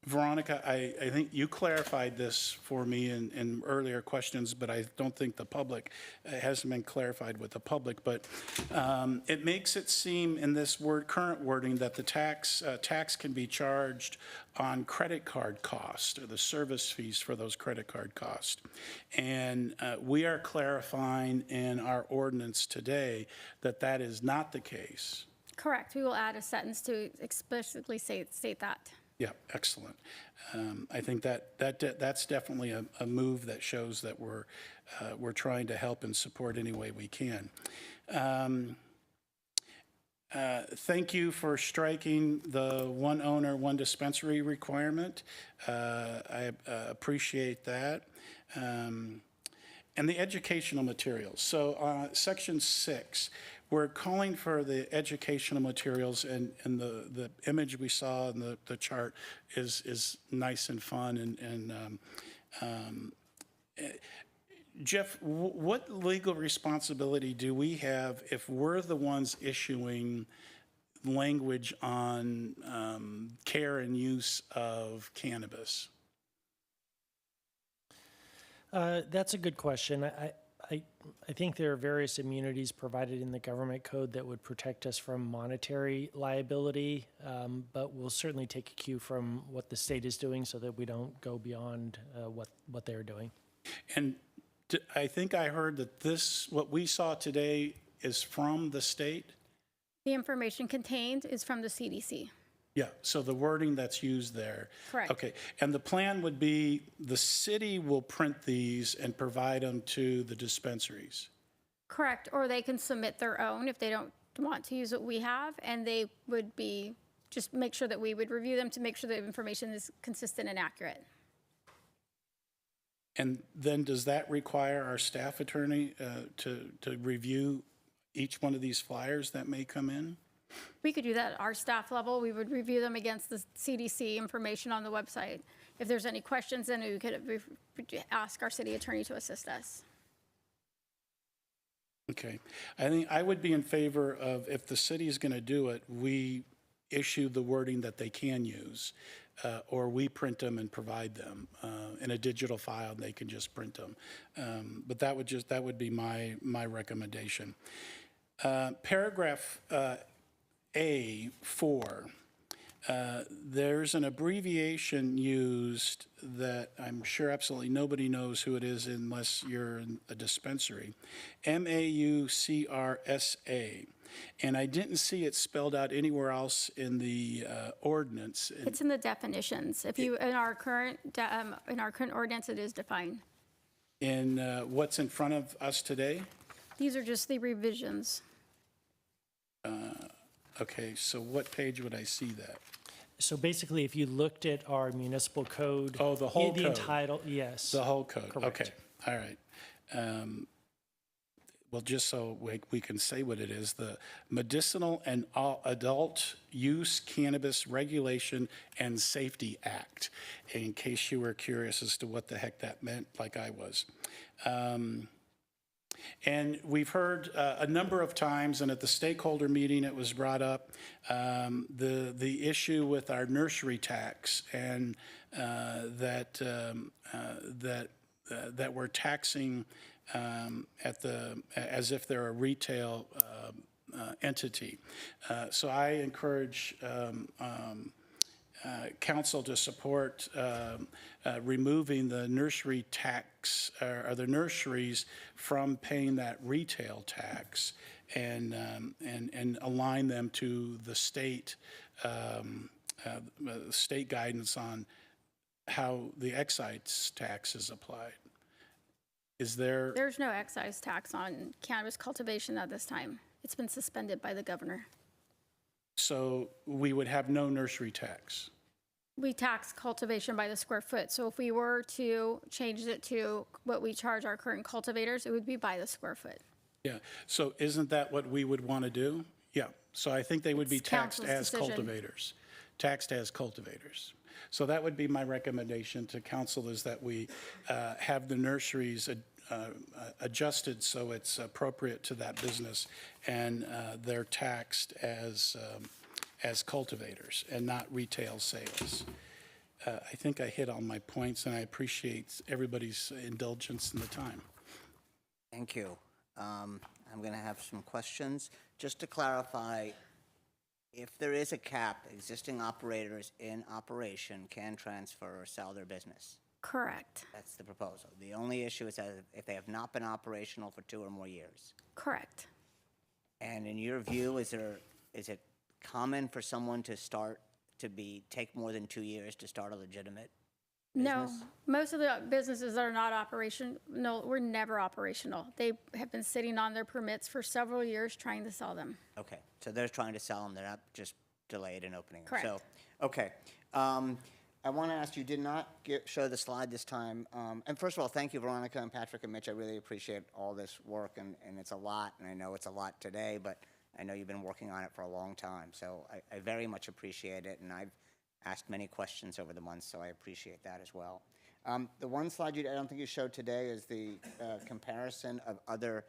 Veronica, I think you clarified this for me in earlier questions, but I don't think the public hasn't been clarified with the public. But it makes it seem in this current wording that the tax can be charged on credit card costs or the service fees for those credit card costs. And we are clarifying in our ordinance today that is not the case. Correct. We will add a sentence to explicitly state that. Yeah, excellent. I think that's definitely a move that shows that we're trying to help and support any way we can. Thank you for striking the one owner, one dispensary requirement. I appreciate that. And the educational materials. So section 6. We're calling for the educational materials, and the image we saw in the chart is nice and fun. And Jeff, what legal responsibility do we have if we're the ones issuing language on care and use of cannabis? That's a good question. I think there are various immunities provided in the government code that would protect us from monetary liability, but we'll certainly take a cue from what the state is doing so that we don't go beyond what they're doing. And I think I heard that what we saw today is from the state? The information contained is from the CDC. Yeah, so the wording that's used there. Correct. Okay, and the plan would be the city will print these and provide them to the dispensaries? Correct, or they can submit their own if they don't want to use what we have, and they would be, just make sure that we would review them to make sure the information is consistent and accurate. And then does that require our staff attorney to review each one of these flyers that may come in? We could do that at our staff level. We would review them against the CDC information on the website. If there's any questions, then we could ask our city attorney to assist us. Okay. I think I would be in favor of, if the city is going to do it, we issue the wording that they can use, or we print them and provide them in a digital file, and they can just print them. But that would be my recommendation. Paragraph A4, there's an abbreviation used that I'm sure absolutely nobody knows who it is unless you're in a dispensary, MAUCRSA. And I didn't see it spelled out anywhere else in the ordinance. It's in the definitions. If you, in our current ordinance, it is defined. In what's in front of us today? These are just the revisions. Okay, so what page would I see that? So basically, if you looked at our municipal code. Oh, the whole the code. entitled, yes. The whole code, Correct. okay, all right. Well, just so we can say what it is, the Medicinal and Adult Use Cannabis Regulation and Safety Act, in case you were curious as to what the heck that meant, like I was. And we've heard a number of times, and at the stakeholder meeting, it was brought up, the issue with our nursery tax, and that we're taxing as if they're a retail entity. So I encourage council to support removing the nursery tax, or the nurseries from paying that retail tax, and align them to the state guidance on how the excise tax is applied. Is there? There's no excise tax on cannabis cultivation at this time. It's been suspended by the governor. So we would have no nursery tax? We tax cultivation by the square foot. So if we were to change it to what we charge our current cultivators, it would be by the square foot. Yeah, so isn't that what we would want to do? Yeah, so I think they would be It's taxed council's as decision. cultivators. Taxed as cultivators. So that would be my recommendation to council, is that we have the nurseries adjusted so it's appropriate to that business, and they're taxed as cultivators and not retail sales. I think I hit all my points, and I appreciate everybody's indulgence in the time. Thank you. I'm going to have some questions. Just to clarify, if there is a cap, existing operators in operation can transfer or sell their business. Correct. That's the proposal. The only issue is that if they have not been operational for 2 or more years. Correct. And in your view, is it common for someone to take more than 2 years to start a legitimate No, business? most of the businesses that are not operational, were never operational. They have been sitting on their permits for several years trying to sell them. Okay, so they're trying to sell them, they're not just delayed in opening them. Correct. So, okay. I want to ask, you did not show the slide this time. And first of all, thank you, Veronica and Patrick and Mitch. I really appreciate all this work, and it's a lot, and I know it's a lot today, but I know you've been working on it for a long time. So I very much appreciate it, and I've asked many questions over the months, so I appreciate that as well. The one slide I don't think you showed today is the comparison of other,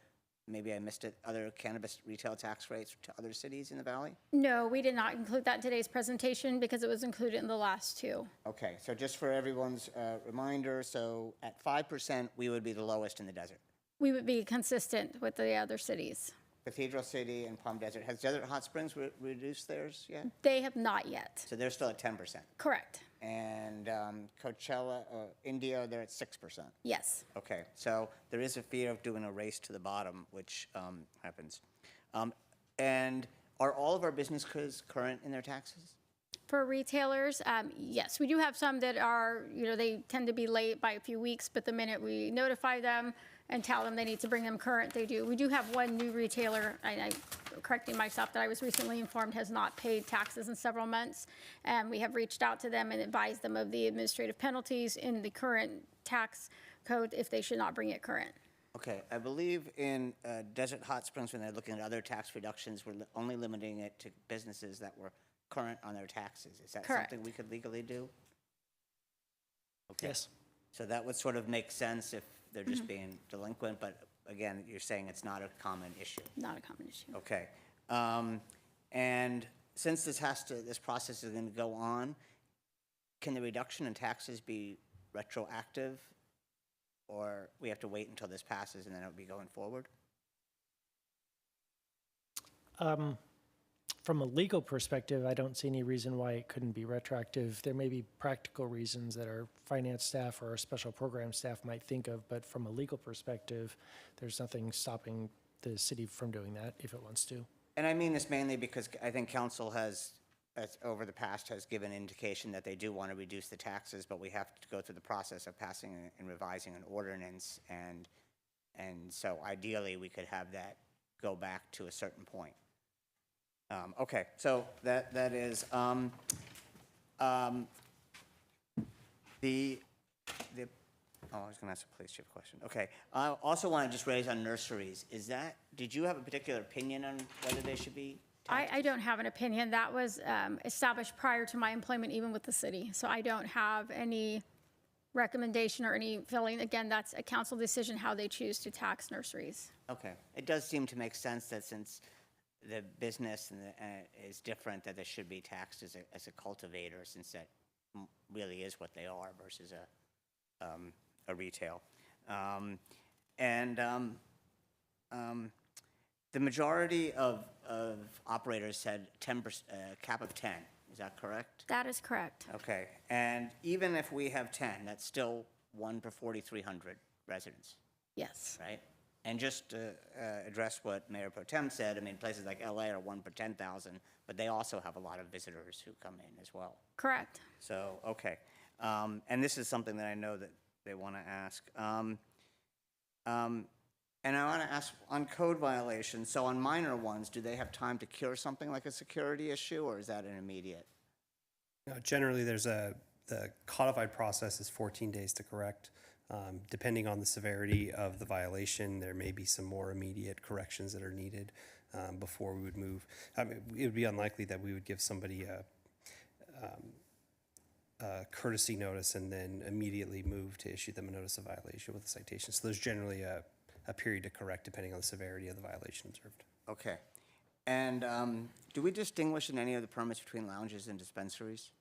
maybe I missed it, other cannabis retail tax rates to other cities in the valley? No, we did not include that in today's presentation because it was included in the last two. Okay, so just for everyone's reminder, so at 5%, we would be the lowest in the desert. We would be consistent with the other cities. Cathedral City and Palm Desert. Has Desert Hot Springs reduced theirs yet? They have not yet. So they're still at 10%. Correct. And Coachella, India, they're at 6%. Yes. Okay, so there is a fear of doing a race to the bottom, which happens. And are all of our businesses current in their taxes? For retailers, yes, we do have some that are, they tend to be late by a few weeks, but the minute we notify them and tell them they need to bring them current, they do. We do have one new retailer, I'm correcting myself, that I was recently informed has not paid taxes in several months. And we have reached out to them and advised them of the administrative penalties in the current tax code if they should not bring it current. Okay, I believe in Desert Hot Springs, when they're looking at other tax reductions, we're only limiting it to businesses that were current on their taxes. Is that Correct. something we could legally do? Okay. Yes. So that would sort of make sense if they're just being delinquent, but again, you're saying it's not a common issue. Not a common issue. Okay. And since this process is going to go on, can the reduction in taxes be retroactive? Or we have to wait until this passes and then it'll be going forward? From a legal perspective, I don't see any reason why it couldn't be retroactive. There may be practical reasons that our finance staff or our special program staff might think of, but from a legal perspective, there's nothing stopping the city from doing that if it wants to. And I mean this mainly because I think council has, over the past, has given indication that they do want to reduce the taxes, but we have to go through the process of passing and revising an ordinance, and so ideally we could have that go back to a certain point. Okay, so that is I was going to ask a police chief question. Okay, I also want to just raise on nurseries. Did you have a particular opinion on whether they should be taxed? I don't have an opinion. That was established prior to my employment, even with the city. So I don't have any recommendation or any feeling. Again, that's a council decision how they choose to tax nurseries. Okay, it does seem to make sense that since the business is different, that they should be taxed as a cultivator, since that really is what they are versus a retail. The majority of operators said 10%, cap of 10. Is that correct? That is correct. Okay, and even if we have 10, that's still 1 per 4,300 residents, Yes. right? And just to address what Mayor Pro Tem said, I mean, places like LA are 1 per 10,000, but they also have a lot of visitors who come in as well. Correct. So, okay. And this is something that I know that they want to ask. And I want to ask on code violations, so on minor ones, do they have time to cure something like a security issue, or is that an immediate? Generally, the codified process is 14 days to correct. Depending on the severity of the violation, there may be some more immediate corrections that are needed before we would move. I mean, it would be unlikely that we would give somebody a courtesy notice and then immediately move to issue them a notice of violation with a citation. So there's generally a period to correct depending on the severity of the violation observed. Okay. And do we distinguish in any of the permits between lounges and dispensaries?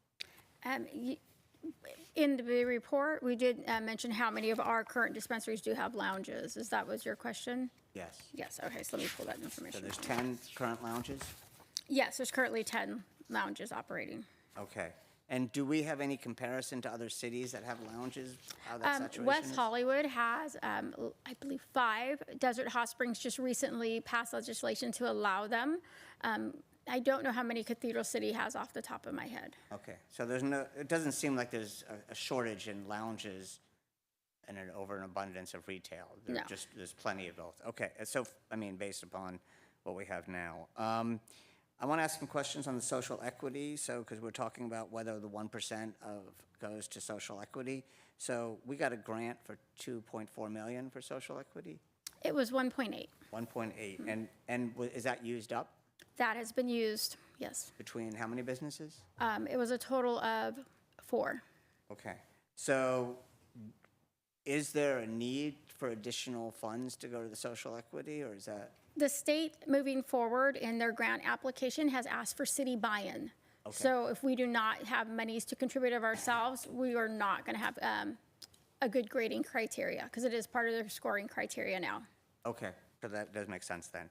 In the report, we did mention how many of our current dispensaries do have lounges. Is that was your question? Yes. Yes, okay, so let me pull that information. So there's 10 current lounges? Yes, there's currently 10 lounges operating. Okay. And do we have any comparison to other cities that have lounges, how that situation West is? Hollywood has, I believe, 5. Desert Hot Springs just recently passed legislation to allow them. I don't know how many Cathedral City has off the top of my head. Okay, so it doesn't seem like there's a shortage in lounges and an abundance of retail. No. There's plenty of both. Okay, so, I mean, based upon what we have now. I want to ask some questions on the social equity, because we're talking about whether the 1% goes to social equity. So we got a grant for $2.4 million for social equity? It was 1.8. 1.8, and is that used up? That has been used, yes. Between how many businesses? It was a total of 4. Okay, so is there a need for additional funds to go to the social equity, or is that? The state, moving forward in their grant application, has asked for city buy-in. Okay. So if we do not have monies to contribute of ourselves, we are not going to have a good grading criteria, because it is part of their scoring criteria now. Okay, so that does make sense then.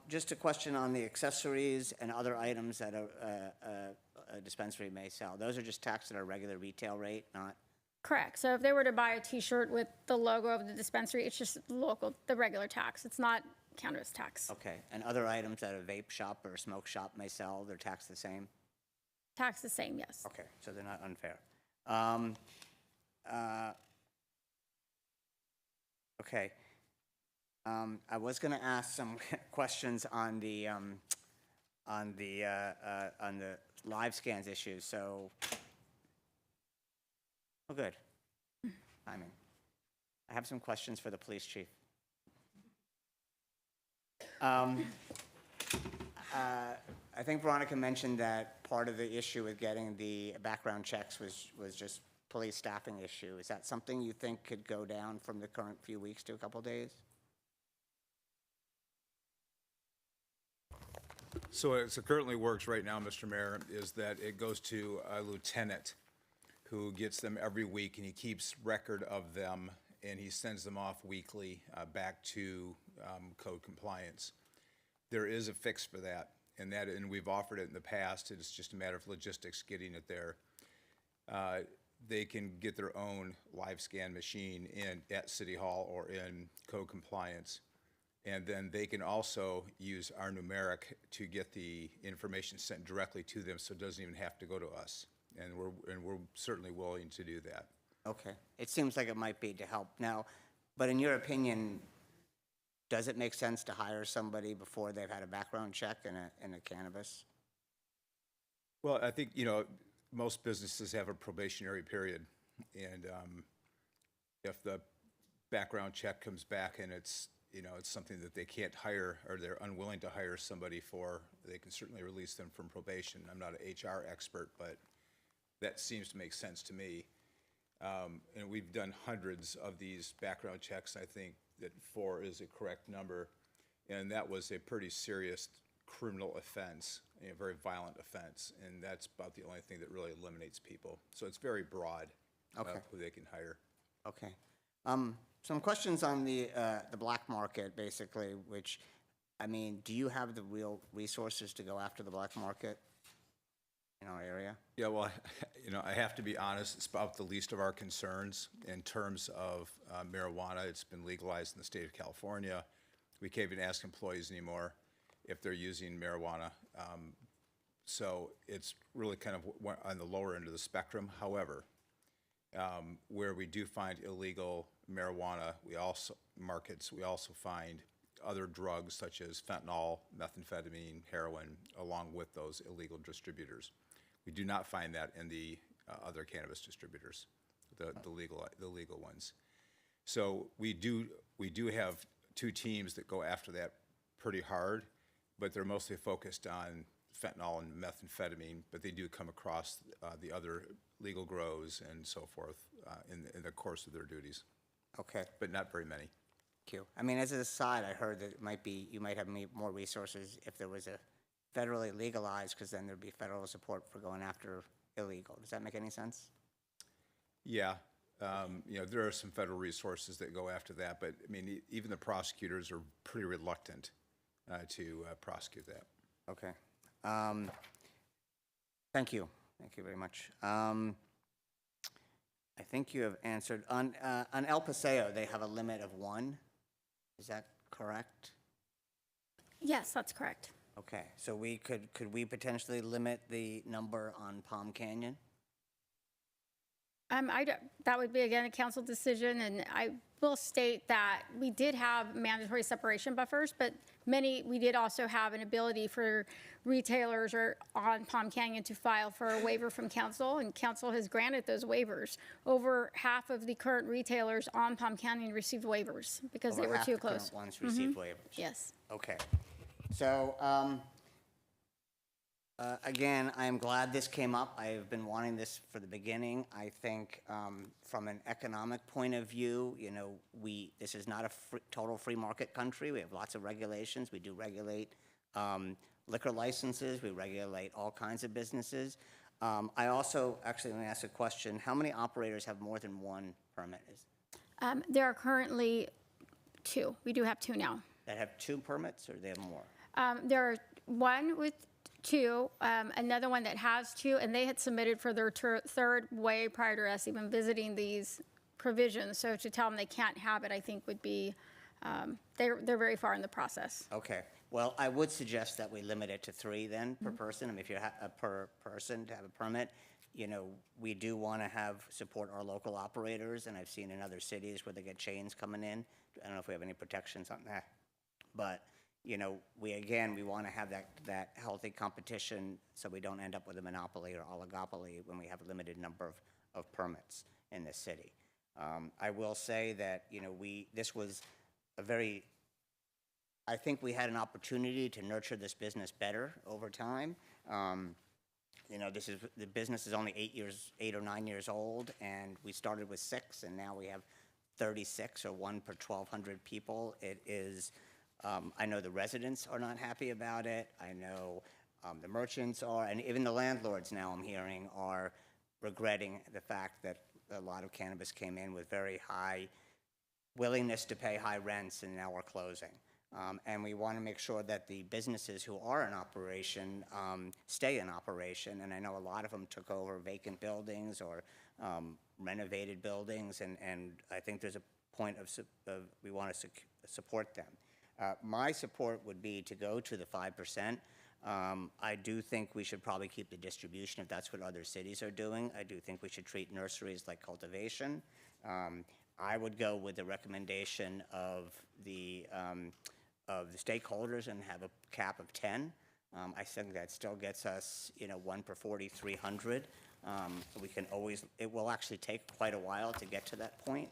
Just a question on the accessories and other items that a dispensary may sell. Those are just taxed at our regular retail rate, not? Correct. So if they were to buy a T-shirt with the logo of the dispensary, it's just the regular tax. It's not cannabis tax. Okay, and other items that a vape shop or a smoke shop may sell, they're taxed the same? Tax the same, yes. Okay, so they're not unfair. Okay. I was going to ask some questions on the live scans issue. So, oh, good. Timing. I have some questions for the police chief. I think Veronica mentioned that part of the issue with getting the background checks was just police staffing issue. Is that something you think could go down from the current few weeks to a couple days? So as it currently works right now, Mr. Mayor, is that it goes to a lieutenant who gets them every week, and he keeps record of them, and he sends them off weekly back to code compliance. There is a fix for that, and we've offered it in the past. It's just a matter of logistics getting it there. They can get their own live scan machine at City Hall or in code compliance. And then they can also use our numeric to get the information sent directly to them, so it doesn't even have to go to us. And we're certainly willing to do that. Okay. It seems like it might be to help now, but in your opinion, does it make sense to hire somebody before they've had a background check in a cannabis? Well, I think, most businesses have a probationary period. And if the background check comes back and it's something that they can't hire or they're unwilling to hire somebody for, they can certainly release them from probation. I'm not an HR expert, but that seems to make sense to me. And we've done hundreds of these background checks. I think that 4 is a correct number. And that was a pretty serious criminal offense, a very violent offense. And that's about the only thing that really eliminates people. So it's very broad who they can hire. Okay. Some questions on the black market, basically, which, I mean, do you have the real resources to go after the black market in our area? Yeah, well, I have to be honest, it's about the least of our concerns in terms of marijuana. It's been legalized in the state of California. We can't even ask employees anymore if they're using marijuana. So it's really kind of on the lower end of the spectrum. However, where we do find illegal marijuana, we also find other drugs such as fentanyl, methamphetamine, heroin, along with those illegal distributors. We do not find that in the other cannabis distributors, the legal ones. So we do have 2 teams that go after that pretty hard, but they're mostly focused on fentanyl and methamphetamine, but they do come across the other legal grows and so forth in the course of their duties. Okay. But not very many. Thank you. I mean, as an aside, I heard that you might have more resources if there was a federally legalized, because then there'd be federal support for going after illegal. Does that make any sense? Yeah. There are some federal resources that go after that, but I mean, even the prosecutors are pretty reluctant to prosecute that. Okay. Thank you. Thank you very much. I think you have answered. On El Paseo, they have a limit of 1. Is that correct? Yes, that's correct. Okay, so could we potentially limit the number on Palm Canyon? That would be, again, a council decision, and I will state that we did have mandatory separation buffers, but we did also have an ability for retailers or on Palm Canyon to file for a waiver from council, and council has granted those waivers. Over half of the current retailers on Palm Canyon received waivers because they were too close. Over half the current ones received waivers? Yes. Okay. So, again, I am glad this came up. I have been wanting this for the beginning. I think from an economic point of view, this is not a total free market country. We have lots of regulations. We do regulate liquor licenses. We regulate all kinds of businesses. I also, actually, let me ask a question. How many operators have more than 1 permit? There are currently 2. We do have 2 now. That have 2 permits, or they have more? There are 1 with 2, another one that has 2, and they had submitted for their 3rd way prior to us even visiting these provisions. So to tell them they can't have it, I think would be, they're very far in the process. Okay, Well, I would suggest that we limit it to 3 then per person. I mean, if you're per person to have a permit, you know, we do want to support our local operators, and I've seen in other cities where they get chains coming in. I don't know if we have any protections on that. But, you know, we want to have that healthy competition so we don't end up with a monopoly or oligopoly when we have a limited number of permits in this city. I will say that, you know, this was I think we had an opportunity to nurture this business better over time. You know, the business is only 8 or 9 years old, and we started with 6, and now we have 36 or 1 per 1,200 people. It is, I know the residents are not happy about it. I know the merchants are, and even the landlords now I'm hearing are regretting the fact that a lot of cannabis came in with very high willingness to pay high rents, and now we're closing. And we want to make sure that the businesses who are in operation stay in operation. And I know a lot of them took over vacant buildings or renovated buildings, and I think there's a point of we want to support them. My support would be to go to the 5%. I do think we should probably keep the distribution if that's what other cities are doing. I do think we should treat nurseries like cultivation. I would go with the recommendation of the stakeholders and have a cap of 10. I think that still gets us, you know, 1 per 4,300. We can always, it will actually take quite a while to get to that point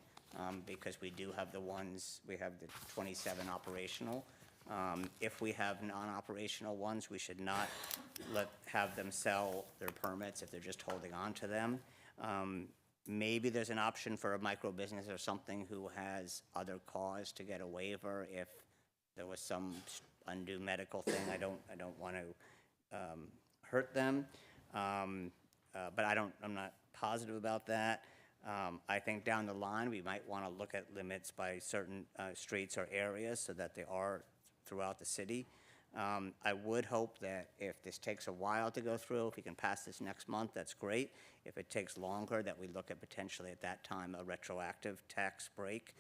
because we do have we have the 27 operational. If we have non-operational ones, we should not have them sell their permits if they're just holding on to them. Maybe there's an option for a micro business or something who has other cause to get a waiver if there was some undue medical thing. I don't want to hurt them, but I'm not positive about that. I think down the line we might want to look at limits by certain streets or areas so that they are throughout the city. I would hope that if this takes a while to go through, if we can pass this next month, that's great. If it takes longer, that we look at potentially at that time a retroactive tax break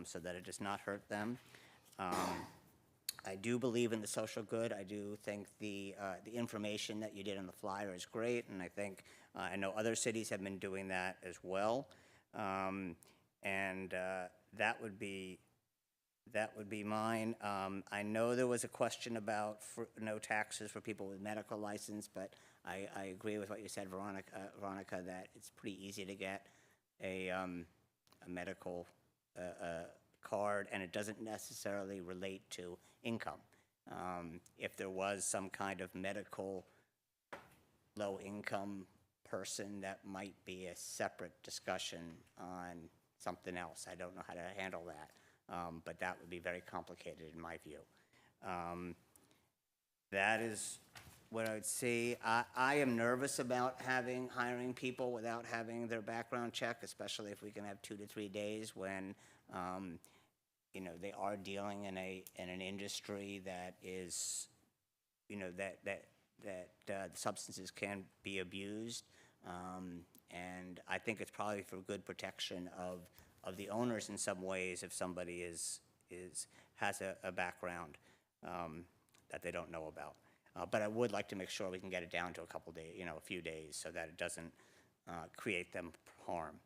so that it does not hurt them. I do believe in the social good. I do think the information that you did on the flyer is great, and I think I know other cities have been doing that as well. That would be mine. I know there was a question about no taxes for people with medical license, but I agree with what you said, Veronica, that it's pretty easy to get a medical card, and it doesn't necessarily relate to income. If there was some kind of medical low-income person, that might be a separate discussion on something else. I don't know how to handle that, but that would be very complicated in my view. That is what I would say. I am nervous about hiring people without having their background check, especially if we can have 2 to 3 days when you know, they are dealing in an industry that is, you know, that the substances can be abused, and I think it's probably for good protection of the owners in some ways if somebody has a background that they don't know about. But I would like to make sure we can get it down to a couple days, you know, a few days, so that it doesn't create them harm.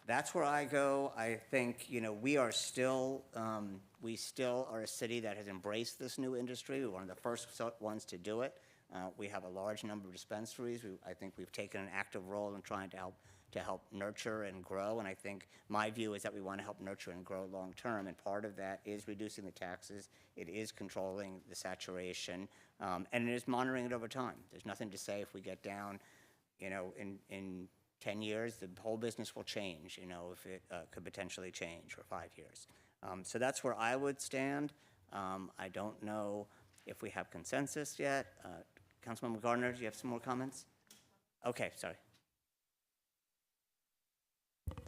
That's where I go. I think, you know, we still are a city that has embraced this new industry. We're one of the first ones to do it. We have a large number of dispensaries. I think we've taken an active role in trying to help nurture and grow. And I think my view is that we want to help nurture and grow long term. And part of that is reducing the taxes. It is controlling the saturation, and it is monitoring it over time. There's nothing to say if we get down, you know, in 10 years, the whole business will change, you know, if it could potentially change, or 5 years. So that's where I would stand. I don't know if we have consensus yet. Councilmember Gardner, do you have some more comments? Okay, sorry.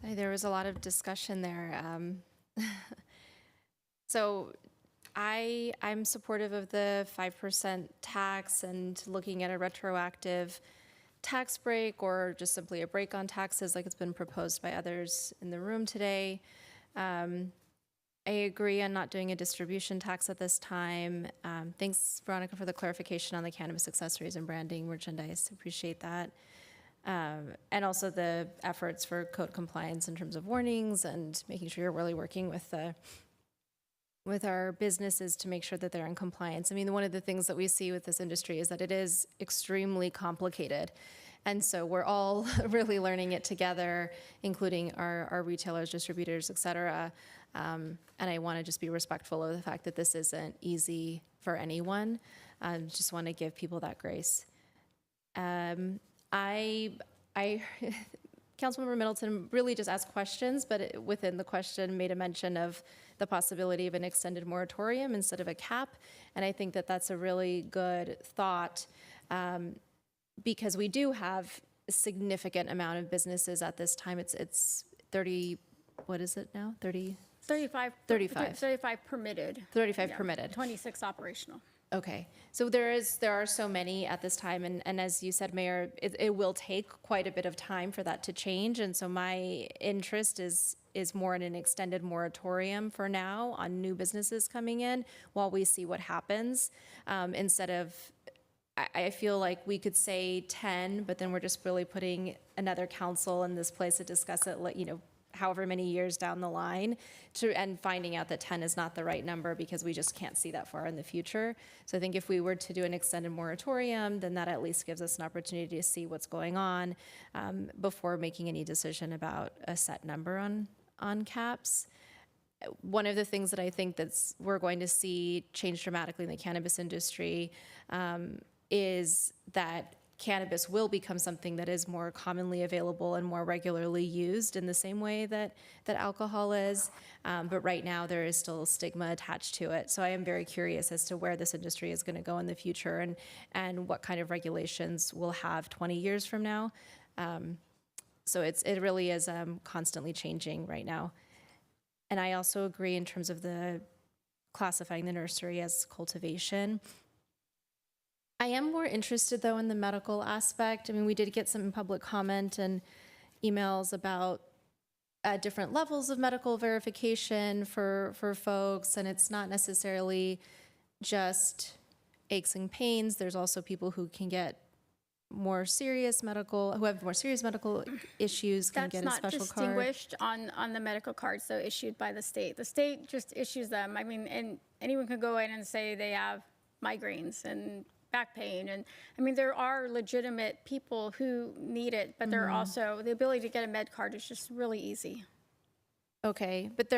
There was a lot of discussion there. So I'm supportive of the 5% tax and looking at a retroactive tax break, or just simply a break on taxes like it's been proposed by others in the room today. I agree on not doing a distribution tax at this time. Thanks, Veronica, for the clarification on the cannabis accessories and branding merchandise. Appreciate that. And also the efforts for code compliance in terms of warnings and making sure you're really working with our businesses to make sure that they're in compliance. I mean, one of the things that we see with this industry is that it is extremely complicated. And so we're all really learning it together, including our retailers, distributors, et cetera. And I want to just be respectful of the fact that this isn't easy for anyone. Just want to give people that grace. Councilmember Middleton really just asked questions, but within the question made a mention of the possibility of an extended moratorium instead of a cap. And I think that that's a really good thought because we do have a significant amount of businesses at this time. It's 30, what is it now? 35 permitted. 35 Yeah, permitted. 26 operational. Okay, so there are so many at this time, and as you said, Mayor, it will take quite a bit of time for that to change, and so my interest is more in an extended moratorium for now on new businesses coming in while we see what happens, instead of, I feel like we could say 10, but then we're just really putting another council in this place to discuss it, however many years down the line, and finding out that 10 is not the right number because we just can't see that far in the future. So I think if we were to do an extended moratorium, then that at least gives us an opportunity to see what's going on before making any decision about a set number on caps. One of the things that I think we're going to see change dramatically in the cannabis industry is that cannabis will become something that is more commonly available and more regularly used in the same way that alcohol is. But right now there is still stigma attached to it. So I am very curious as to where this industry is going to go in the future and what kind of regulations we'll have 20 years from now. So it really is constantly changing right now. And I also agree in terms of the classifying the nursery as cultivation. I am more interested, though, in the medical aspect. I mean, we did get some public comment and emails about different levels of medical verification for folks, and it's not necessarily just aches and pains. There's also people who can get who have more serious medical issues can get a special card. That's not distinguished on the medical cards, though, issued by the state. The state just issues them. I mean, and anyone can go in and say they have migraines and back pain. And I mean, there are legitimate people who need it, but there are also, the ability to get a med card is just really easy. Okay, but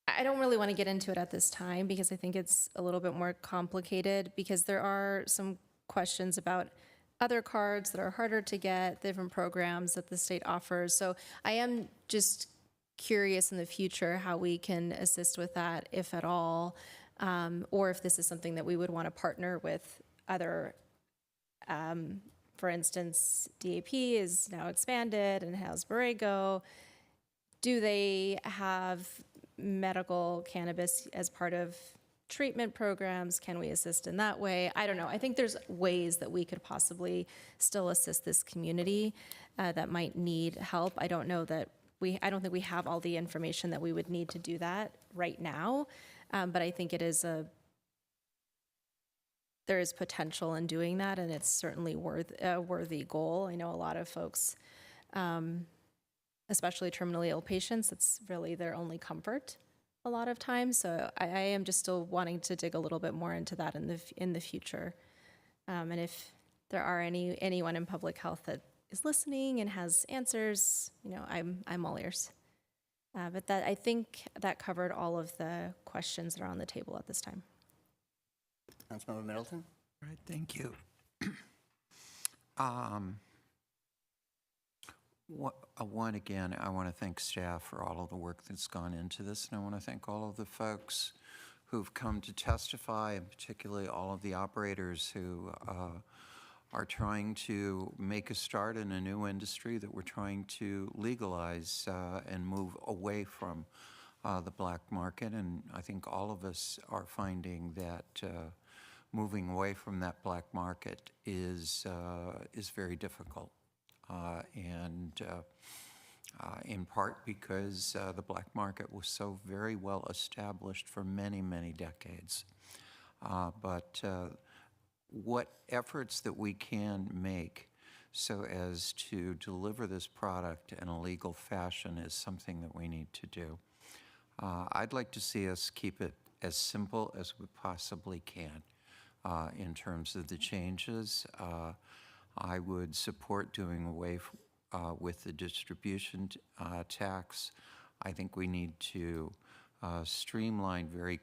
I don't really want to get into it at this time because I think it's a little bit more complicated because there are some questions about other cards that are harder to get, different programs that the state offers. So I am just curious in the future how we can assist with that, if at all. Or if this is something that we would want to partner with other, for instance, DAP is now expanded and has Borrego. Do they have medical cannabis as part of treatment programs? Can we assist in that way? I don't know. I think there's ways that we could possibly still assist this community that might need help. I don't think we have all the information that we would need to do that right now. But I think there is potential in doing that, and it's certainly a worthy goal. I know a lot of folks, especially terminally ill patients, it's really their only comfort a lot of times. So I am just still wanting to dig a little bit more into that in the future. And if there are anyone in public health that is listening and has answers, I'm all ears. But I think that covered all of the questions that are on the table at this time. Councilmember Middleton? All right, thank you. Again, I want to thank staff for all of the work that's gone into this, and I want to thank all of the folks who've come to testify, and particularly all of the operators who are trying to make a start in a new industry that we're trying to legalize and move away from the black market. And I think all of us are finding that moving away from that black market is very difficult. in part because the black market was so very well established for many, many decades. But what efforts that we can make so as to deliver this product in a legal fashion is something that we need to do. I'd like to see us keep it as simple as we possibly can in terms of the changes. I would support doing away with the distribution tax. I think we need to streamline very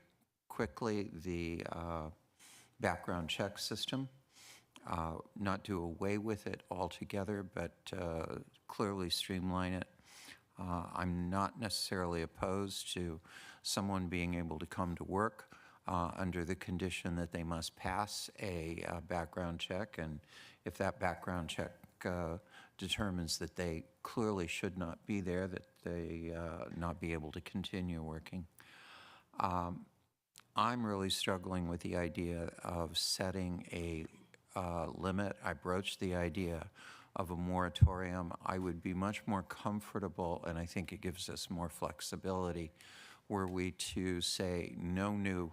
quickly the background check system, not do away with it altogether, but clearly streamline it. I'm not necessarily opposed to someone being able to come to work under the condition that they must pass a background check, and if that background check determines that they clearly should not be there, that they not be able to continue working. I'm really struggling with the idea of setting a limit. I broached the idea of a moratorium. I would be much more comfortable, and I think it gives us more flexibility, were we to say no new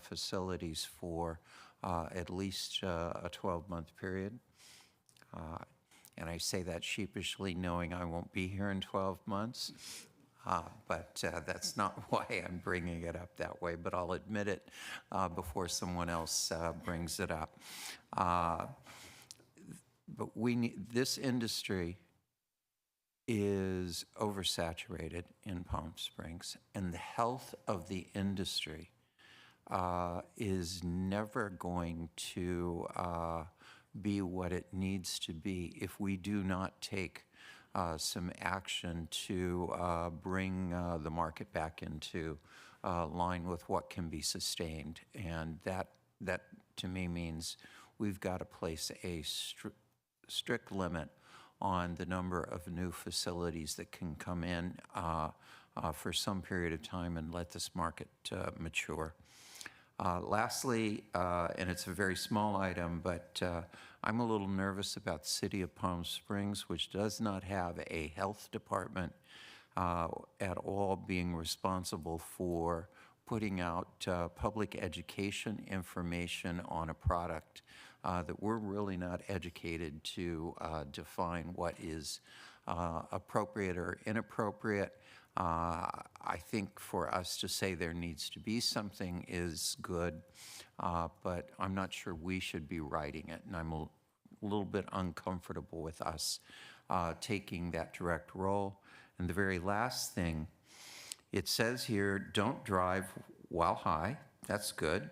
facilities for at least a 12-month period. And I say that sheepishly, knowing I won't be here in 12 months. But that's not why I'm bringing it up that way, but I'll admit it before someone else brings it up. But this industry is oversaturated in Palm Springs, and the health of the industry is never going to be what it needs to be if we do not take some action to bring the market back into line with what can be sustained. And that to me means we've got to place a strict limit on the number of new facilities that can come in for some period of time and let this market mature. Lastly, and it's a very small item, but I'm a little nervous about the City of Palm Springs, which does not have a health department at all being responsible for putting out public education information on a product that we're really not educated to define what is appropriate or inappropriate. I think for us to say there needs to be something is good, but I'm not sure we should be writing it, and I'm a little bit uncomfortable with us taking that direct role. And the very last thing, it says here, don't drive while high. That's good.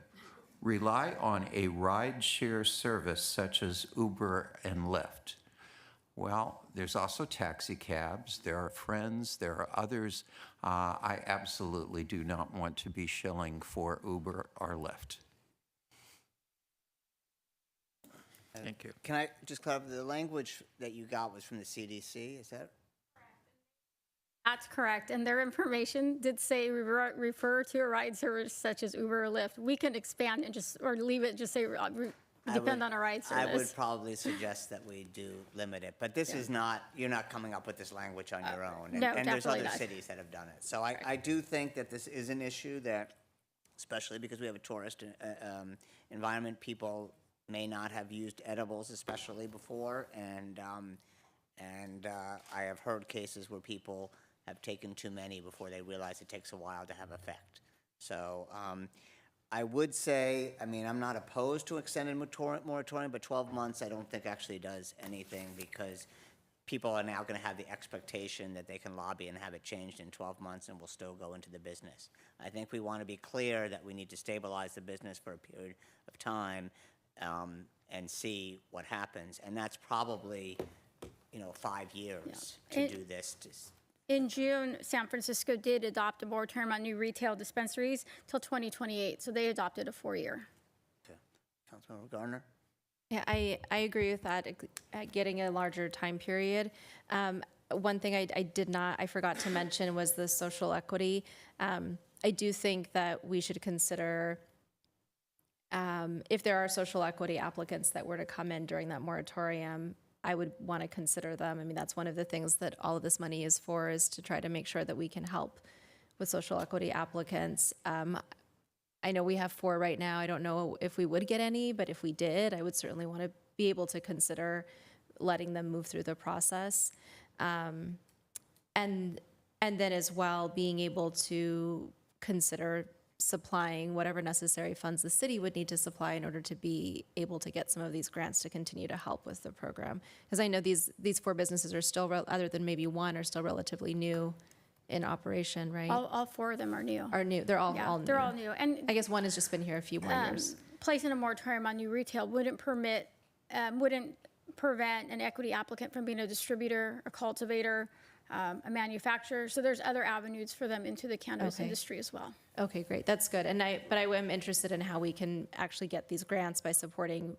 Rely on a ride-share service such as Uber and Lyft. Well, there's also taxi cabs, there are friends, there are others. I absolutely do not want to be shilling for Uber or Lyft. Thank you. Can I just clarify, the language that you got was from the CDC, is that? That's correct, and their information did say refer to a ride service such as Uber or Lyft. We can expand and or leave it, just say depend on a ride service. I would probably suggest that we do limit it, but this is not, you're not coming up with this language on your own. No, and there's definitely other not. cities that have done it. So I do think that this is an issue that, especially because we have a tourist environment, people may not have used edibles especially before, and I have heard cases where people have taken too many before they realize it takes a while to have effect. So I would say, I mean, I'm not opposed to extended moratorium, but 12 months I don't think actually does anything, because people are now going to have the expectation that they can lobby and have it changed in 12 months and will still go into the business. I think we want to be clear that we need to stabilize the business for a period of time and see what happens. And that's probably, 5 years to do this. In June, San Francisco did adopt a moratorium on new retail dispensaries till 2028, so they adopted a 4-year. Okay. Councilmember Gardner? Yeah, I agree with that, getting a larger time period. One thing I forgot to mention was the social equity. I do think that we should consider if there are social equity applicants that were to come in during that moratorium, I would want to consider them. I mean, that's one of the things that all of this money is for, is to try to make sure that we can help with social equity applicants. I know we have 4 right now. I don't know if we would get any, but if we did, I would certainly want to be able to consider letting them move through the process. And then as well, being able to consider supplying whatever necessary funds the city would need to supply in order to be able to get some of these grants to continue to help with the program. Because I know these 4 businesses are still, other than maybe one, are still relatively new in operation, right? All 4 of them are new. Are new. They're all new. They're all new. And I guess one has just been here a few more years. placing a moratorium on new retail wouldn't prevent an equity applicant from being a distributor, a cultivator, a manufacturer. So there's other avenues for them into the cannabis industry as well. Okay, great. That's good. But I am interested in how we can actually get these grants by supporting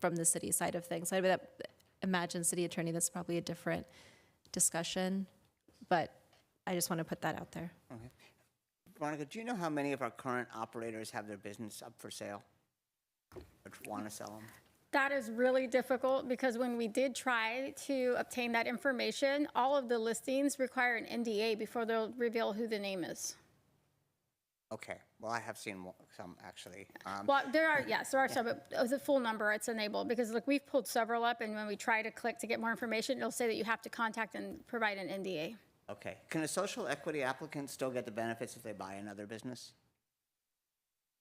from the city side of things. I would imagine city attorney, that's probably a different discussion, but I just want to put that out there. Okay. Veronica, do you know how many of our current operators have their business up for sale or want to sell them? That is really difficult because when we did try to obtain that information, all of the listings require an NDA before they'll reveal who the name is. Okay. Well, I have seen some actually. Well, there are some, but the full number, it's enabled because look, we've pulled several up, and when we try to click to get more information, it'll say that you have to contact and provide an NDA. Okay. Can a social equity applicant still get the benefits if they buy another business?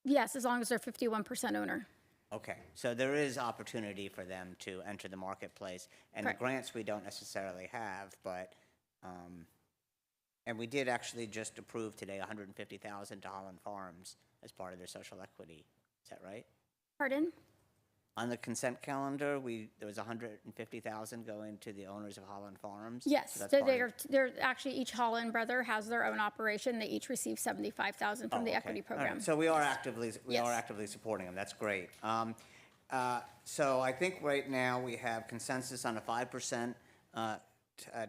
Yes, as long as they're 51% owner. Okay, so there is opportunity for them to enter the marketplace, and Correct. the grants we don't necessarily have, but, and we did actually just approve today $150,000 to Holland Farms as part of their social equity. Is that right? Pardon? On the consent calendar, there was $150,000 going to the owners of Holland Farms. Yes, So that's so part of- they're actually, each Holland brother has their own operation. They each receive $75,000 from the okay. equity All right. program. So we are actively Yes. supporting them. That's great. So I think right now we have consensus on a 5%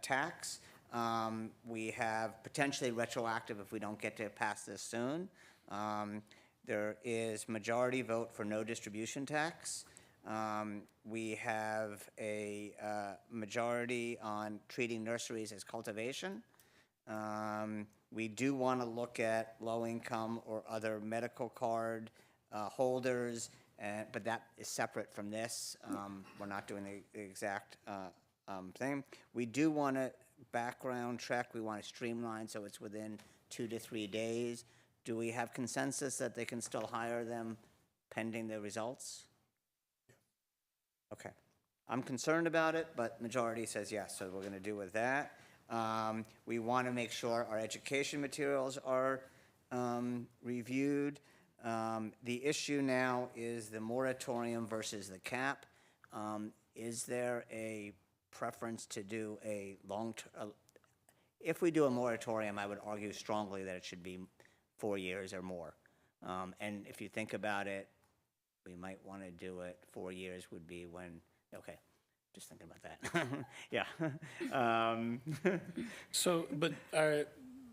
tax. We have potentially retroactive if we don't get to pass this soon. There is majority vote for no distribution tax. We have a majority on treating nurseries as cultivation. We do want to look at low-income or other medical card holders, but that is separate from this. We're not doing the exact thing. We do want to background check. We want to streamline so it's within 2 to 3 days. Do we have consensus that they can still hire them pending the results? Okay. I'm concerned about it, but majority says yes, so we're going to do with that. We want to make sure our education materials are reviewed. The issue now is the moratorium versus the cap. Is there a preference to do a long-term? If we do a moratorium, I would argue strongly that it should be 4 years or more. And if you think about it, we might want to do it 4 years would be when, okay, just thinking about that. Yeah. So, but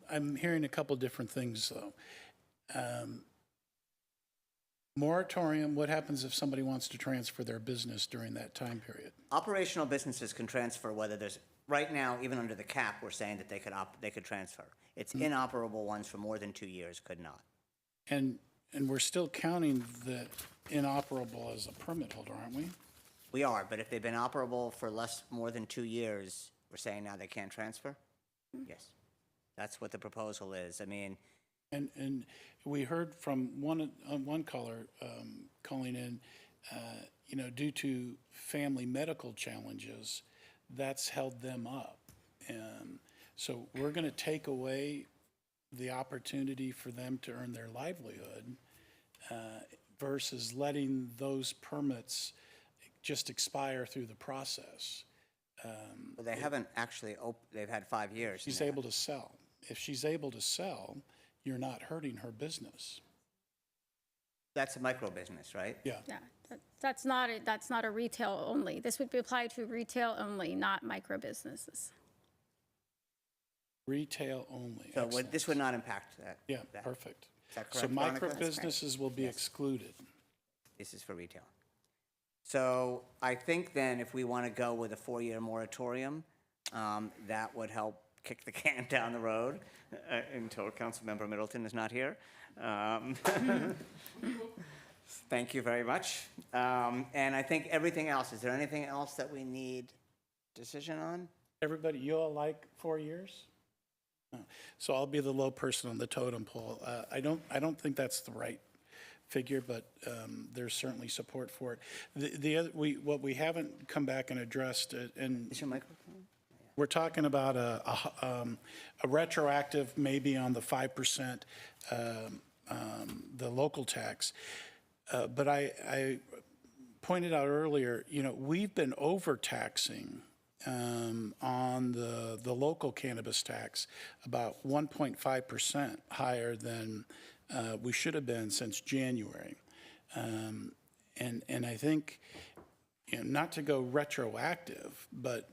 I'm hearing a couple different things, though. Moratorium, what happens if somebody wants to transfer their business during that time period? Operational businesses can transfer whether there's, right now, even under the cap, we're saying that they could transfer. It's inoperable ones for more than 2 years could not. And we're still counting the inoperable as a permit holder, aren't we? We are, but if they've been operable for more than 2 years, we're saying now they can't transfer? Yes. That's what the proposal is. I mean, And we heard from one caller calling in, due to family medical challenges, that's held them up. And so we're going to take away the opportunity for them to earn their livelihood versus letting those permits just expire through the process. well, they haven't actually, they've had 5 years. She's now. able to sell. If she's able to sell, you're not hurting her business. That's a micro business, right? Yeah. Yeah, that's not a retail only. This would be applied to retail only, not micro businesses. Retail only. So Excellent. this would not impact that. Yeah, that. perfect. Is that So correct, Veronica? micro businesses will be excluded. This is for retail. So I think then if we want to go with a 4-year moratorium, that would help kick the can down the road until Councilmember Middleton is not here. Thank you very much. And I think everything else, is there anything else that we need decision on? Everybody, you all like 4 years? No. So I'll be the low person on the totem pole. I don't think that's the right figure, but there's certainly support for it. The other, what we haven't come back and addressed, and Is your microphone? we're talking about a retroactive, maybe on the 5%, the local tax. But I pointed out earlier, you know, we've been overtaxing on the local cannabis tax about 1.5% higher than we should have been since January. And I think, you know, not to go retroactive, but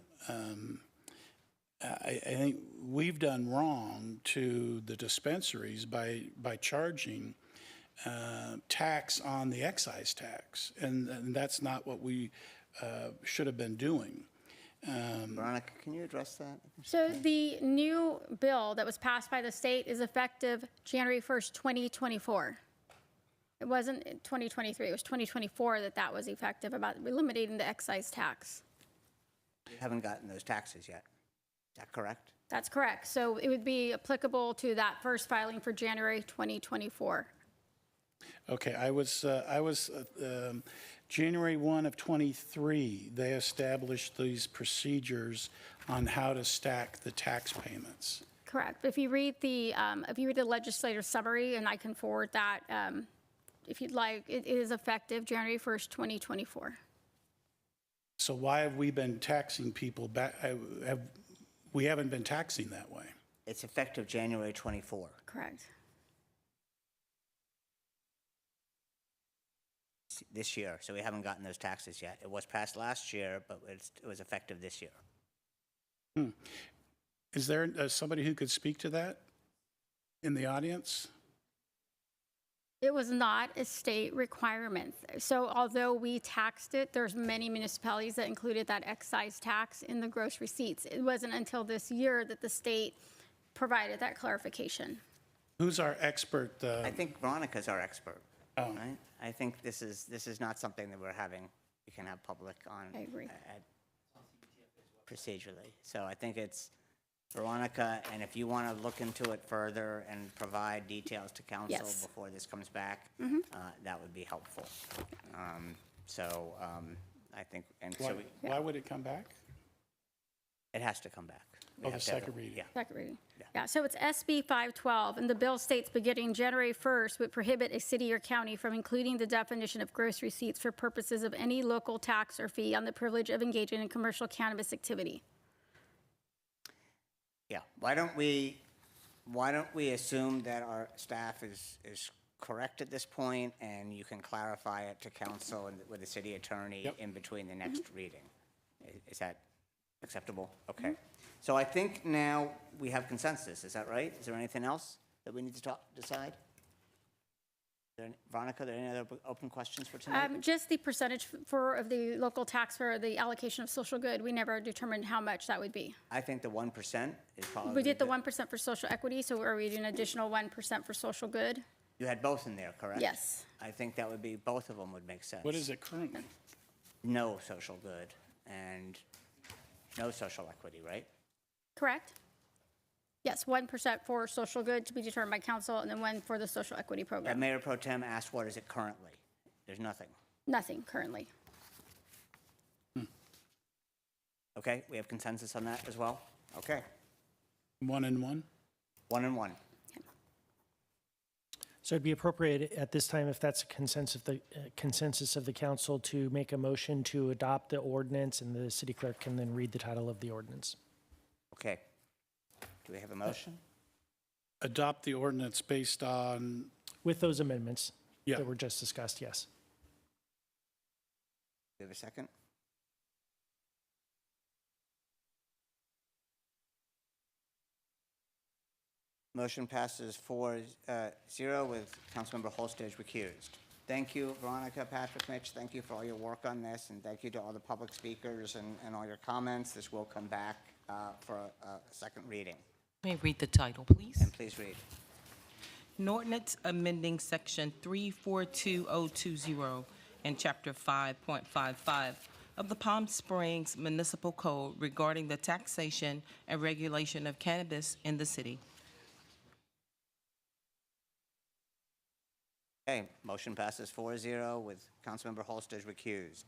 I think we've done wrong to the dispensaries by charging tax on the excise tax, and that's not what we should have been doing. Veronica, can you address that? So the new bill that was passed by the state is effective January 1st, 2024. It wasn't 2023, it was 2024 that was effective, about eliminating the excise tax. We haven't gotten those taxes yet. Is that correct? That's correct. So it would be applicable to that first filing for January 2024. Okay, I was January 1 of 23, they established these procedures on how to stack the tax payments. Correct. If you read the legislative summary, and I can forward that if you'd like, it is effective January 1st, 2024. So why have we been taxing people back? We haven't been taxing that way. It's effective January 24. Correct. This year, so we haven't gotten those taxes yet. It was passed last year, but it was effective this year. Is there somebody who could speak to that in the audience? It was not a state requirement. So although we taxed it, there's many municipalities that included that excise tax in the gross receipts. It wasn't until this year that the state provided that clarification. Who's our expert? I think Veronica's our expert. Oh. Right? I think this is not something that we can have public on. I agree. Procedurally. So I think it's Veronica, and if you want to look into it further and provide details to council Yes. before this comes back, that would be helpful. I think, and so Why would it come back? it has to come back. We Oh, have the to have second it- reading. Yeah. Second reading. Yeah, so it's SB 512, and the bill states beginning January 1st would prohibit a city or county from including the definition of gross receipts for purposes of any local tax or fee on the privilege of engaging in commercial cannabis activity. Yeah, why don't we assume that our staff is correct at this point, and you can clarify it to council and with the city attorney in between the next reading? Is that acceptable? Okay. So I think now we have consensus, is that right? Is there anything else that we need to decide? Veronica, are there any other open questions for tonight? Just the percentage of the local tax for the allocation of social good. We never determined how much that would be. I think the 1% is probably. We did the 1% for social equity, so are we doing an additional 1% for social good? You had both in there, correct? Yes. I think that would be, both of them would make sense. What is it currently? No social good and no social equity, right? Correct? Yes, 1% for social good to be determined by council, and then 1 for the social equity program. Mayor Pro Tem asked, what is it currently? There's nothing. Nothing currently. Okay, we have consensus on that as well? Okay. 1 and 1? 1 and 1. So it'd be appropriate at this time, if that's a consensus of the council, to make a motion to adopt the ordinance, and the city clerk can then read the title of the ordinance. Okay. Do we have a motion? Adopt the ordinance based on, With those amendments Yeah. that were just discussed, yes. Do we have a second? Motion passes 4-0 with Councilmember Holstage recused. Thank you, Veronica, Patrick, Mitch. Thank you for all your work on this, and thank you to all the public speakers and all your comments. This will come back for a second reading. May I read the title, please? And please read. An ordinance amending Section 342020 and Chapter 5.55 of the Palm Springs Municipal Code regarding the taxation and regulation of cannabis in the city. Okay, motion passes 4-0 with Councilmember Holstage recused.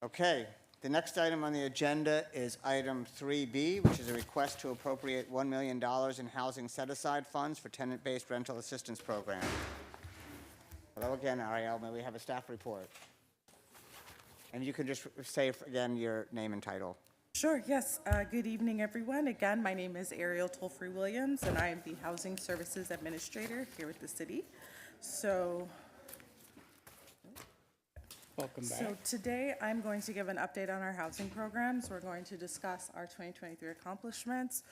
Okay, the next item on the agenda is item 3B, which is a request to appropriate $1 million in housing set-aside funds for tenant-based rental assistance program. Hello again, Ariel. May we have a staff report? And you can just say again your name and title. Sure, yes. Good evening, everyone. Again, my name is Ariel Tolfrey-Williams, and I am the Housing Services Administrator here with the city. Welcome back. So today, I'm going to give an update on our housing programs. We're going to discuss our 2023 accomplishments,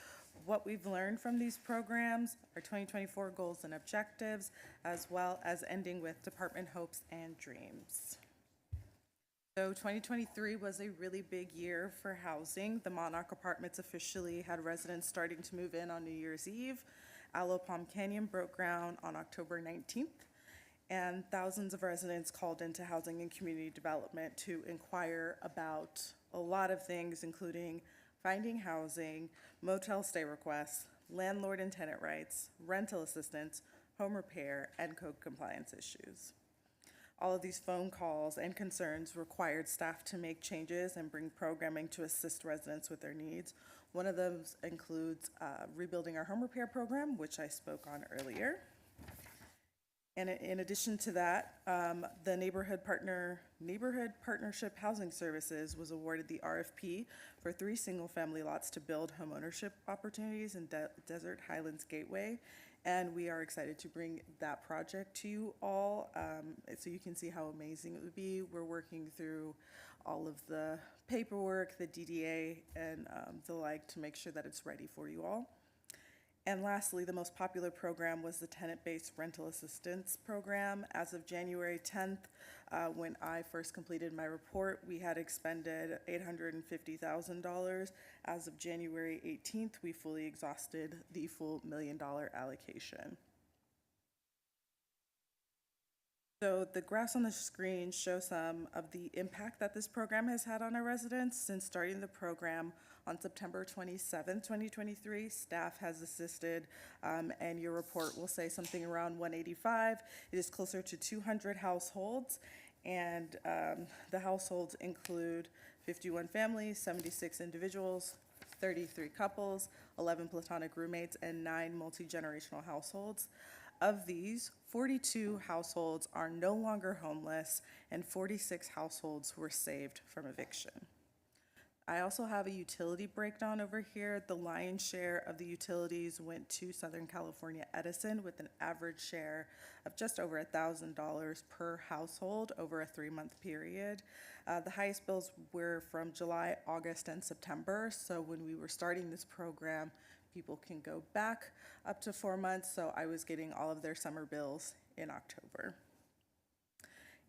what we've learned from these programs, our 2024 goals and objectives, as well as ending with department hopes and dreams. So 2023 was a really big year for housing. The Monarch Apartments officially had residents starting to move in on New Year's Eve. Aloe Palm Canyon broke ground on October 19th. And thousands of residents called into Housing and Community Development to inquire about a lot of things, including finding housing, motel stay requests, landlord and tenant rights, rental assistance, home repair, and code compliance issues. All of these phone calls and concerns required staff to make changes and bring programming to assist residents with their needs. One of those includes rebuilding our home repair program, which I spoke on earlier. And in addition to that, the Neighborhood Partnership Housing Services was awarded the RFP for 3 single-family lots to build homeownership opportunities in Desert Highlands Gateway. And we are excited to bring that project to you all so you can see how amazing it would be. We're working through all of the paperwork, the DDA, and the like to make sure that it's ready for you all. And lastly, the most popular program was the tenant-based rental assistance program. As of January 10th, when I first completed my report, we had expended $850,000. As of January 18th, we fully exhausted the full $1 million allocation. So the graphs on the screen show some of the impact that this program has had on our residents. Since starting the program on September 27, 2023, staff has assisted, and your report will say something around 185. It is closer to 200 households, and the households include 51 families, 76 individuals, 33 couples, 11 platonic roommates, and 9 multi-generational households. Of these, 42 households are no longer homeless, and 46 households were saved from eviction. I also have a utility breakdown over here. The lion's share of the utilities went to Southern California Edison with an average share of just over $1,000 per household over a 3-month period. The highest bills were from July, August, and September. So when we were starting this program, people can go back up to 4 months. So I was getting all of their summer bills in October.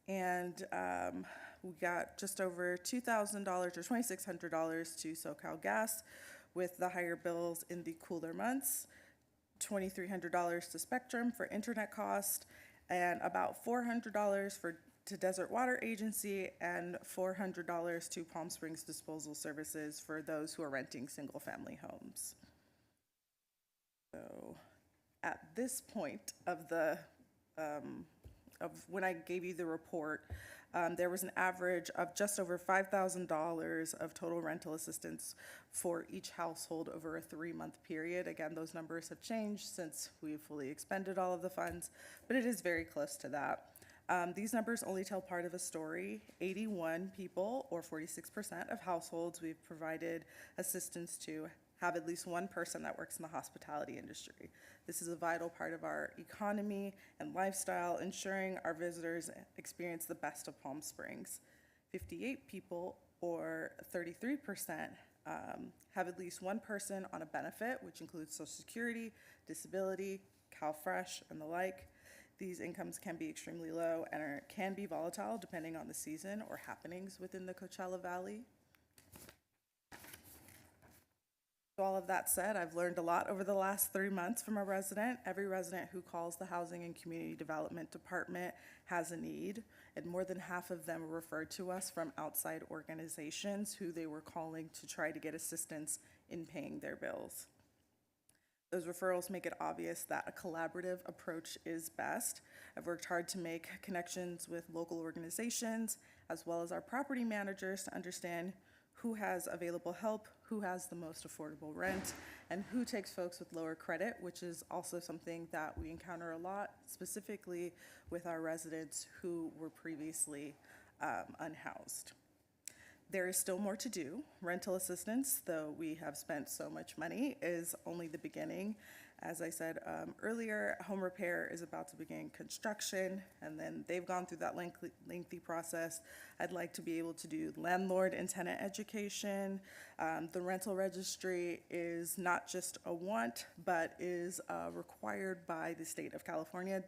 And we got just over $2,000 or $2,600 to SoCal Gas, with the higher bills in the cooler months, $2,300 to Spectrum for internet cost, and about $400 to Desert Water Agency, and $400 to Palm Springs Disposal Services for those who are renting single-family homes. So at this point of the of when I gave you the report, there was an average of just over $5,000 of total rental assistance for each household over a 3-month period. Again, those numbers have changed since we've fully expended all of the funds, but it is very close to that. These numbers only tell part of a story. 81 people, or 46% of households we've provided assistance to, have at least one person that works in the hospitality industry. This is a vital part of our economy and lifestyle, ensuring our visitors experience the best of Palm Springs. 58 people, or 33%, have at least one person on a benefit, which includes Social Security, disability, CalFresh, and the like. These incomes can be extremely low and can be volatile depending on the season or happenings within the Coachella Valley. So all of that said, I've learned a lot over the last 3 months from a resident. Every resident who calls the Housing and Community Development Department has a need, and more than half of them were referred to us from outside organizations who they were calling to try to get assistance in paying their bills. Those referrals make it obvious that a collaborative approach is best. I've worked hard to make connections with local organizations as well as our property managers to understand who has available help, who has the most affordable rent, and who takes folks with lower credit, which is also something that we encounter a lot, specifically with our residents who were previously unhoused. There is still more to do. Rental assistance, though we have spent so much money, is only the beginning. As I said earlier, home repair is about to begin construction, and then they've gone through that lengthy process. I'd like to be able to do landlord and tenant education. The rental registry is not just a want, but is required by the state of California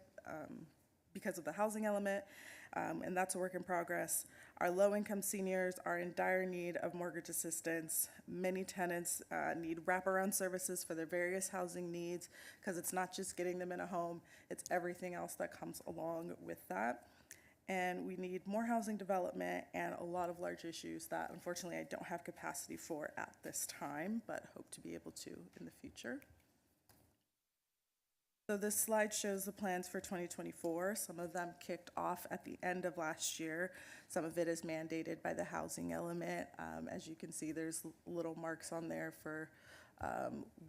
because of the housing element, and that's a work in progress. Our low-income seniors are in dire need of mortgage assistance. Many tenants need wraparound services for their various housing needs because it's not just getting them in a home, it's everything else that comes along with that. And we need more housing development and a lot of large issues that unfortunately I don't have capacity for at this time, but hope to be able to in the future. So this slide shows the plans for 2024. Some of them kicked off at the end of last year. Some of it is mandated by the housing element. As you can see, there's little marks on there for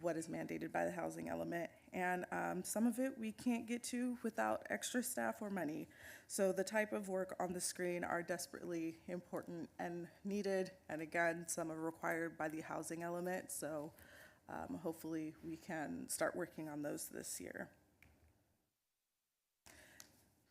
what is mandated by the housing element. And some of it we can't get to without extra staff or money. So the type of work on the screen are desperately important and needed. And again, some are required by the housing element. So hopefully we can start working on those this year.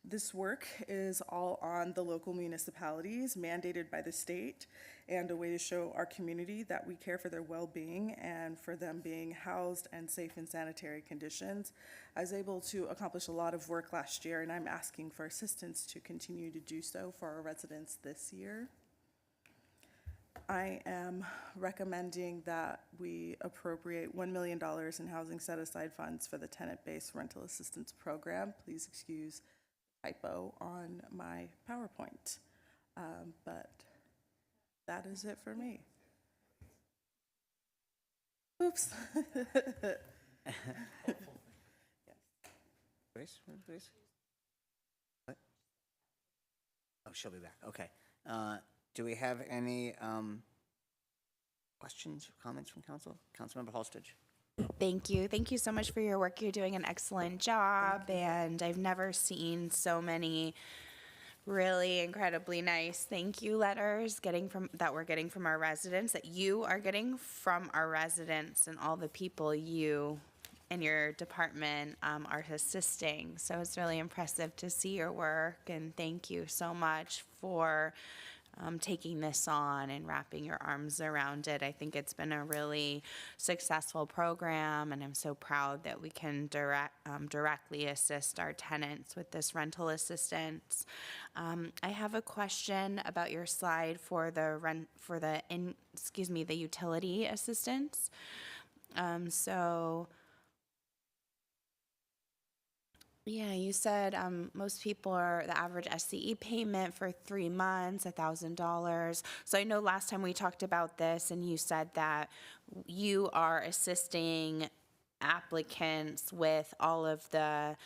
This work is all on the local municipalities mandated by the state and a way to show our community that we care for their well-being and for them being housed in safe and sanitary conditions. I was able to accomplish a lot of work last year, and I'm asking for assistance to continue to do so for our residents this year. I am recommending that we appropriate $1 million in housing set-aside funds for the tenant-based rental assistance program. Please excuse the typo on my PowerPoint, but that is it for me. Oops. Please. What? Oh, she'll be back. Okay. Do we have any questions or comments from council? Councilmember Halstage. Thank you. Thank you so much for your work. You're doing an excellent job, and I've never seen so many really incredibly nice thank you letters that we're getting from our residents, that you are getting from our residents and all the people you and your department are assisting. So it's really impressive to see your work, and thank you so much for taking this on and wrapping your arms around it. I think it's been a really successful program, and I'm so proud that we can directly assist our tenants with this rental assistance. I have a question about your slide for the utility assistance. Yeah, you said most people are the average SCE payment for 3 months, $1,000. So I know last time we talked about this and you said that you are assisting applicants with all of the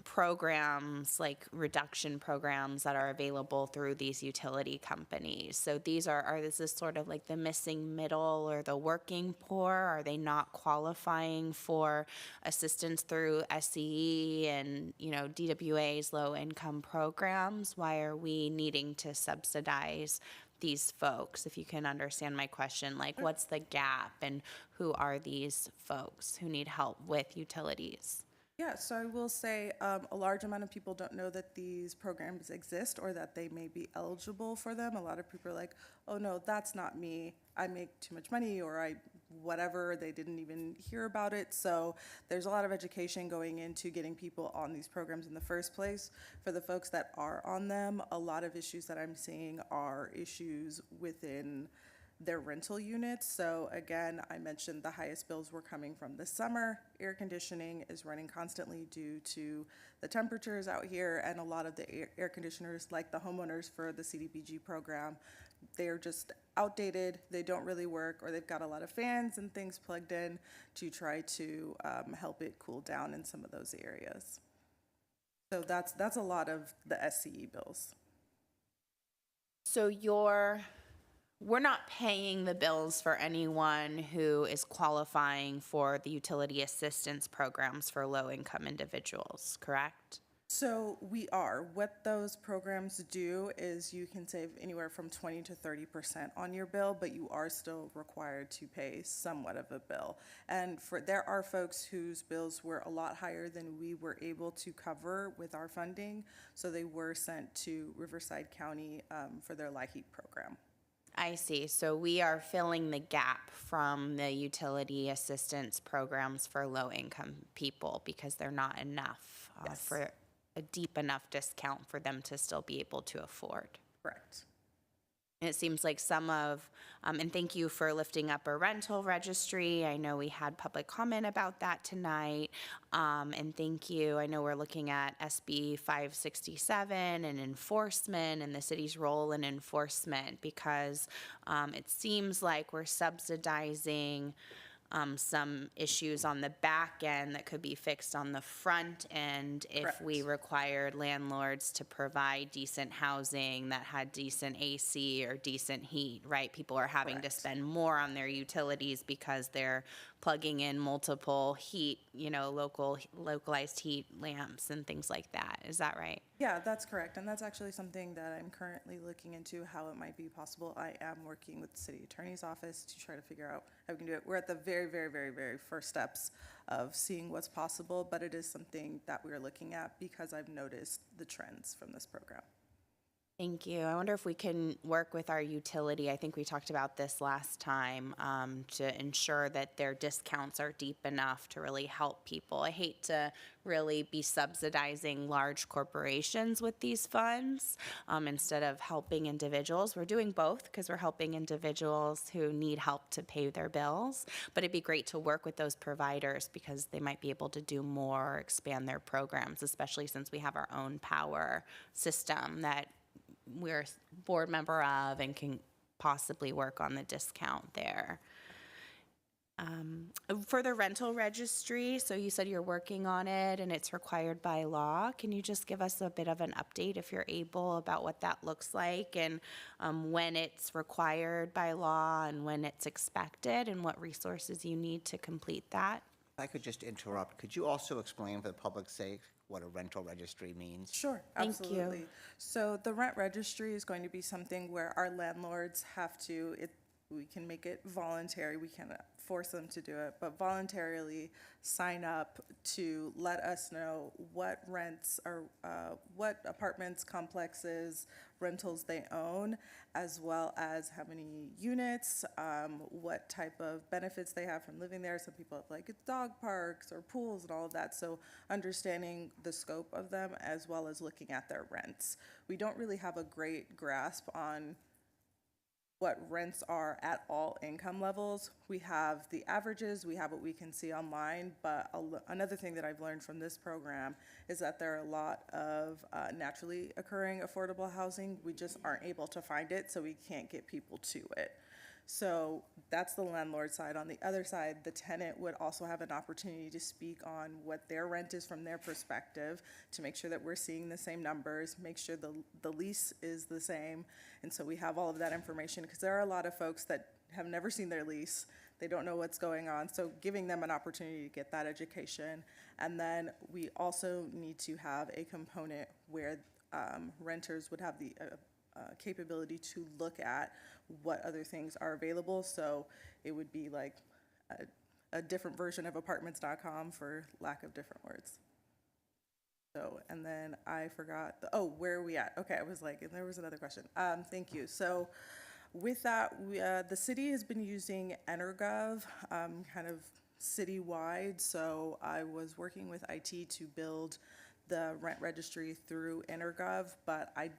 programs, like reduction programs that are available through these utility companies. So these is this sort of like the missing middle or the working poor? Are they not qualifying for assistance through SCE and, DWA's low income programs? Why are we needing to subsidize these folks? If you can understand my question, like what's the gap and who are these folks who need help with utilities? Yeah, so I will say a large amount of people don't know that these programs exist or that they may be eligible for them. A lot of people are like, oh no, that's not me. I make too much money, or I whatever, they didn't even hear about it. So there's a lot of education going into getting people on these programs in the first place. For the folks that are on them, a lot of issues that I'm seeing are issues within their rental units. So again, I mentioned the highest bills were coming from this summer. Air conditioning is running constantly due to the temperatures out here, and a lot of the air conditioners, like the homeowners for the CDBG program, they're just outdated, they don't really work, or they've got a lot of fans and things plugged in to try to help it cool down in some of those areas. So that's a lot of the SCE bills. So we're not paying the bills for anyone who is qualifying for the utility assistance programs for low-income individuals, correct? So we are. What those programs do is you can save anywhere from 20 to 30% on your bill, but you are still required to pay somewhat of a bill. And there are folks whose bills were a lot higher than we were able to cover with our funding, so they were sent to Riverside County for their LIHEAP program. I see. So we are filling the gap from the utility assistance programs for low-income people because they're not enough for a deep enough discount for them to still be able to afford. Correct. And it seems like some of, and thank you for lifting up a rental registry. I know we had public comment about that tonight. And thank you. I know we're looking at SB 567 and enforcement and the city's role in enforcement because it seems like we're subsidizing some issues on the back end that could be fixed on the front end if we required landlords to provide decent housing that had decent AC or decent heat, right? People are having to spend more on their utilities because they're plugging in multiple heat, localized heat lamps and things like that. Is that right? Yeah, that's correct. And that's actually something that I'm currently looking into, how it might be possible. I am working with the city attorney's office to try to figure out how we can do it. We're at the very, very, very, very first steps of seeing what's possible, but it is something that we're looking at because I've noticed the trends from this program. Thank you. I wonder if we can work with our utility. I think we talked about this last time to ensure that their discounts are deep enough to really help people. I hate to really be subsidizing large corporations with these funds instead of helping individuals. We're doing both because we're helping individuals who need help to pay their bills, but it'd be great to work with those providers because they might be able to do more, expand their programs, especially since we have our own power system that we're a board member of and can possibly work on the discount there. For the rental registry, so you said you're working on it and it's required by law. Can you just give us a bit of an update if you're able about what that looks like and when it's required by law and when it's expected and what resources you need to complete that? If I could just interrupt, could you also explain for the public's sake what a rental registry means? Sure, absolutely. So the rent registry is going to be something where our landlords have to, we can make it voluntary, we can force them to do it, but voluntarily sign up to let us know what rents or what apartments, complexes, rentals they own, as well as how many units, what type of benefits they have from living there. Some people have like dog parks or pools and all of that. So understanding the scope of them as well as looking at their rents. We don't really have a great grasp on what rents are at all income levels. We have the averages, we have what we can see online, but another thing that I've learned from this program is that there are a lot of naturally occurring affordable housing. We just aren't able to find it, so we can't get people to it. So that's the landlord side. On the other side, the tenant would also have an opportunity to speak on what their rent is from their perspective to make sure that we're seeing the same numbers, make sure the lease is the same. And so we have all of that information because there are a lot of folks that have never seen their lease. They don't know what's going on. So giving them an opportunity to get that education. And then we also need to have a component where renters would have the capability to look at what other things are available. So it would be like a different version of apartments.com for lack of different words. So, and then I forgot, where are we at? Okay, I was like, and there was another question. Thank you. So With that, the city has been using Energov kind of citywide. So I was working with IT to build the rent registry through Energov, but I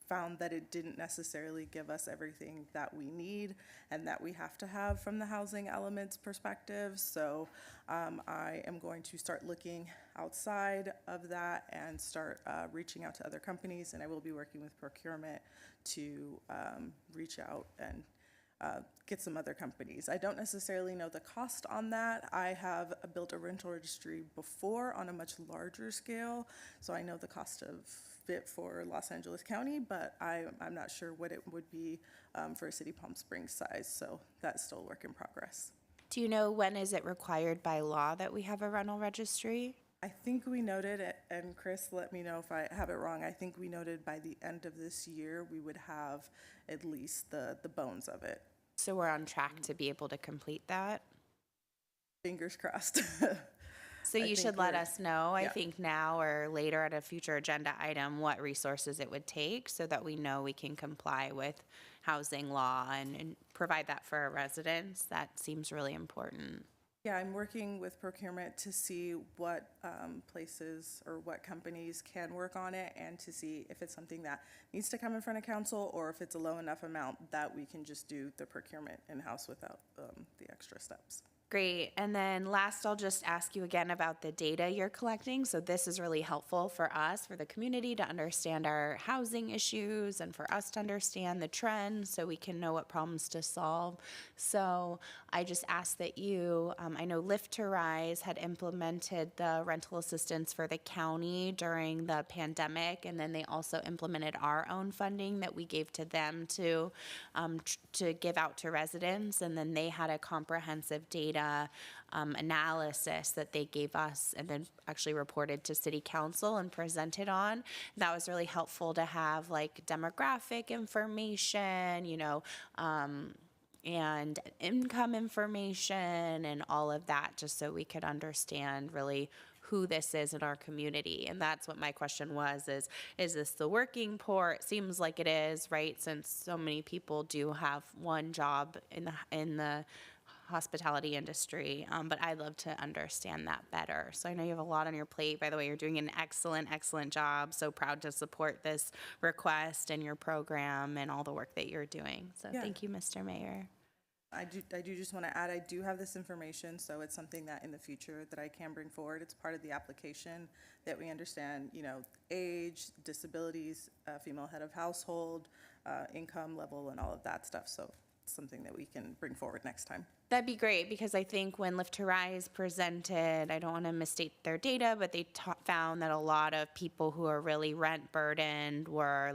found that it didn't necessarily give us everything that we need and that we have to have from the housing elements perspective. So I am going to start looking outside of that and start reaching out to other companies, and I will be working with procurement to reach out and get some other companies. I don't necessarily know the cost on that. I have built a rental registry before on a much larger scale, so I know the cost of it for Los Angeles County, but I'm not sure what it would be for a City Palm Springs size, so that's still a work in progress. Do you know when is it required by law that we have a rental registry? I think we noted it, and Chris, let me know if I have it wrong. I think we noted by the end of this year, we would have at least the bones of it. So we're on track to be able to complete that? Fingers crossed. So you should let us know, I yeah. think now or later at a future agenda item, what resources it would take so that we know we can comply with housing law and provide that for our residents. That seems really important. Yeah, I'm working with procurement to see what places or what companies can work on it and to see if it's something that needs to come in front of council or if it's a low enough amount that we can just do the procurement in-house without the extra steps. Great. And then last, I'll just ask you again about the data you're collecting. So this is really helpful for us, for the community to understand our housing issues and for us to understand the trends so we can know what problems to solve. So I just ask that you, I know Lift to Rise had implemented the rental assistance for the county during the pandemic, and then they also implemented our own funding that we gave to them to give out to residents, and then they had a comprehensive data analysis that they gave us and then actually reported to City Council and presented on. That was really helpful to have like demographic information, you know, and income information and all of that, just so we could understand really who this is in our community. And that's what my question was, is this the working poor? It seems like it is, right? Since so many people do have one job in the hospitality industry, but I'd love to understand that better. So I know you have a lot on your plate. By the way, you're doing an excellent, excellent job. So proud to support this request and your program and all the work that you're doing. So Yeah. Thank you, Mr. Mayor. I do just want to add, I do have this information, so it's something that in the future that I can bring forward. It's part of the application that we understand, you know, age, disabilities, female head of household, income level, and all of that stuff. So it's something that we can bring forward next time. That'd be great, because I think when Lift to Rise presented, I don't want to misstate their data, but they found that a lot of people who are really rent burdened were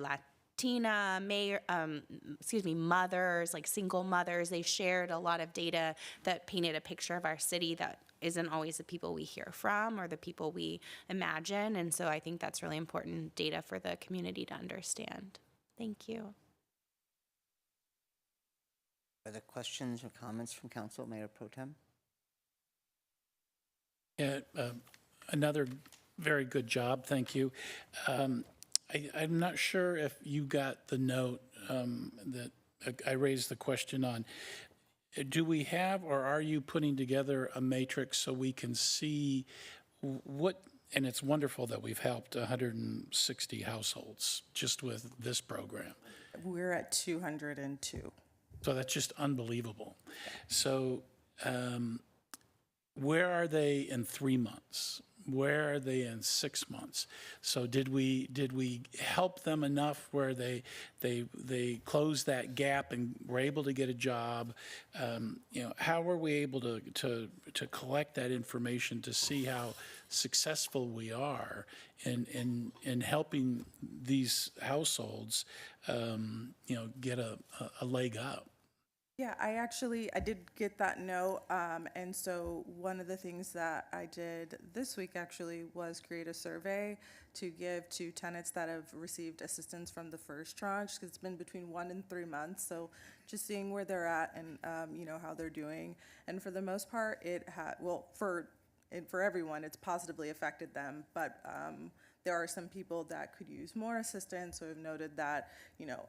mothers, like single mothers. They shared a lot of data that painted a picture of our city that isn't always the people we hear from or the people we imagine. And so I think that's really important data for the community to understand. Thank you. Other questions or comments from council, Mayor Pro Tem? Yeah, another very good job, thank you. I'm not sure if you got the note that I raised the question on. Do we have, or are you putting together a matrix so we can see what, and it's wonderful that we've helped 160 households just with this program. We're at 202. So that's just unbelievable. So where are they in 3 months? Where are they in 6 months? So did we help them enough where they closed that gap and were able to get a job? You know, how were we able to collect that information to see how successful we are in helping these households, you know, get a leg up? Yeah, I did get that note, and so one of the things that I did this week actually was create a survey to give to tenants that have received assistance from the first tranche, because it's been between 1 and 3 months, so just seeing where they're at and you know, how they're doing. And for the most part, it had, well, for everyone, it's positively affected them, but there are some people that could use more assistance, so we've noted that,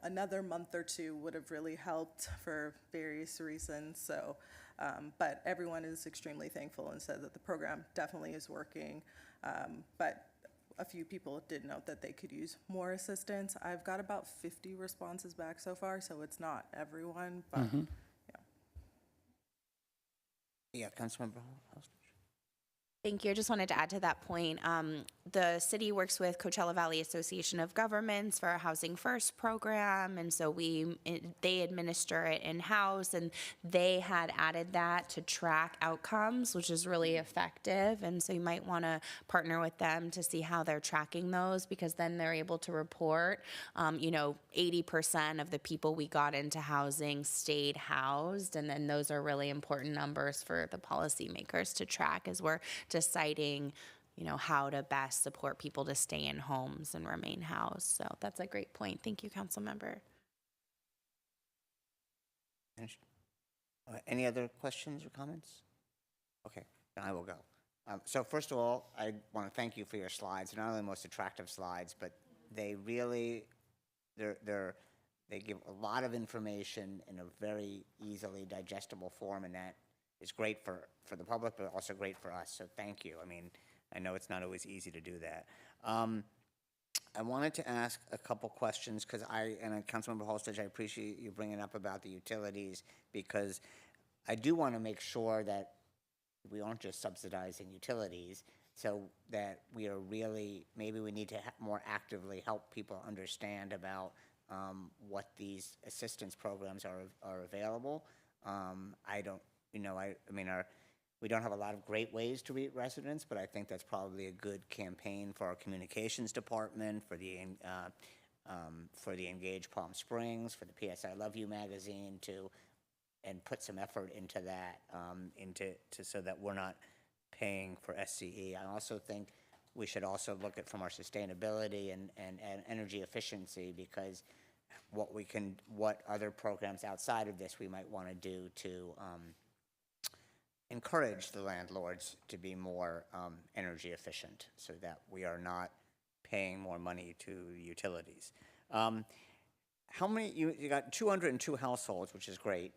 another month or two would have really helped for various reasons. So, but everyone is extremely thankful and said that the program definitely is working. But a few people did note that they could use more assistance. I've got about 50 responses back so far, so it's not everyone, but Yeah, Councilmember House. Thank you. I just wanted to add to that point. The city works with Coachella Valley Association of Governments for our Housing First program, and so they administer it in-house, and they had added that to track outcomes, which is really effective. And so you might want to partner with them to see how they're tracking those, because then they're able to report, 80% of the people we got into housing stayed housed, and then those are really important numbers for the policymakers to track as we're deciding, how to best support people to stay in homes and remain housed. So that's a great point. Thank you, council member. Any other questions or comments? Okay, then I will go. So first of all, I want to thank you for your slides. They're not only the most attractive slides, but they really, they give a lot of information in a very easily digestible form, and that is great for the public, but also great for us. So thank you. I mean, I know it's not always easy to do that. I wanted to ask a couple questions because Councilmember Holstage, I appreciate you bringing up about the utilities, because I do want to make sure that we aren't just subsidizing utilities, so that we are really, maybe we need to more actively help people understand about what these assistance programs are available. We don't have a lot of great ways to reach residents, but I think that's probably a good campaign for our communications department, for the Engage Palm Springs, for the PS I Love You magazine, and put some effort into that, so that we're not paying for SCE. I also think we should also look at from our sustainability and energy efficiency, because what other programs outside of this we might want to do to encourage the landlords to be more energy efficient, so that we are not paying more money to utilities. How many, you got 202 households, which is great.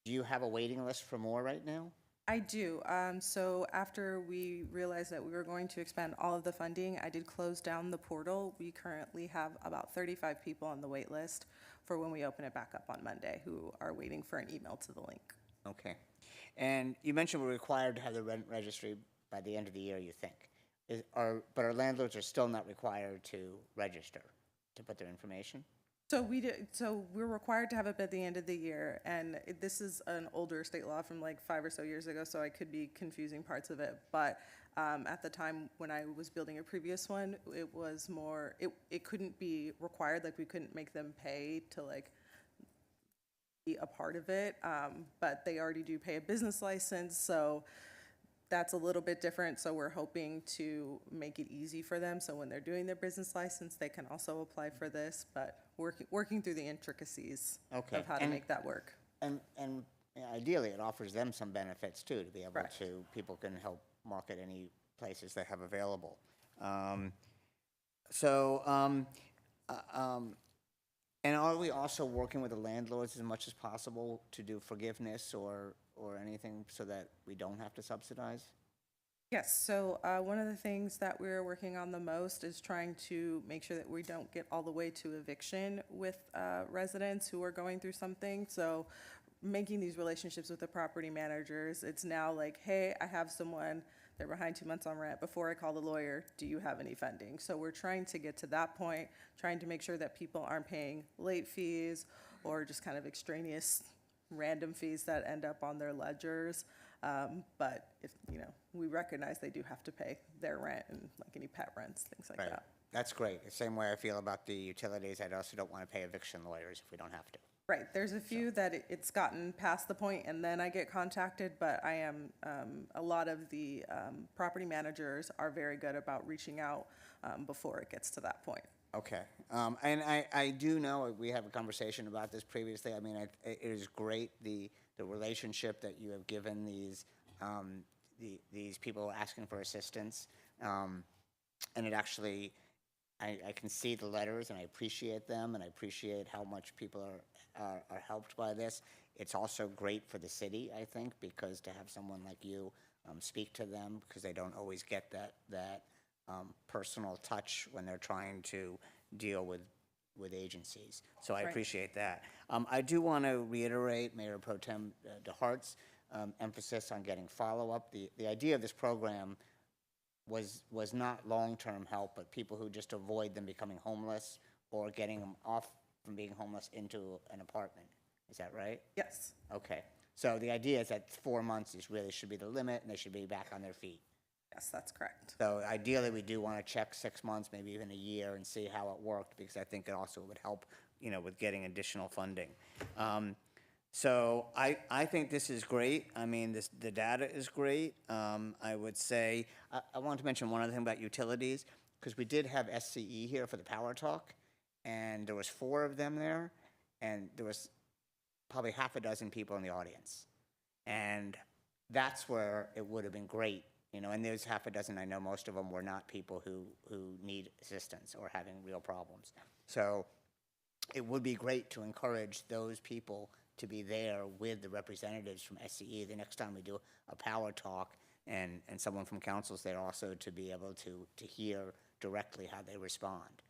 Do you have a waiting list for more right now? I do. So after we realized that we were going to expand all of the funding, I did close down the portal. We currently have about 35 people on the wait list for when we open it back up on Monday, who are waiting for an email to the link. Okay. And you mentioned we're required to have the rent registry by the end of the year, you think. But our landlords are still not required to register, to put their information? So we're required to have it by the end of the year, and this is an older state law from like 5 or so years ago, so I could be confusing parts of it. But at the time when I was building a previous one, it was more, it couldn't be required, like we couldn't make them pay to like be a part of it, but they already do pay a business license, so that's a little bit different. So we're hoping to make it easy for them, so when they're doing their business license, they can also apply for this, but working through the intricacies of how to make that work. And ideally, it offers them some benefits too, to be able to, people can help market any places they have available. And are we also working with the landlords as much as possible to do forgiveness or anything so that we don't have to subsidize? Yes, so one of the things that we're working on the most is trying to make sure that we don't get all the way to eviction with residents who are going through something. So making these relationships with the property managers, it's now like, hey, I have someone, they're behind 2 months on rent. Before I call the lawyer, do you have any funding? So we're trying to get to that point, trying to make sure that people aren't paying late fees or just kind of extraneous random fees that end up on their ledgers. But if, we recognize they do have to pay their rent and like any pet rents, things like that. That's great. The same way I feel about the utilities. I also don't want to pay eviction lawyers if we don't have to. Right, there's a few that it's gotten past the point and then I get contacted, but I am, a lot of the property managers are very good about reaching out before it gets to that point. Okay, and I do know, we have a conversation about this previously. I mean, it is great, the relationship that you have given these people asking for assistance. And it actually, I can see the letters and I appreciate them and I appreciate how much people are helped by this. It's also great for the city, I think, because to have someone like you speak to them, because they don't always get that personal touch when they're trying to deal with agencies. So I Right. appreciate that. I do want to reiterate Mayor Pro Tem DeHart's emphasis on getting follow-up. The idea of this program was not long-term help, but people who just avoid them becoming homeless or getting them off from being homeless into an apartment. Is that right? Yes. Okay. So the idea is that 4 months should be the limit, and they should be back on their feet. Yes, that's correct. So ideally, we do want to check 6 months, maybe even a year, and see how it worked, because I think it also would help, with getting additional funding. So I think this is great. I mean, the data is great. I would say, I wanted to mention one other thing about utilities, because we did have SCE here for the Power Talk, and there was 4 of them there, and there was probably half a dozen people in the audience. And that's where it would have been great, and there's half a dozen, I know most of them were not people who need assistance or having real problems. So it would be great to encourage those people to be there with the representatives from SCE the next time we do a Power Talk, and someone from council's there also to be able to hear directly how they respond,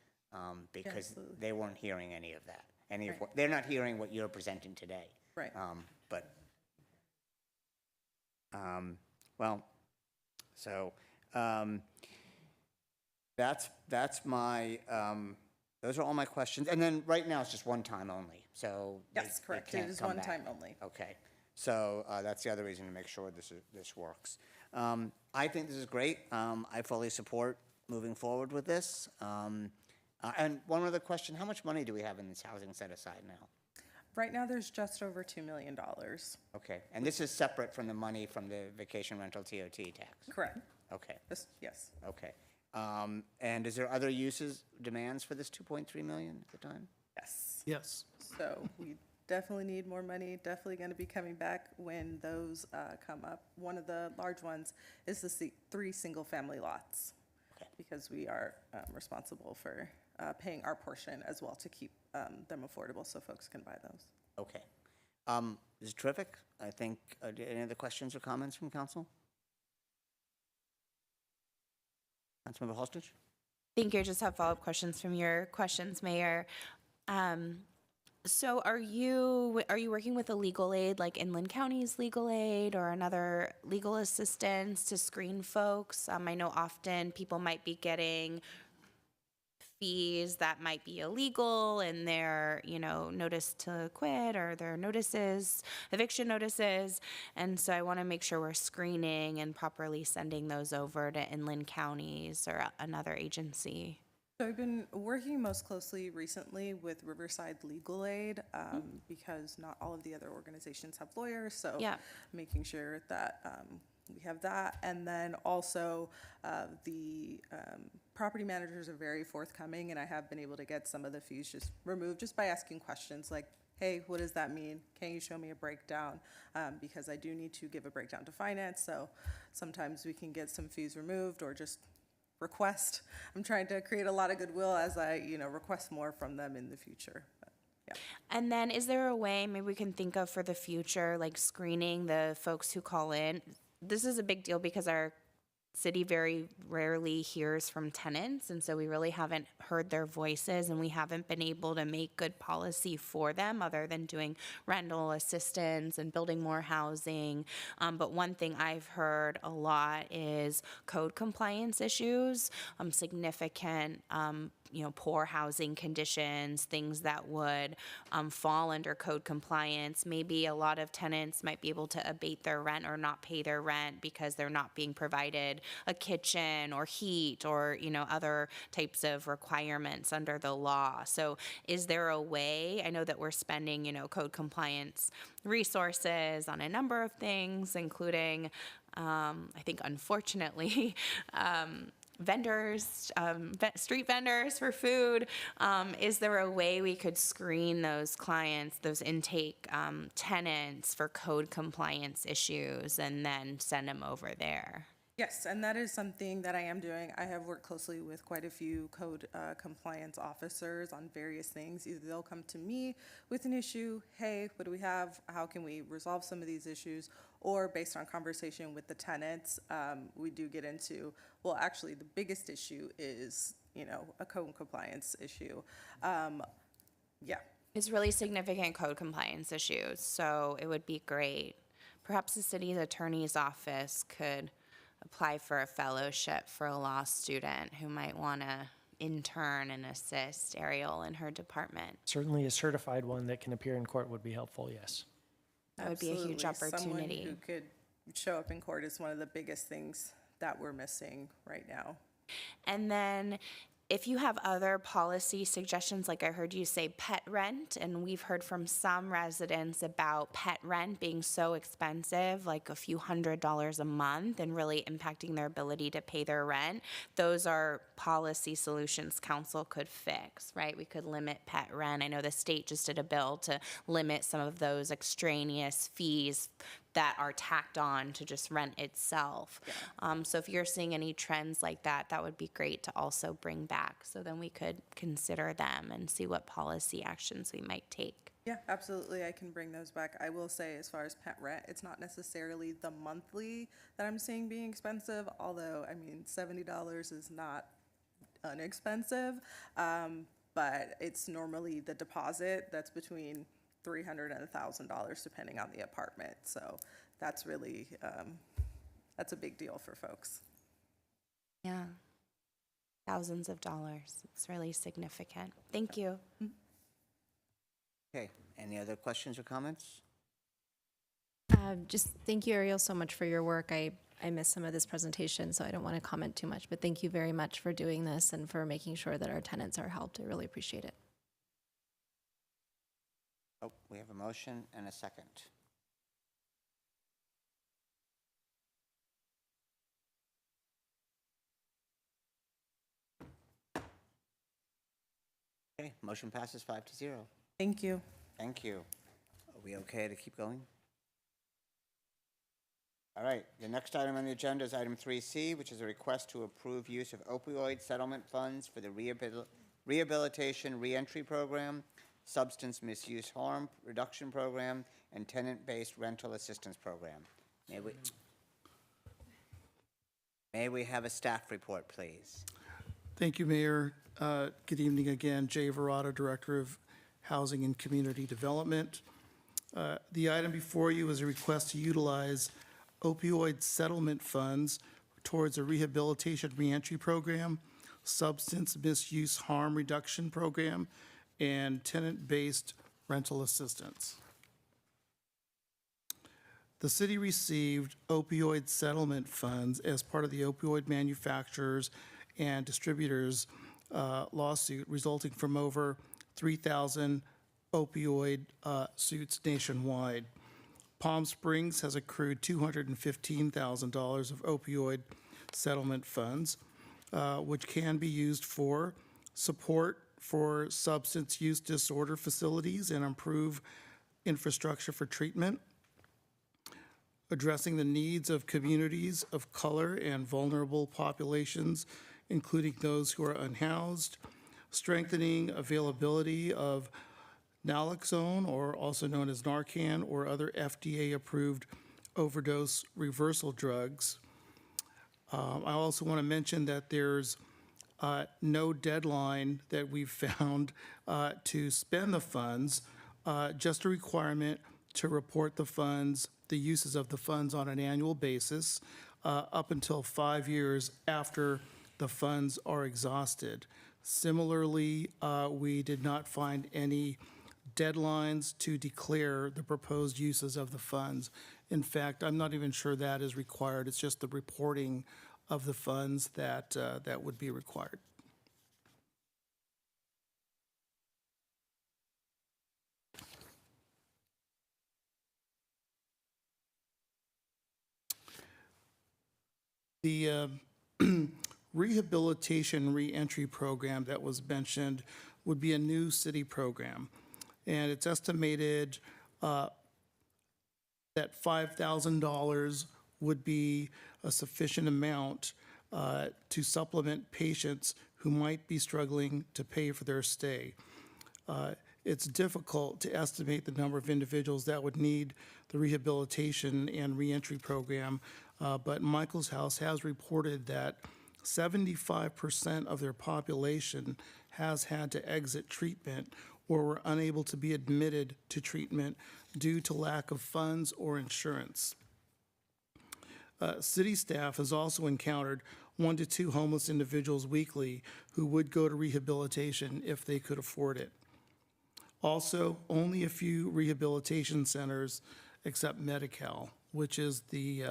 because Absolutely. they weren't hearing any of that. Right. They're not hearing what you're presenting today. Right. That's my, those are all my questions. And then right now it's just one time only, so. Yes, they correct. It can't is come one back. time only. Okay, so that's the other reason to make sure this works. I think this is great. I fully support moving forward with this. And one other question, how much money do we have in this housing set aside now? Right now, there's just over $2 million. Okay, and this is separate from the money from the vacation rental TOT tax? Correct. Okay, Yes. okay. And is there other demands for this 2.3 million at the time? Yes. Yes. So we definitely need more money, definitely going to be coming back when those come up. One of the large ones is the 3 single-family lots, because we are responsible for paying our portion as well to keep them affordable so folks can buy those. Okay. This is terrific. I think, any other questions or comments from council? Councilmember Halstage? Thank you. I just have follow-up questions from your questions, Mayor. So are you working with a legal aid, like Inland County's legal aid or another legal assistance to screen folks? I know often people might be getting fees that might be illegal in their, notice to quit or their eviction notices. And so I want to make sure we're screening and properly sending those over to Inland Counties or another agency. So I've been working most closely recently with Riverside Legal Aid because not all of the other organizations have lawyers. So Yeah. making sure that we have that. And then also the property managers are very forthcoming, and I have been able to get some of the fees just removed just by asking questions like, hey, what does that mean? Can you show me a breakdown? Because I do need to give a breakdown to finance. So sometimes we can get some fees removed or just request. I'm trying to create a lot of goodwill as I, request more from them in the future. But, yeah. And then is there a way maybe we can think of for the future, like screening the folks who call in? This is a big deal because our city very rarely hears from tenants, and so we really haven't heard their voices, and we haven't been able to make good policy for them other than doing rental assistance and building more housing. But one thing I've heard a lot is code compliance issues, significant poor housing conditions, things that would fall under code compliance. Maybe a lot of tenants might be able to abate their rent or not pay their rent because they're not being provided a kitchen or heat or, other types of requirements under the law. So is there a way, I know that we're spending, code compliance resources on a number of things, including, I think, unfortunately, vendors, street vendors for food. Is there a way we could screen those clients, those intake tenants for code compliance issues and then send them over there? Yes, and that is something that I am doing. I have worked closely with quite a few code compliance officers on various things. Either they'll come to me with an issue, hey, what do we have? How can we resolve some of these issues? Or based on conversation with the tenants, we do get into, well, actually, the biggest issue is, you know, a code compliance issue. Yeah. It's really significant code compliance issues, so it would be great. Perhaps the city attorney's office could apply for a fellowship for a law student who might want to intern and assist Ariel in her department. Certainly a certified one that can appear in court would be helpful, yes. That would be a huge Absolutely. opportunity. Someone who could show up in court is one of the biggest things that we're missing right now. And then if you have other policy suggestions, like I heard you say pet rent, and we've heard from some residents about pet rent being so expensive, like a few $100s a month, and really impacting their ability to pay their rent. Those are policy solutions council could fix, right? We could limit pet rent. I know the state just did a bill to limit some of those extraneous fees that are tacked on to just rent itself. So if you're seeing any trends like that, that would be great to also bring back. So then we could consider them and see what policy actions we might take. Yeah, absolutely. I can bring those back. I will say, as far as pet rent, it's not necessarily the monthly that I'm seeing being expensive, although, I mean, $70 is not inexpensive, but it's normally the deposit that's between $300 and $1,000 depending on the apartment. So that's really, that's a big deal for folks. Yeah. Thousands of dollars. It's really significant. Thank you. Okay, any other questions or comments? Just thank you, Ariel, so much for your work. I missed some of this presentation, so I don't want to comment too much, but thank you very much for doing this and for making sure that our tenants are helped. I really appreciate it. Oh, we have a motion and a second. Okay, motion passes 5-0. Thank you. Thank you. Are we okay to keep going? All right, the next item on the agenda is item 3C, which is a request to approve use of opioid settlement funds for the Rehabilitation Reentry Program, Substance Misuse Harm Reduction Program, and Tenant-Based Rental Assistance Program. May we have a staff report, please? Thank you, Mayor. Good evening again. Jay Verrado, Director of Housing and Community Development. The item before you is a request to utilize opioid settlement funds towards a rehabilitation reentry program, substance misuse harm reduction program, and tenant-based rental assistance. The city received opioid settlement funds as part of the opioid manufacturers and distributors lawsuit resulting from over 3,000 opioid suits nationwide. Palm Springs has accrued $215,000 of opioid settlement funds, which can be used for support for substance use disorder facilities and improve infrastructure for treatment, addressing the needs of communities of color and vulnerable populations, including those who are unhoused, strengthening availability of naloxone, or also known as Narcan, or other FDA-approved overdose reversal drugs. I also want to mention that there's no deadline that we've found to spend the funds, just a requirement to report the funds, the uses of the funds on an annual basis, up until 5 years after the funds are exhausted. Similarly, we did not find any deadlines to declare the proposed uses of the funds. In fact, I'm not even sure that is required. It's just the reporting of the funds that would be required. The rehabilitation reentry program that was mentioned would be a new city program. And it's estimated that $5,000 would be a sufficient amount to supplement patients who might be struggling to pay for their stay. It's difficult to estimate the number of individuals that would need the rehabilitation and reentry program, but Michael's House has reported that 75% of their population has had to exit treatment or were unable to be admitted to treatment due to lack of funds or insurance. City staff has also encountered 1 to 2 homeless individuals weekly who would go to rehabilitation if they could afford it. Also, only a few rehabilitation centers accept Medi-Cal, which is the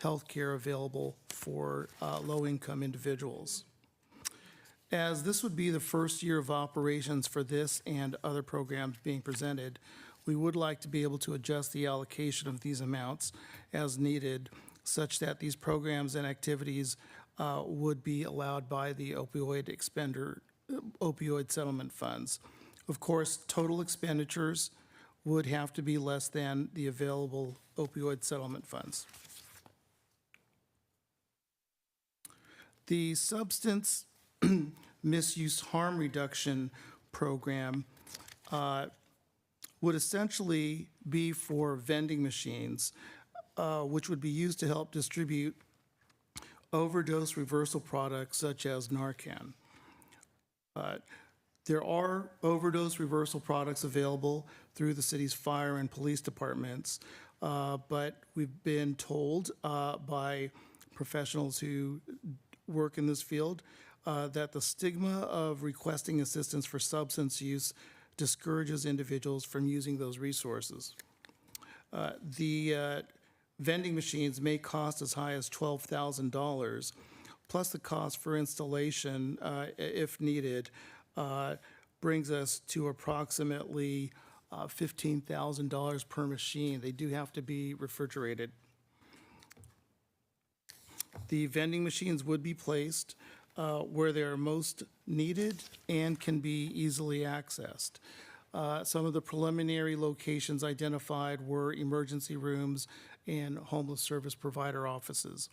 health care available for low-income individuals. As this would be the first year of operations for this and other programs being presented, we would like to be able to adjust the allocation of these amounts as needed, such that these programs and activities would be allowed by the opioid settlement funds. Of course, total expenditures would have to be less than the available opioid settlement funds. The substance misuse harm reduction program would essentially be for vending machines, which would be used to help distribute overdose reversal products such as Narcan. There are overdose reversal products available through the city's fire and police departments, but we've been told by professionals who work in this field that the stigma of requesting assistance for substance use discourages individuals from using those resources. The vending machines may cost as high as $12,000, plus the cost for installation, if needed, brings us to approximately $15,000 per machine. They do have to be refrigerated. The vending machines would be placed where they are most needed and can be easily accessed. Some of the preliminary locations identified were emergency rooms and homeless service provider offices.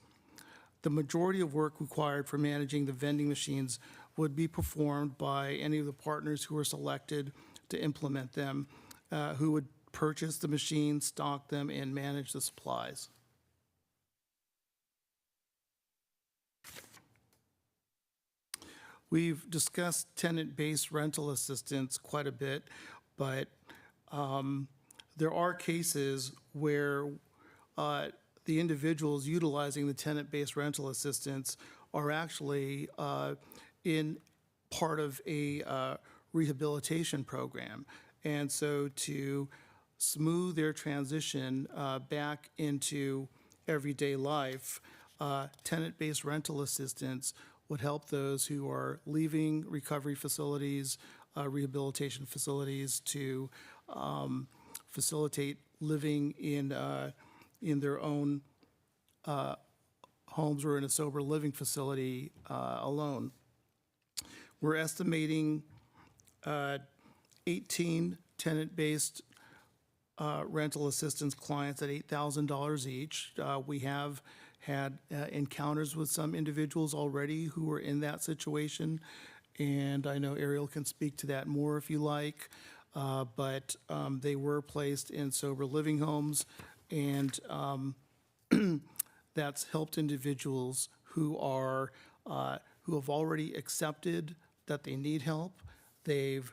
The majority of work required for managing the vending machines would be performed by any of the partners who are selected to implement them, who would purchase the machines, stock them, and manage the supplies. We've discussed tenant-based rental assistance quite a bit, but there are cases where the individuals utilizing the tenant-based rental assistance are actually in part of a rehabilitation program. And so to smooth their transition back into everyday life, tenant-based rental assistance would help those who are leaving recovery facilities, rehabilitation facilities, to facilitate living in their own homes or in a sober living facility alone. We're estimating 18 tenant-based rental assistance clients at $8,000 each. We have had encounters with some individuals already who are in that situation, and I know Ariel can speak to that more if you like, but they were placed in sober living homes, and that's helped individuals who are who have already accepted that they need help. They've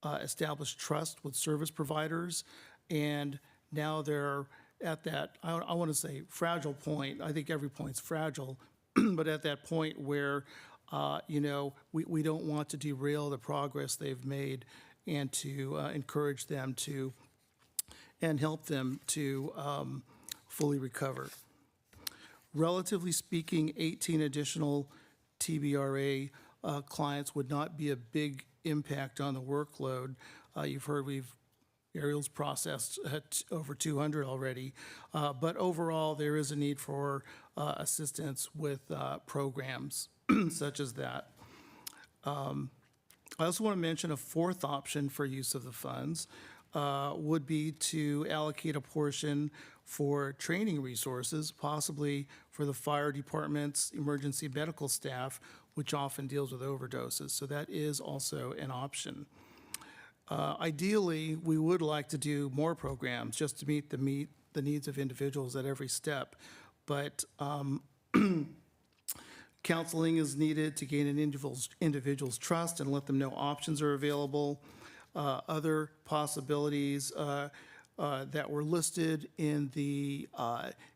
established trust with service providers, and now they're at that, I want to say, fragile point. I think every point's fragile, but at that point where, we don't want to derail the progress they've made, and to encourage them to, and help them to fully recover. Relatively speaking, 18 additional TBRA clients would not be a big impact on the workload. You've heard Ariel's processed at over 200 already, but overall there is a need for assistance with programs such as that. I also want to mention a fourth option for use of the funds. would be to allocate a portion for training resources, possibly for the fire department's emergency medical staff, which often deals with overdoses. So that is also an option. Ideally, we would like to do more programs just to meet the needs of individuals at every step. But counseling is needed to gain an individual's trust and let them know options are available. Other possibilities that were listed in the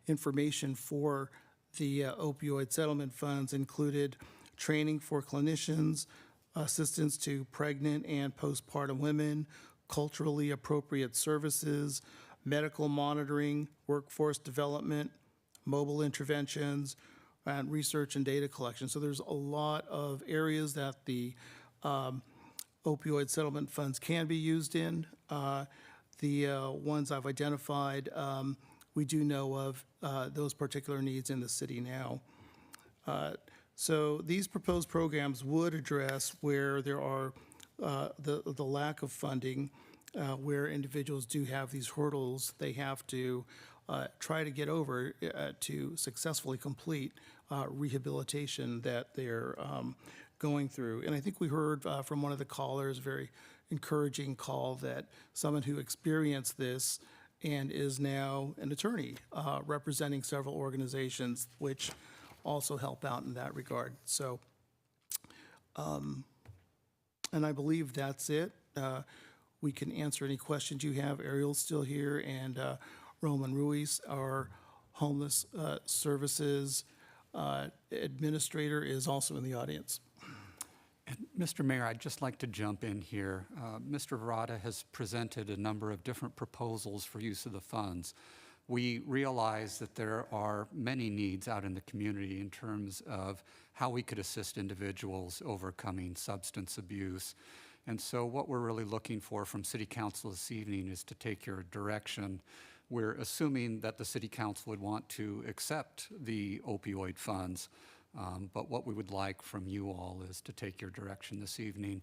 information for the opioid settlement funds included training for clinicians, assistance to pregnant and postpartum women, culturally appropriate services, medical monitoring, workforce development, mobile interventions, and research and data collection. So there's a lot of areas that the opioid settlement funds can be used in. The ones I've identified, we do know of those particular needs in the city now. So these proposed programs would address where there are the lack of funding, where individuals do have these hurdles they have to try to get over to successfully complete rehabilitation that they're going through. And I think we heard from one of the callers, a very encouraging call, that someone who experienced this and is now an attorney representing several organizations, which also help out in that regard. So, and I believe that's it. We can answer any questions you have. Ariel's still here, and Roman Ruiz, our homeless services administrator, is also in the audience. And Mr. Mayor, I'd just like to jump in here. Mr. Verada has presented a number of different proposals for use of the funds. We realize that there are many needs out in the community in terms of how we could assist individuals overcoming substance abuse. And so what we're really looking for from City Council this evening is to take your direction. We're assuming that the City Council would want to accept the opioid funds. But what we would like from you all is to take your direction this evening.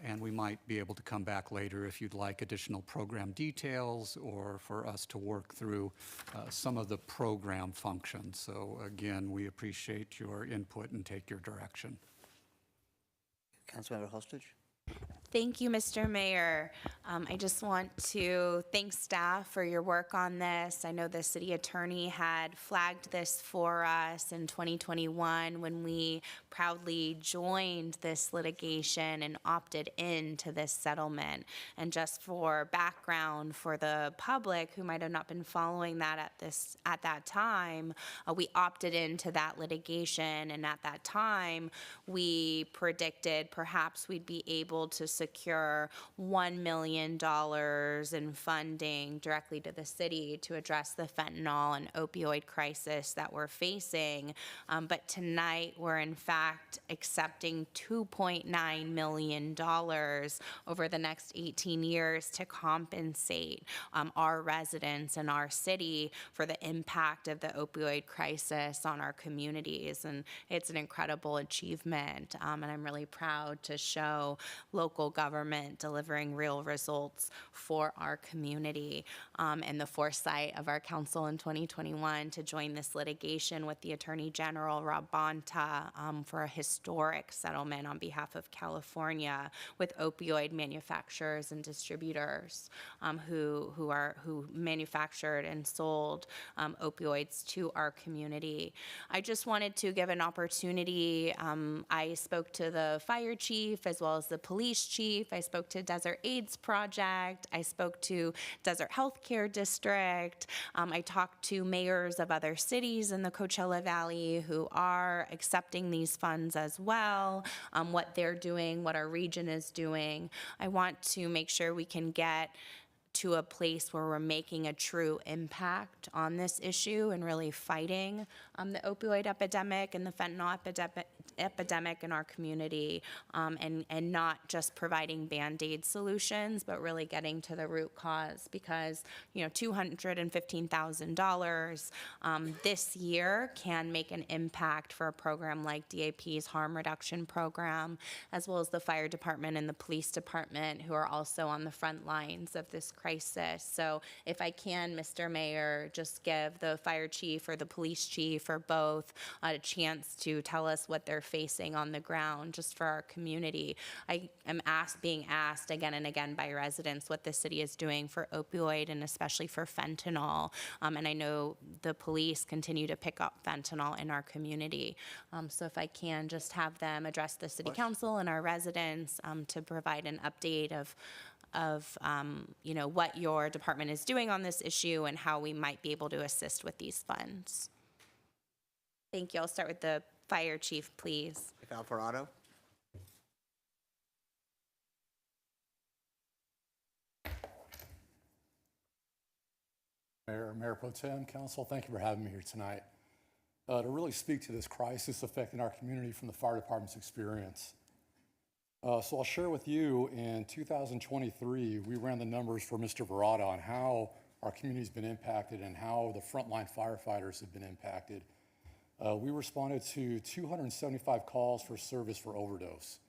And we might be able to come back later if you'd like additional program details or for us to work through some of the program functions. So again, we appreciate your input and take your direction. Councilmember Holstridge. Thank you, Mr. Mayor. I just want to thank staff for your work on this. I know the city attorney had flagged this for us in 2021 when we proudly joined this litigation and opted into this settlement. And just for background for the public who might have not been following that at that time, we opted into that litigation, and at that time we predicted perhaps we'd be able to secure $1 million in funding directly to the city to address the fentanyl and opioid crisis that we're facing. But tonight we're in fact accepting $2.9 million over the next 18 years to compensate our residents in our city for the impact of the opioid crisis on our communities. And it's an incredible achievement. And I'm really proud to show local government delivering real results for our community, and the foresight of our council in 2021 to join this litigation with the Attorney General, Rob Bonta, for a historic settlement on behalf of California with opioid manufacturers and distributors who manufactured and sold opioids to our community. I just wanted to give an opportunity. I spoke to the fire chief as well as the police chief. I spoke to Desert AIDS Project. I spoke to Desert Healthcare District. I talked to mayors of other cities in the Coachella Valley who are accepting these funds as well, what they're doing, what our region is doing. I want to make sure we can get to a place where we're making a true impact on this issue and really fighting the opioid epidemic and the fentanyl epidemic in our community, and not just providing Band-Aid solutions, but really getting to the root cause, because, you know, $215,000 this year can make an impact for a program like DAP's harm reduction program, as well as the fire department and the police department, who are also on the front lines of this crisis. So if I can, Mr. Mayor, just give the fire chief or the police chief or both a chance to tell us what they're facing on the ground just for our community. I am being asked again and again by residents what the city is doing for opioid and especially for fentanyl. And I know the police continue to pick up fentanyl in our community. So if I can just have them address the city council and our residents to provide an update of you know, what your department is doing on this issue and how we might be able to assist with these funds. Thank you. I'll start with the fire chief, please. Chief Alvarado. Mayor Pro Tem, Council, thank you for having me here tonight. To really speak to this crisis affecting our community from the fire department's experience. So I'll share with you, in 2023, we ran the numbers for Mr. Verada on how our community's been impacted and how the frontline firefighters have been impacted. We responded to 275 calls for service for overdose.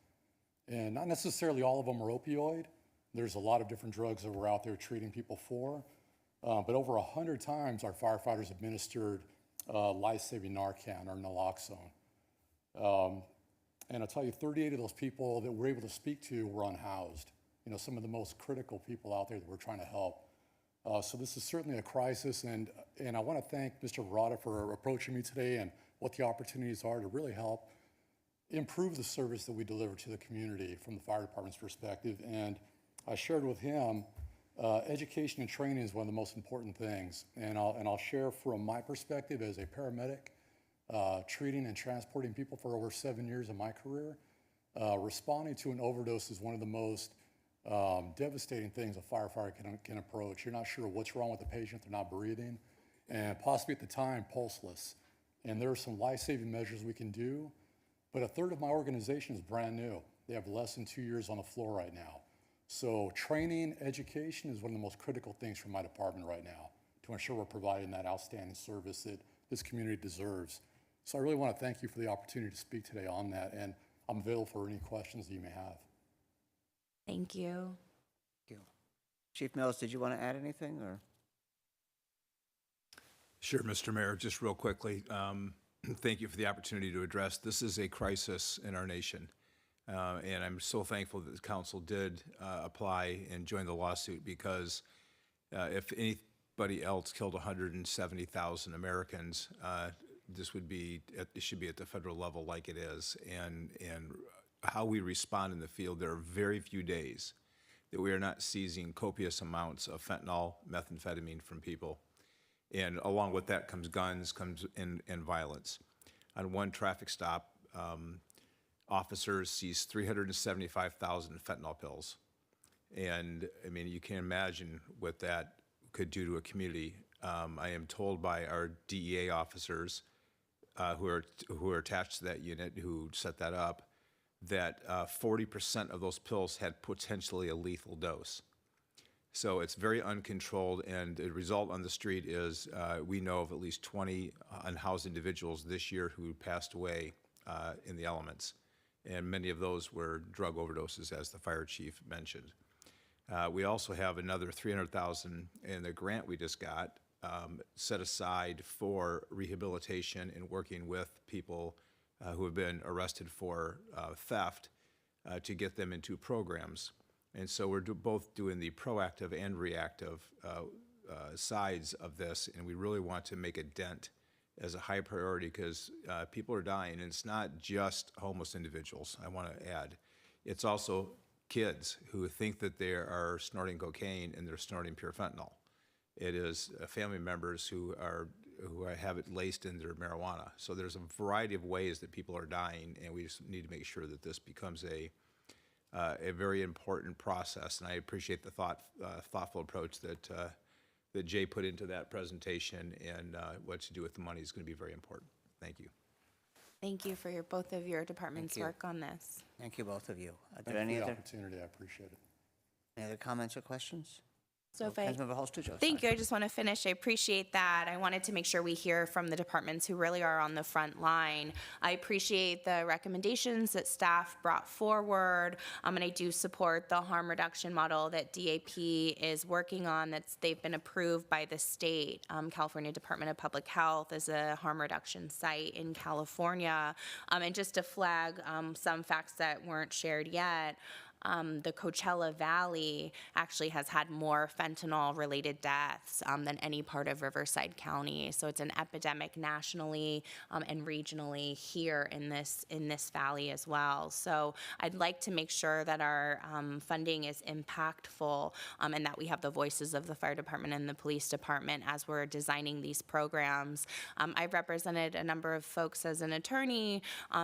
And not necessarily all of them are opioid. There's a lot of different drugs that we're out there treating people for. But over 100 times our firefighters administered life-saving Narcan or naloxone. And I'll tell you, 38 of those people that we're able to speak to were unhoused. You know, some of the most critical people out there that we're trying to help. So this is certainly a crisis, and I want to thank Mr. Verada for approaching me today and what the opportunities are to really help improve the service that we deliver to the community from the fire department's perspective. And I shared with him, education and training is one of the most important things. And I'll share from my perspective as a paramedic, treating and transporting people for over 7 years of my career. Responding to an overdose is one of the most devastating things a firefighter can approach. You're not sure what's wrong with the patient, they're not breathing, and possibly at the time, pulseless. And there are some life-saving measures we can do, but a third of my organization is brand new. They have less than 2 years on the floor right now. So training, education is one of the most critical things for my department right now to ensure we're providing that outstanding service that this community deserves. So I really want to thank you for the opportunity to speak today on that, and I'm available for any questions that you may have. Thank you. Thank you. Chief Mills, did you want to add anything, or? Sure, Mr. Mayor, just real quickly, thank you for the opportunity to address. This is a crisis in our nation, and I'm so thankful that the council did apply and join the lawsuit, because if anybody else killed 170,000 Americans, this would be, it should be at the federal level like it is. And how we respond in the field, there are very few days that we are not seizing copious amounts of fentanyl, methamphetamine from people. And along with that comes guns, and violence. On one traffic stop, officers seized 375,000 fentanyl pills. And I mean, you can imagine what that could do to a community. I am told by our DEA officers who are attached to that unit, who set that up, that 40% of those pills had potentially a lethal dose. So it's very uncontrolled, and the result on the street is we know of at least 20 unhoused individuals this year who passed away in the elements, and many of those were drug overdoses, as the fire chief mentioned. We also have another $300,000 in the grant we just got set aside for rehabilitation and working with people who have been arrested for theft to get them into programs. And so we're both doing the proactive and reactive sides of this, and we really want to make a dent as a high priority, because people are dying, and it's not just homeless individuals, I want to add. It's also kids who think that they are snorting cocaine and they're snorting pure fentanyl. It is family members who have it laced in their marijuana. So there's a variety of ways that people are dying, and we just need to make sure that this becomes a very important process. And I appreciate the thoughtful approach that Jay put into that presentation, and what to do with the money is going to be very important. Thank you. Thank you for both of your department's you. work on this. Thank you, both of you. Are Thank there you any for the other, opportunity. I appreciate it. any other comments or questions? So if Councilmember Holster, Joe. Thank you. I just want to finish. I appreciate that. I wanted to make sure we hear from the departments who really are on the front line. I appreciate the recommendations that staff brought forward, and I do support the harm reduction model that DAP is working on. They've been approved by the state, California Department of Public Health, as a harm reduction site in California. And just to flag some facts that weren't shared yet. The Coachella Valley actually has had more fentanyl-related deaths than any part of Riverside County. So it's an epidemic nationally and regionally here in this valley as well. So I'd like to make sure that our funding is impactful and that we have the voices of the fire department and the police department as we're designing these programs. I've represented a number of folks as an attorney,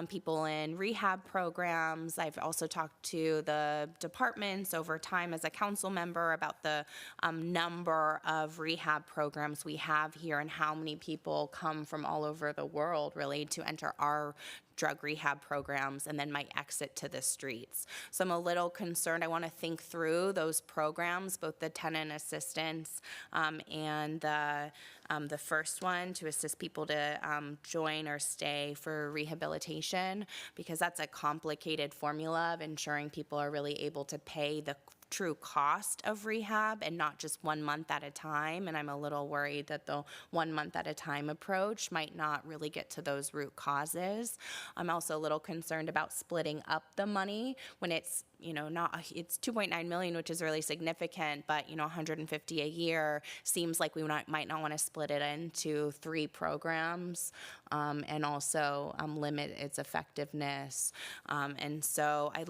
people in rehab programs. I've also talked to the departments over time as a council member about the number of rehab programs we have here and how many people come from all over the world really to enter our drug rehab programs and then might exit to the streets. So I'm a little concerned. I want to think through those programs, both the tenant assistance and the first one to assist people to join or stay for rehabilitation, because that's a complicated formula of ensuring people are really able to pay the true cost of rehab and not just 1 month at a time. And I'm a little worried that the 1 month at a time approach might not really get to those root causes. I'm also a little concerned about splitting up the money when it's it's 2.9 million, which is really significant, but 150 a year seems like we might not want to split it into 3 programs and also limit its effectiveness. And so I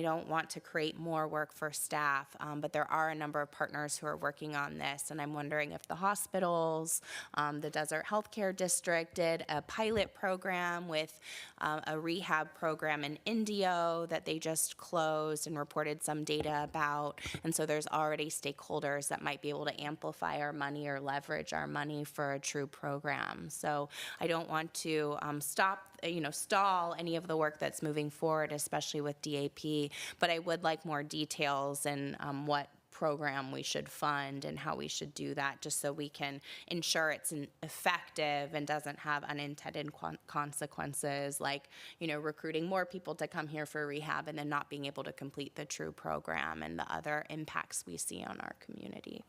don't want to create more work for staff, but there are a number of partners who are working on this, and I'm wondering if the hospitals, the Desert Healthcare District did a pilot program with a rehab program in Indio that they just closed and reported some data about. And so there's already stakeholders that might be able to amplify our money or leverage our money for a true program. So I don't want to stall any of the work that's moving forward, especially with DAP, but I would like more details and what program we should fund and how we should do that, just so we can ensure it's effective and doesn't have unintended consequences, like recruiting more people to come here for rehab and then not being able to complete the true program and the other impacts we see on our community.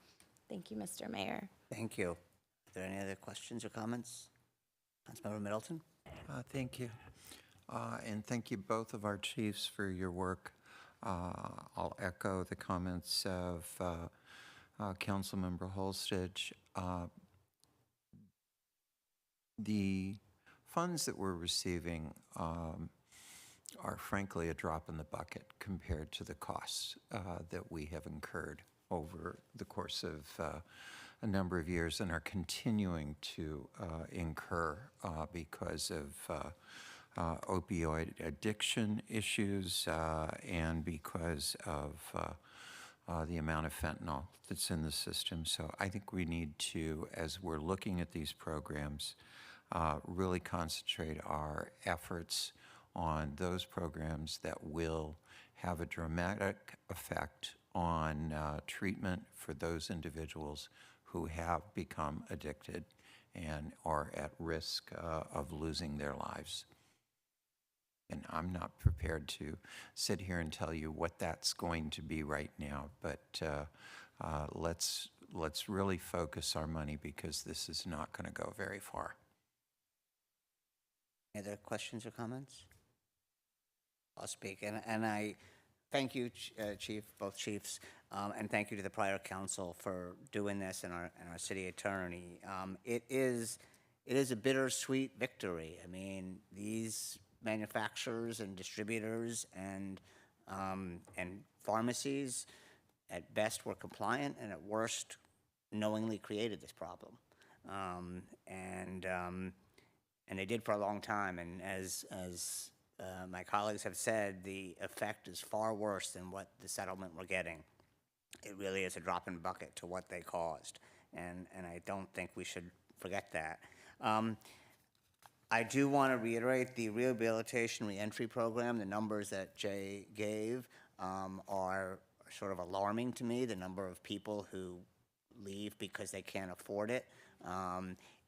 Thank you, Mr. Mayor. Thank you. Are there any other questions or comments? Councilmember Middleton? Thank you. And thank you both of our chiefs for your work. I'll echo the comments of Councilmember Holstich. The funds that we're receiving are frankly a drop in the bucket compared to the costs that we have incurred over the course of a number of years and are continuing to incur because of opioid addiction issues and because of the amount of fentanyl that's in the system. So I think we need to, as we're looking at these programs, really concentrate our efforts on those programs that will have a dramatic effect on treatment for those individuals who have become addicted and are at risk of losing their lives. And I'm not prepared to sit here and tell you what that's going to be right now, but let's really focus our money, because this is not going to go very far. Any other questions or comments? I'll speak, and I thank you, Chief, both chiefs, and thank you to the prior council for doing this and our city attorney. It is a bittersweet victory. I mean, these manufacturers and distributors and pharmacies, at best, were compliant, and at worst, knowingly created this problem. And they did for a long time. And as my colleagues have said, the effect is far worse than what the settlement we're getting. It really is a drop in the bucket to what they caused, and I don't think we should forget that. I do want to reiterate the rehabilitation reentry program. The numbers that Jay gave are sort of alarming to me, the number of people who leave because they can't afford it.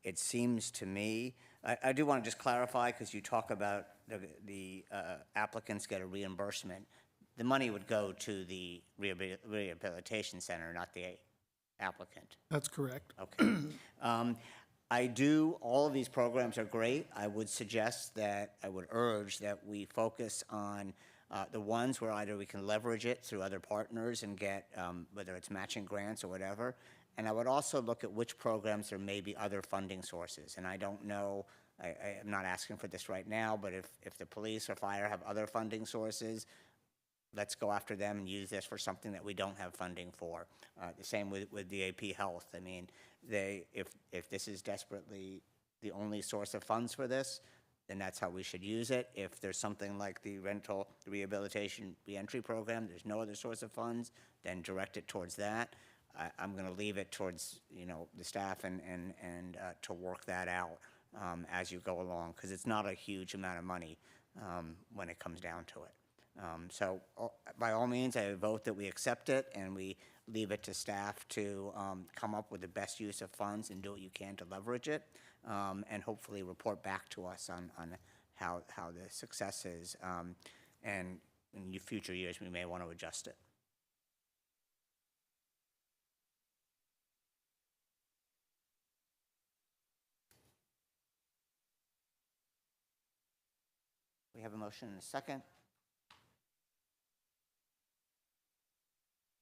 It seems to me, I do want to just clarify, because you talk about the applicants get a reimbursement. The money would go to the rehabilitation center, not the applicant. That's correct. Okay. All of these programs are great. I would urge that we focus on the ones where either we can leverage it through other partners and get, whether it's matching grants or whatever. And I would also look at which programs there may be other funding sources. And I don't know, I'm not asking for this right now, but if the police or fire have other funding sources, let's go after them and use this for something that we don't have funding for. The same with DAP Health. I mean, if this is desperately the only source of funds for this, then that's how we should use it. If there's something like the rental rehabilitation reentry program, there's no other source of funds, then direct it towards that. I'm going to leave it towards the staff and to work that out as you go along, because it's not a huge amount of money when it comes down to it. So by all means, I vote that we accept it and we leave it to staff to come up with the best use of funds and do what you can to leverage it, and hopefully report back to us on how the success is. And in future years, we may want to adjust it. We have a motion and a second.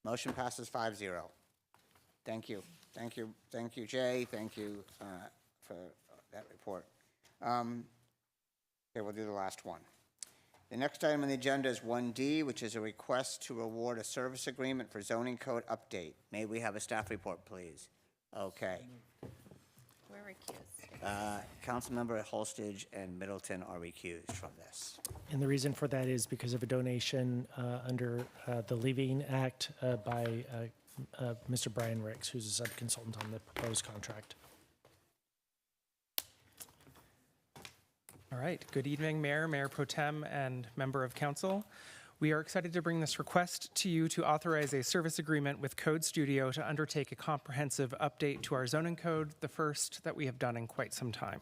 Motion passes 5-0. Thank you. Thank you. Thank you, Jay. Thank you for that report. Okay, we'll do the last one. The next item on the agenda is 1D, which is a request to award a service agreement for zoning code update. May we have a staff report, please? Okay. We're recused. Councilmember Holstage and Middleton are recused from this. And the reason for that is because of a donation under the Leaving Act by Mr. Brian Ricks, who's a sub-consultant on the proposed contract. All right. Good evening, Mayor, Mayor Pro Tem, and member of council. We are excited to bring this request to you to authorize a service agreement with Code Studio to undertake a comprehensive update to our zoning code, the first that we have done in quite some time.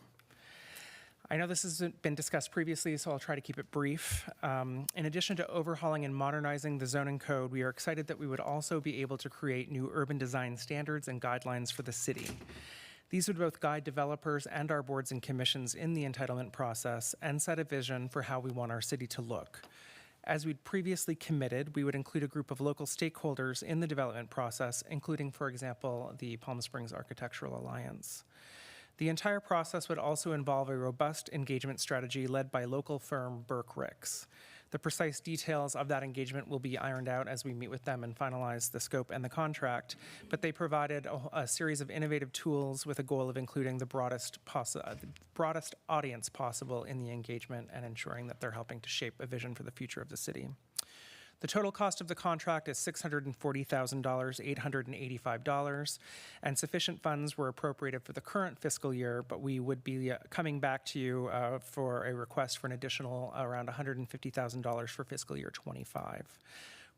I know this has been discussed previously, so I'll try to keep it brief. In addition to overhauling and modernizing the zoning code, we are excited that we would also be able to create new urban design standards and guidelines for the city. These would both guide developers and our boards and commissions in the entitlement process and set a vision for how we want our city to look. As we'd previously committed, we would include a group of local stakeholders in the development process, including, for example, the Palm Springs Architectural Alliance. The entire process would also involve a robust engagement strategy led by local firm Burke Ricks. The precise details of that engagement will be ironed out as we meet with them and finalize the scope and the contract, but they provided a series of innovative tools with a goal of including the broadest audience possible in the engagement and ensuring that they're helping to shape a vision for the future of the city. The total cost of the contract is $640,885, and sufficient funds were appropriated for the current fiscal year, but we would be coming back to you for a request for an additional around $150,000 for fiscal year 25.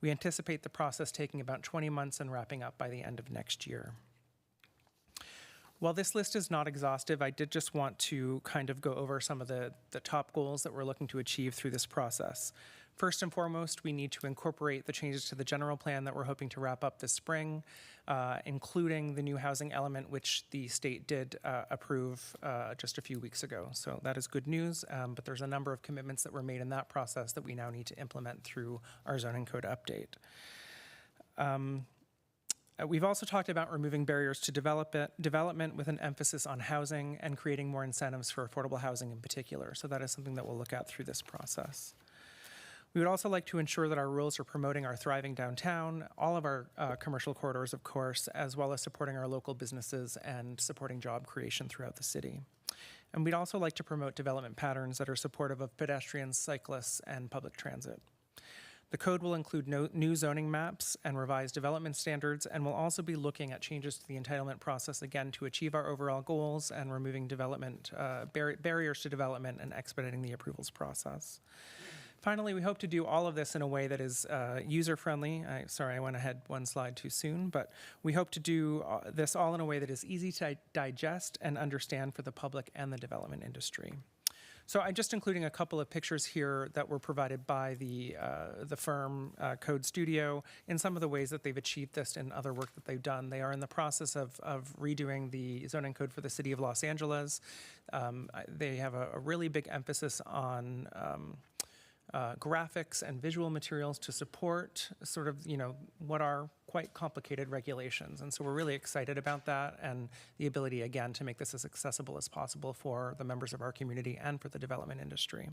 We anticipate the process taking about 20 months and wrapping up by the end of next year. While this list is not exhaustive, I did just want to kind of go over some of the top goals that we're looking to achieve through this process. First and foremost, we need to incorporate the changes to the general plan that we're hoping to wrap up this spring, including the new housing element, which the state did approve just a few weeks ago. So that is good news, but there's a number of commitments that were made in that process that we now need to implement through our zoning code update. We've also talked about removing barriers to development with an emphasis on housing and creating more incentives for affordable housing in particular. So that is something that we'll look at through this process. We would also like to ensure that our rules are promoting our thriving downtown, all of our commercial corridors, of course, as well as supporting our local businesses and supporting job creation throughout the city. And we'd also like to promote development patterns that are supportive of pedestrians, cyclists, and public transit. The code will include new zoning maps and revised development standards, and will also be looking at changes to the entitlement process, again, to achieve our overall goals and removing development barriers to development and expediting the approvals process. Finally, we hope to do all of this in a way that is user-friendly. Sorry, I went ahead one slide too soon, but we hope to do this all in a way that is easy to digest and understand for the public and the development industry. So I'm just including a couple of pictures here that were provided by the firm Code Studio in some of the ways that they've achieved this in other work that they've done. They are in the process of redoing the zoning code for the city of Los Angeles. They have a really big emphasis on graphics and visual materials to support sort of, what are quite complicated regulations. And so we're really excited about that and the ability, again, to make this as accessible as possible for the members of our community and for the development industry.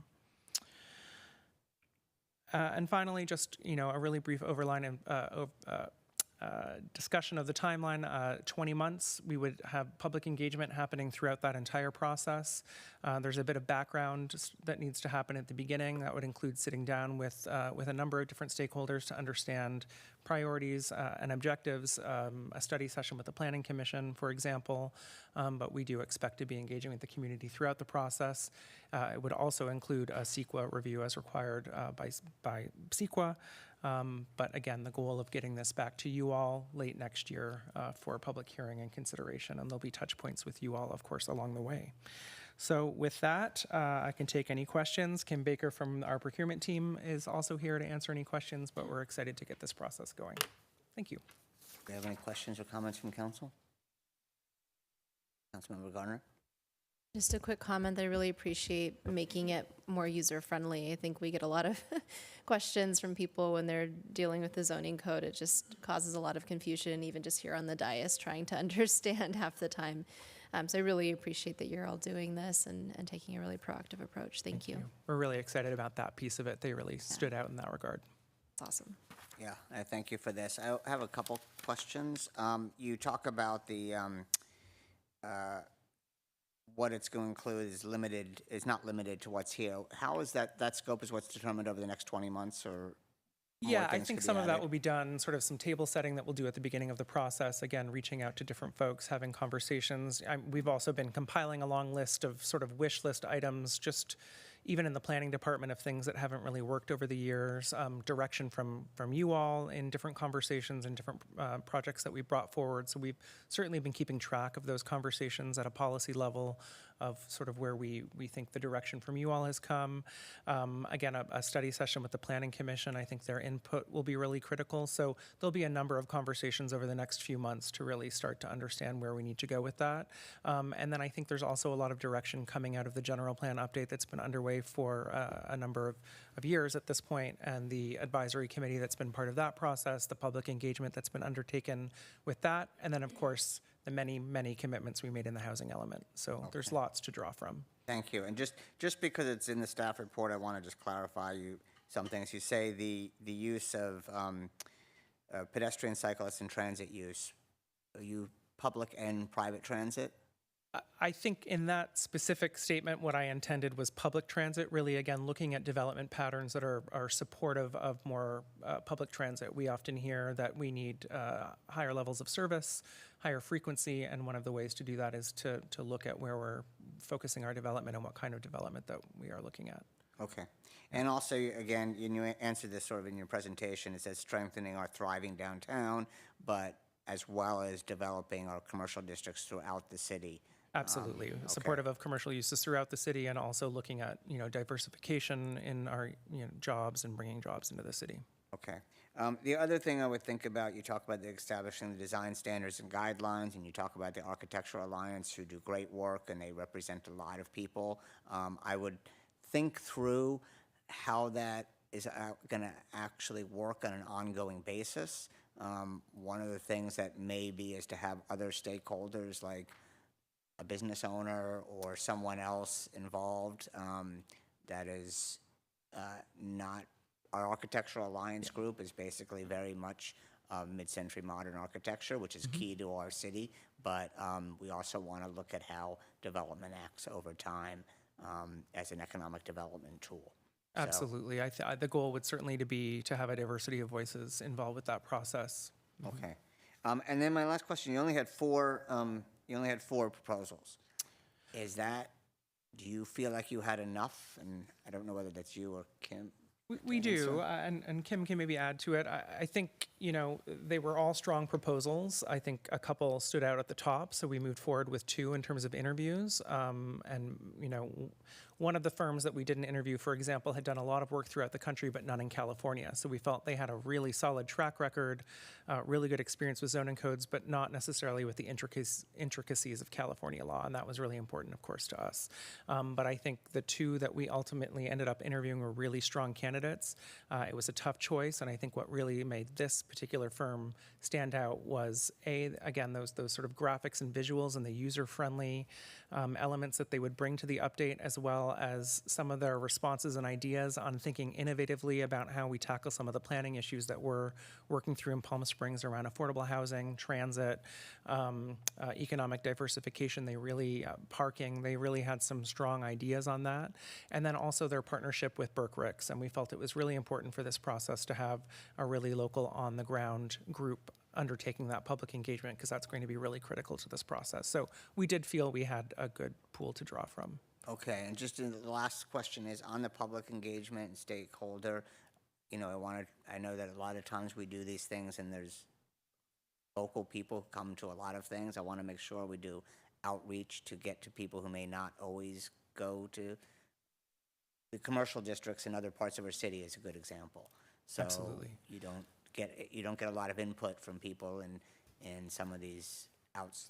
And finally, just, a really brief discussion of the timeline. 20 months, we would have public engagement happening throughout that entire process. There's a bit of background that needs to happen at the beginning. That would include sitting down with a number of different stakeholders to understand priorities and objectives, a study session with the Planning Commission, for example, but we do expect to be engaging with the community throughout the process. It would also include a CEQA review as required by CEQA. But again, the goal of getting this back to you all late next year for a public hearing and consideration, and there'll be touch points with you all, of course, along the way. So with that, I can take any questions. Kim Baker from our procurement team is also here to answer any questions, but we're excited to get this process going. Thank you. Do you have any questions or comments from council? Councilmember Garner? Just a quick comment. I really appreciate making it more user-friendly. I think we get a lot of questions from people when they're dealing with the zoning code. It just causes a lot of confusion, even just here on the dais, trying to understand half the time. So I really appreciate that you're all doing this and taking a really proactive approach. Thank you. We're really excited about that piece of it. They really stood out in that regard. It's awesome. Yeah, I thank you for this. I have a couple questions. You talk about the what it's going to include is not limited to what's here. How is that scope is what's determined over the next 20 months or? Yeah, I think some of that will be done, sort of some table setting that we'll do at the beginning of the process. Again, reaching out to different folks, having conversations. We've also been compiling a long list of sort of wish list items, just even in the planning department, of things that haven't really worked over the years, direction from you all in different conversations and different projects that we brought forward. So we've certainly been keeping track of those conversations at a policy level of sort of where we think the direction from you all has come. Again, a study session with the Planning Commission, I think their input will be really critical. So there'll be a number of conversations over the next few months to really start to understand where we need to go with that. And then I think there's also a lot of direction coming out of the general plan update that's been underway for a number of years at this point, and the advisory committee that's been part of that process, the public engagement that's been undertaken with that, and then of course the many, many commitments we made in the housing element. So there's lots to draw from. Thank you. And just because it's in the staff report, I want to just clarify some things. You say the use of pedestrian, cyclist, and transit use. Are you public and private transit? I think in that specific statement, what I intended was public transit, really, again, looking at development patterns that are supportive of more public transit. We often hear that we need higher levels of service, higher frequency, and one of the ways to do that is to look at where we're focusing our development and what kind of development that we are looking at. Okay. And also, again, you answered this sort of in your presentation. It says strengthening our thriving downtown, but as well as developing our commercial districts throughout the city. Absolutely. Supportive of commercial uses throughout the city, and also looking at, diversification in our, jobs and bringing jobs into the city. Okay. The other thing I would think about, you talk about establishing the design standards and guidelines, and you talk about the Architectural Alliance, who do great work, and they represent a lot of people. I would think through how that is going to actually work on an ongoing basis. One of the things that maybe is to have other stakeholders like a business owner or someone else involved that is not, our Architectural Alliance group is basically very much mid-century modern architecture, which is key to our city, but we also want to look at how development acts over time as an economic development tool. Absolutely. The goal would certainly be to have a diversity of voices involved with that process. Okay. And then my last question, you only had four proposals. Do you feel like you had enough? And I don't know whether that's you or Kim. We do, and Kim can maybe add to it. I think, they were all strong proposals. I think a couple stood out at the top, so we moved forward with two in terms of interviews. One of the firms that we did an interview, for example, had done a lot of work throughout the country, but none in California. So we felt they had a really solid track record, really good experience with zoning codes, but not necessarily with the intricacies of California law. And that was really important, of course, to us. But I think the two that we ultimately ended up interviewing were really strong candidates. It was a tough choice. And I think what really made this particular firm stand out was, again, those sort of graphics and visuals and the user-friendly elements that they would bring to the update, as well as some of their responses and ideas on thinking innovatively about how we tackle some of the planning issues that we're working through in Palm Springs around affordable housing, transit, economic diversification. Parking, they really had some strong ideas on that. And then also their partnership with Burke Ricks. And we felt it was really important for this process to have a really local on-the-ground group undertaking that public engagement, because that's going to be really critical to this process. So we did feel we had a good pool to draw from. Okay, and just the last question is on the public engagement and stakeholder. I know that a lot of times we do these things and there's local people come to a lot of things. I want to make sure we do outreach to get to people who may not always go to the commercial districts in other parts of our city is a good example. So Absolutely. You don't get a lot of input from people in some of these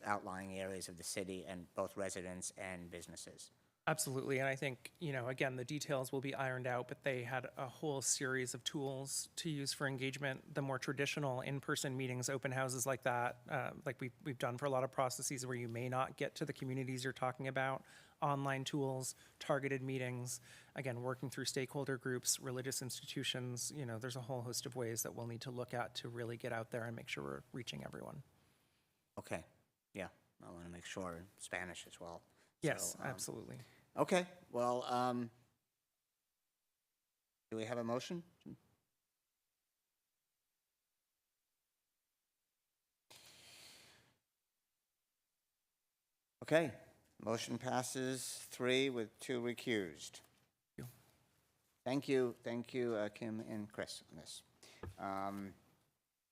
outlying areas of the city, and both residents and businesses. Absolutely, and I think, again, the details will be ironed out, but they had a whole series of tools to use for engagement. The more traditional in-person meetings, open houses like that, like we've done for a lot of processes where you may not get to the communities you're talking about, online tools, targeted meetings, again, working through stakeholder groups, religious institutions, there's a whole host of ways that we'll need to look at to really get out there and make sure we're reaching everyone. Okay, yeah, I want to make sure in Spanish as well. Yes, absolutely. Okay, well, do we have a motion? Okay, motion passes 3 with 2 recused. Thank you, Kim and Chris on this.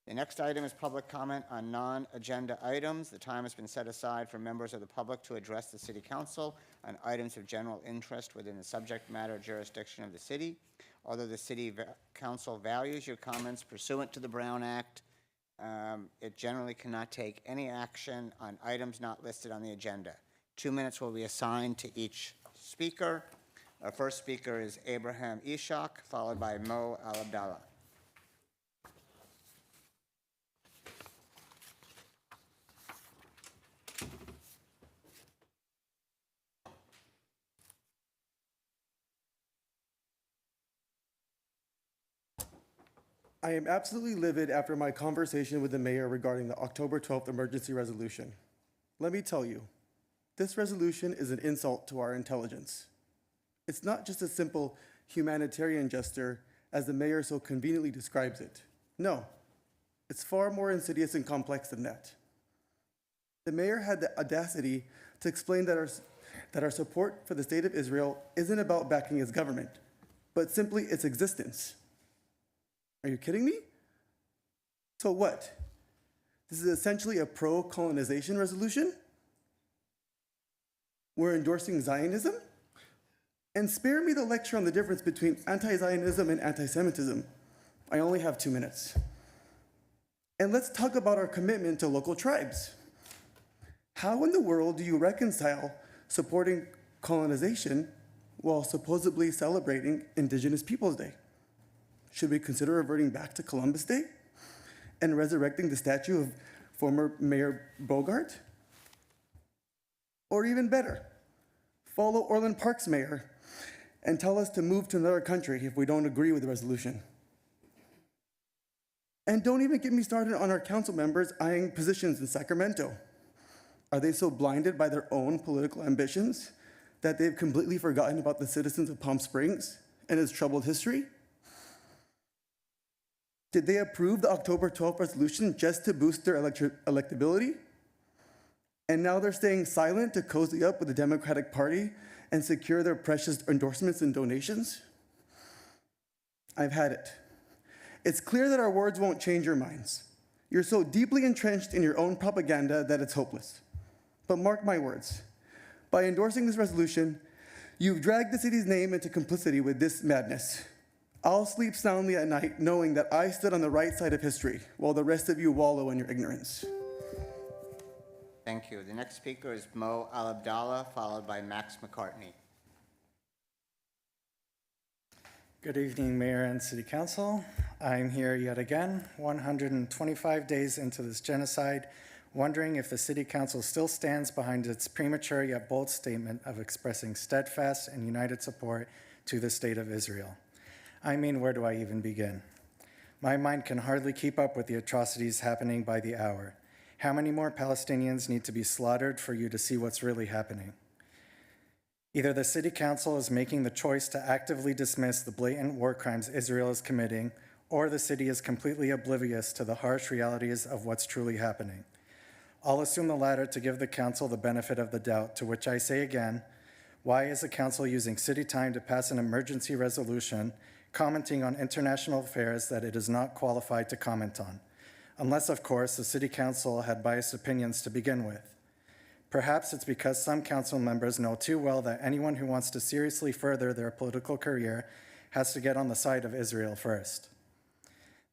The next item is public comment on non-agenda items. The time has been set aside for members of the public to address the City Council on items of general interest within the subject matter jurisdiction of the city. Although the City Council values your comments pursuant to the Brown Act, it generally cannot take any action on items not listed on the agenda. 2 minutes will be assigned to each speaker. Our first speaker is Abraham Ishak, followed by Mo Al-Abdallah. I am absolutely livid after my conversation with the mayor regarding the October 12th emergency resolution. Let me tell you, this resolution is an insult to our intelligence. It's not just a simple humanitarian gesture, as the mayor so conveniently describes it. No, it's far more insidious and complex than that. The mayor had the audacity to explain that our support for the state of Israel isn't about backing its government, but simply its existence. Are you kidding me? So what? This is essentially a pro-colonization resolution? We're endorsing Zionism? And spare me the lecture on the difference between anti-Zionism and anti-Semitism. I only have 2 minutes. And let's talk about our commitment to local tribes. How in the world do you reconcile supporting colonization while supposedly celebrating Indigenous Peoples Day? Should we consider reverting back to Columbus Day and resurrecting the statue of former Mayor Bogart? Or even better, follow Orland Park's mayor and tell us to move to another country if we don't agree with the resolution. And don't even get me started on our council members eyeing positions in Sacramento. Are they so blinded by their own political ambitions that they've completely forgotten about the citizens of Palm Springs and its troubled history? Did they approve the October 12th resolution just to boost their electability? And now they're staying silent to cozy up with the Democratic Party and secure their precious endorsements and donations? I've had it. It's clear that our words won't change your minds. You're so deeply entrenched in your own propaganda that it's hopeless. But mark my words. By endorsing this resolution, you've dragged the city's name into complicity with this madness. I'll sleep soundly at night knowing that I stood on the right side of history while the rest of you wallow in your ignorance. Thank you. The next speaker is Mo Al-Abdallah, followed by Max McCartney. Good evening, Mayor and City Council. I'm here yet again, 125 days into this genocide, wondering if the City Council still stands behind its premature yet bold statement of expressing steadfast and united support to the State of Israel. I mean, where do I even begin? My mind can hardly keep up with the atrocities happening by the hour. How many more Palestinians need to be slaughtered for you to see what's really happening? Either the City Council is making the choice to actively dismiss the blatant war crimes Israel is committing, or the city is completely oblivious to the harsh realities of what's truly happening. I'll assume the latter to give the Council the benefit of the doubt, to which I say again, why is the Council using city time to pass an emergency resolution commenting on international affairs that it is not qualified to comment on? Unless, of course, the City Council had biased opinions to begin with. Perhaps it's because some council members know too well that anyone who wants to seriously further their political career has to get on the side of Israel first.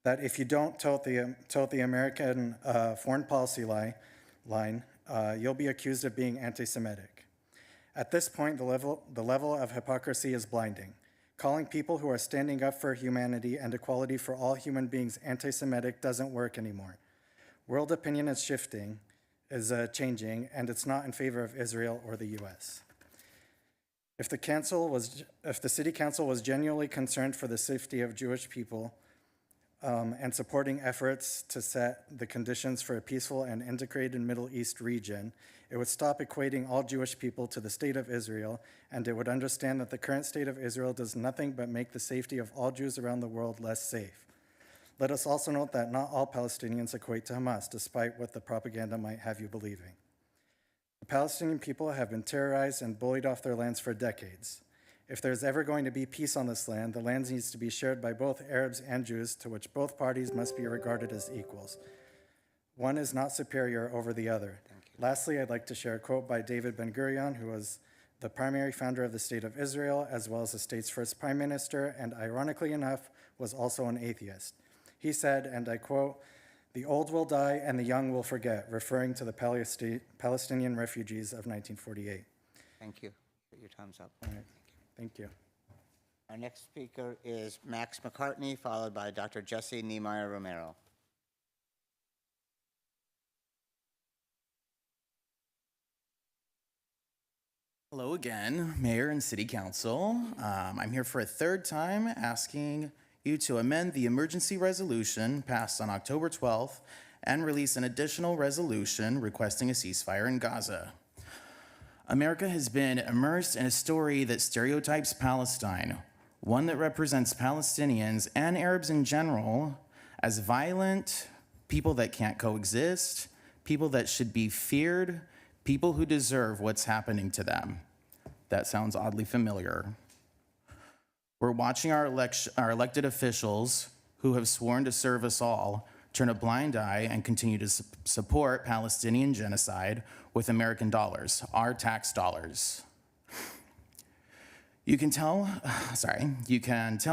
That if you don't tote the American foreign policy line, you'll be accused of being anti-Semitic. At this point, the level of hypocrisy is blinding. Calling people who are standing up for humanity and equality for all human beings anti-Semitic doesn't work anymore. World opinion is changing, and it's not in favor of Israel or the U.S. If the City Council was genuinely concerned for the safety of Jewish people and supporting efforts to set the conditions for a peaceful and integrated Middle East region, it would stop equating all Jewish people to the State of Israel, and it would understand that the current State of Israel does nothing but make the safety of all Jews around the world less safe. Let us also note that not all Palestinians equate to Hamas, despite what the propaganda might have you believing. The Palestinian people have been terrorized and bullied off their lands for decades. If there's ever going to be peace on this land, the land needs to be shared by both Arabs and Jews, to which both parties must be regarded as equals. One is not superior over the other. Lastly, I'd like to share a quote by David Ben-Gurion, who was the primary founder of the State of Israel, as well as the state's first prime minister, and ironically enough, was also an atheist. He said, and I quote, "The old will die and the young will forget," referring to the Palestinian refugees of 1948. Thank you. Your time's up. All right. Thank you. Our next speaker is Max McCartney, followed by Dr. Jesse Niemeyer Romero. Hello again, Mayor and City Council. I'm here for a third time asking you to amend the emergency resolution passed on October 12th and release an additional resolution requesting a ceasefire in Gaza. America has been immersed in a story that stereotypes Palestine, one that represents Palestinians and Arabs in general as violent, people that can't coexist, people that should be feared, people who deserve what's happening to them. That sounds oddly familiar. We're watching our elected officials who have sworn to serve us all turn a blind eye and continue to support Palestinian genocide with American dollars, our tax dollars. You can tell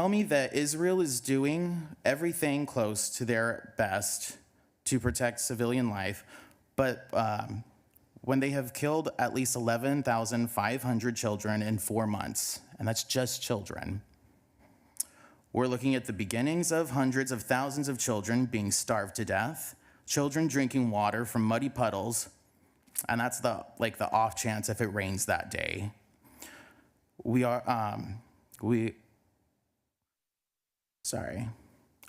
me that Israel is doing everything close to their best to protect civilian life, but when they have killed at least 11,500 children in 4 months, and that's just children. We're looking at the beginnings of hundreds of thousands of children being starved to death, children drinking water from muddy puddles, and that's the off chance if it rains that day. Why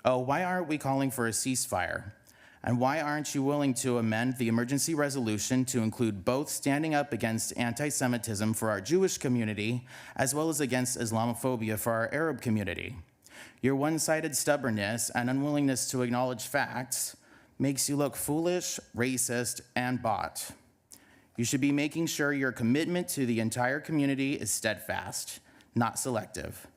aren't we calling for a ceasefire? And why aren't you willing to amend the emergency resolution to include both standing up against anti-Semitism for our Jewish community, as well as against Islamophobia for our Arab community? Your one-sided stubbornness and unwillingness to acknowledge facts makes you look foolish, racist, and bought. You should be making sure your commitment to the entire community is steadfast, not selective.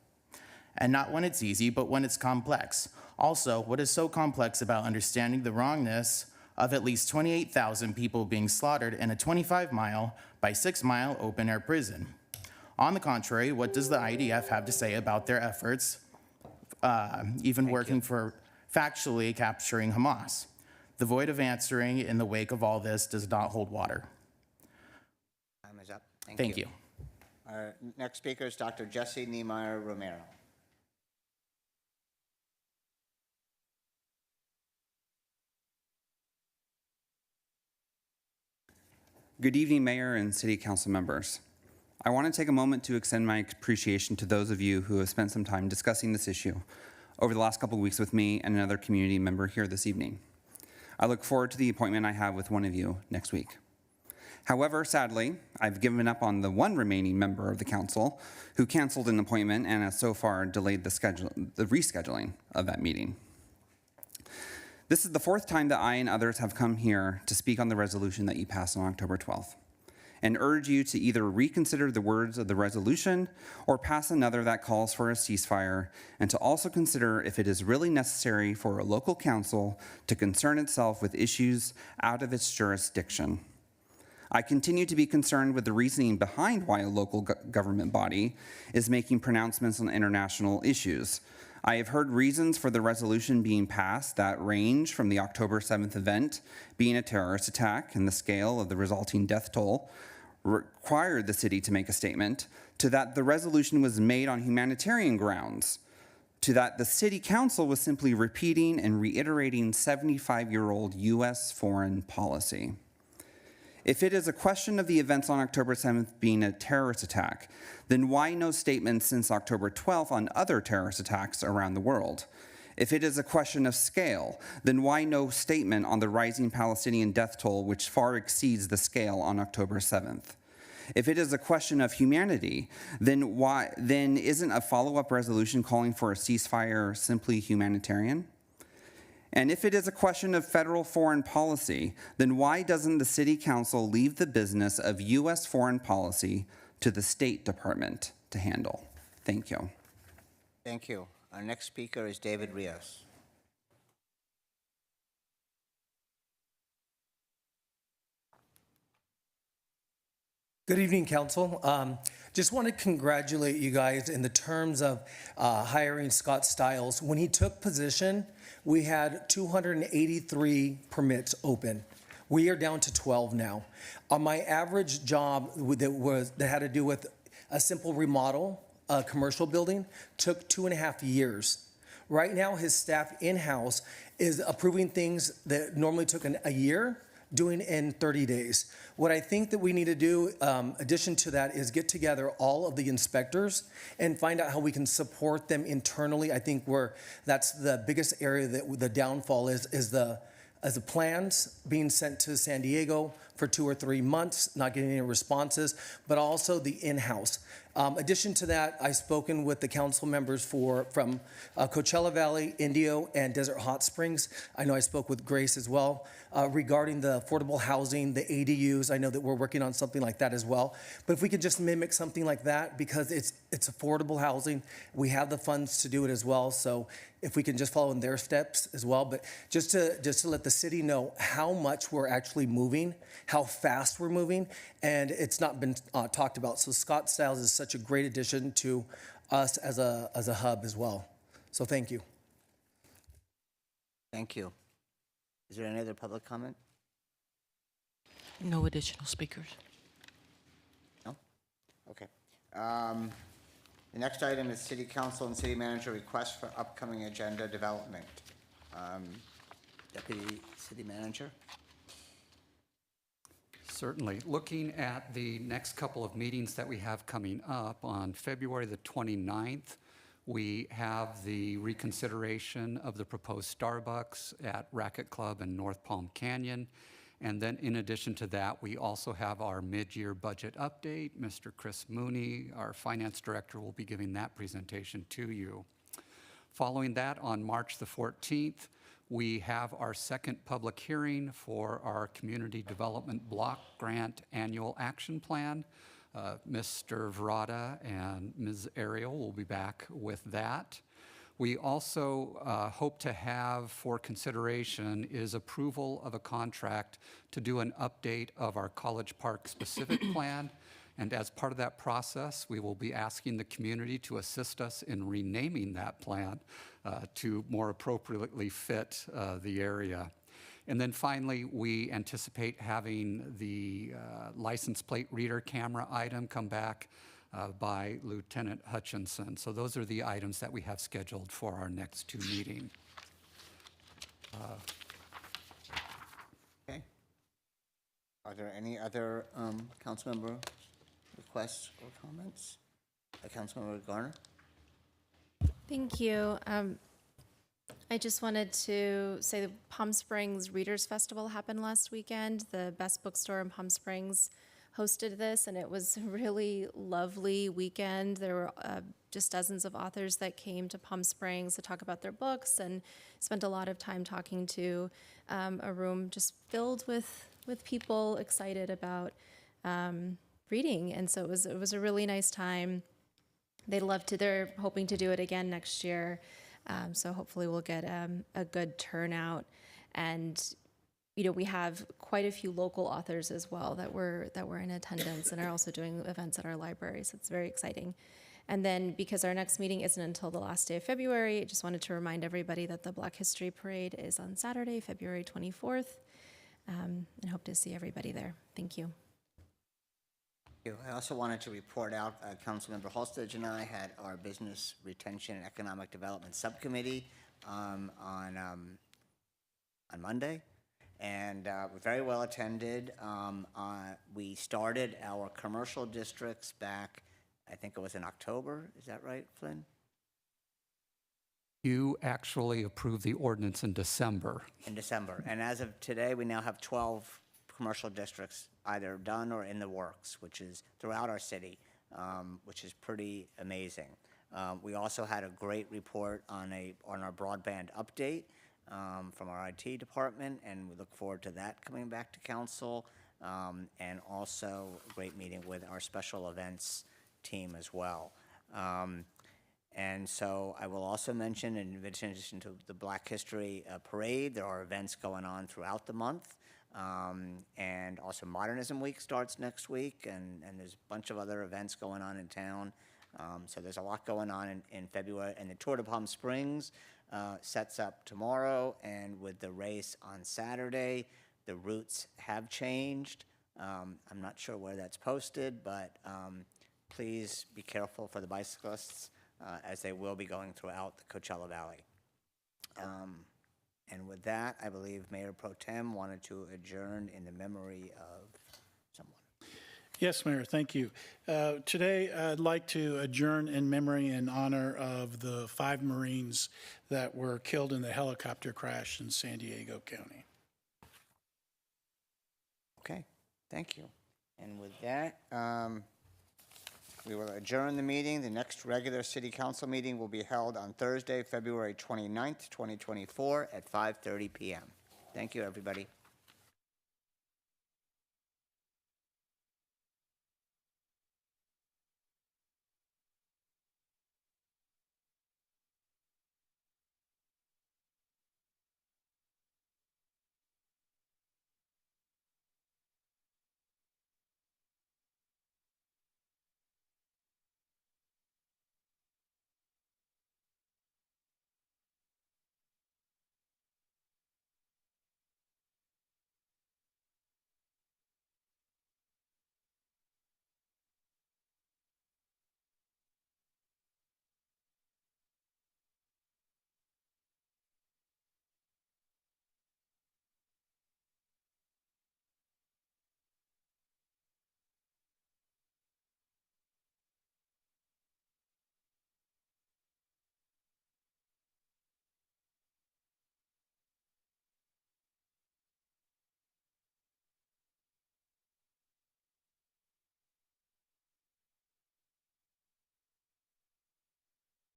And not when it's easy, but when it's complex. Also, what is so complex about understanding the wrongness of at least 28,000 people being slaughtered in a 25-mile by 6-mile open-air prison? On the contrary, what does the IDF have to say about their efforts, even working for factually capturing Hamas? The void of answering in the wake of all this does not hold water. Time is up. Thank you. Our next speaker is Dr. Jesse Niemeyer Romero. Good evening, Mayor and City Council members. I want to take a moment to extend my appreciation to those of you who have spent some time discussing this issue over the last couple of weeks with me and another community member here this evening. I look forward to the appointment I have with one of you next week. However, sadly, I've given up on the one remaining member of the council who canceled an appointment and has so far delayed the rescheduling of that meeting. This is the fourth time that I and others have come here to speak on the resolution that you passed on October 12th and urge you to either reconsider the words of the resolution or pass another that calls for a ceasefire, and to also consider if it is really necessary for a local council to concern itself with issues out of its jurisdiction. I continue to be concerned with the reasoning behind why a local government body is making pronouncements on international issues. I have heard reasons for the resolution being passed that range from the October 7th event being a terrorist attack and the scale of the resulting death toll required the city to make a statement, to that the resolution was made on humanitarian grounds, to that the city council was simply repeating and reiterating 75-year-old U.S. foreign policy. If it is a question of the events on October 7th being a terrorist attack, then why no statements since October 12th on other terrorist attacks around the world? If it is a question of scale, then why no statement on the rising Palestinian death toll, which far exceeds the scale on October 7th? If it is a question of humanity, then isn't a follow-up resolution calling for a ceasefire simply humanitarian? And if it is a question of federal foreign policy, then why doesn't the City Council leave the business of U.S. foreign policy to the State Department to handle? Thank you. Thank you. Our next speaker is David Rios. Good evening, Council. Just want to congratulate you guys in the terms of hiring Scott Stiles. When he took position, we had 283 permits open. We are down to 12 now. On my average job that had to do with a simple remodel, a commercial building, took 2.5 years. Right now, his staff in-house is approving things that normally took a year, doing in 30 days. What I think that we need to do, addition to that, is get together all of the inspectors and find out how we can support them internally. I think that's the biggest area that the downfall is the plans being sent to San Diego for 2 or 3 months, not getting any responses, but also the in-house. Addition to that, I've spoken with the council members from Coachella Valley, Indio, and Desert Hot Springs. I know I spoke with Grace as well regarding the affordable housing, the ADUs. I know that we're working on something like that as well. But if we could just mimic something like that, because it's affordable housing, we have the funds to do it as well. So if we can just follow in their steps as well, but just to let the city know how much we're actually moving, how fast we're moving, and it's not been talked about. So Scott Stiles is such a great addition to us as a hub as well. So thank you. Thank you. Is there any other public comment? No additional speakers. No? Okay. The next item is City Council and City Manager request for upcoming agenda development. Deputy City Manager? Certainly. Looking at the next couple of meetings that we have coming up, on February the 29th, We have the reconsideration of the proposed Starbucks at Racket Club in North Palm Canyon. And then in addition to that, we also have our mid-year budget update. Mr. Chris Mooney, our finance director, will be giving that presentation to you. Following that, on March the 14th, we have our second public hearing for our Community Development Block Grant Annual Action Plan. Mr. Verada and Ms. Ariel will be back with that. We also hope to have for consideration is approval of a contract to do an update of our College Park specific plan. And as part of that process, we will be asking the community to assist us in renaming that plan to more appropriately fit the area. And then finally, we anticipate having the license plate reader camera item come back by Lieutenant Hutchinson. So those are the items that we have scheduled for our next two meetings. Okay. Are there any other council member requests or comments? Councilmember Garner? Thank you. I just wanted to say the Palm Springs Readers Festival happened last weekend. The Best Bookstore in Palm Springs hosted this, and it was a really lovely weekend. There were just dozens of authors that came to Palm Springs to talk about their books, and spent a lot of time talking to a room just filled with people excited about reading. And so it was a really nice time. They're hoping to do it again next year. So hopefully we'll get a good turnout. And we have quite a few local authors as well that were in attendance and are also doing events at our library. So it's very exciting. And then because our next meeting isn't until the last day of February, I just wanted to remind everybody that the Black History Parade is on Saturday, February 24th, and hope to see everybody there. Thank you. I also wanted to report out, Councilmember Halstage and I had our Business Retention and Economic Development Subcommittee on Monday, and very well attended. We started our commercial districts back, I think it was in October. Is that right, Flynn? You actually approved the ordinance in December. In December. And as of today, we now have 12 commercial districts either done or in the works, which is throughout our city, which is pretty amazing. We also had a great report on our broadband update from our IT department, and we look forward to that coming back to council, and also a great meeting with our special events team as well. And so I will also mention, in addition to the Black History Parade, there are events going on throughout the month. And also Modernism Week starts next week, and there's a bunch of other events going on in town. So there's a lot going on in February. And the Tour de Palm Springs sets up tomorrow, and with the race on Saturday, the routes have changed. I'm not sure where that's posted, but please be careful for the bicyclists as they will be going throughout the Coachella Valley. And with that, I believe Mayor Pro Tem wanted to adjourn in the memory of someone. Yes, Mayor, thank you. Today, I'd like to adjourn in memory and honor of the 5 Marines that were killed in the helicopter crash in San Diego County. Okay, thank you. And with that, we will adjourn the meeting. The next regular city council meeting will be held on Thursday, February 29th, 2024 at 5:30 p.m. Thank you, everybody.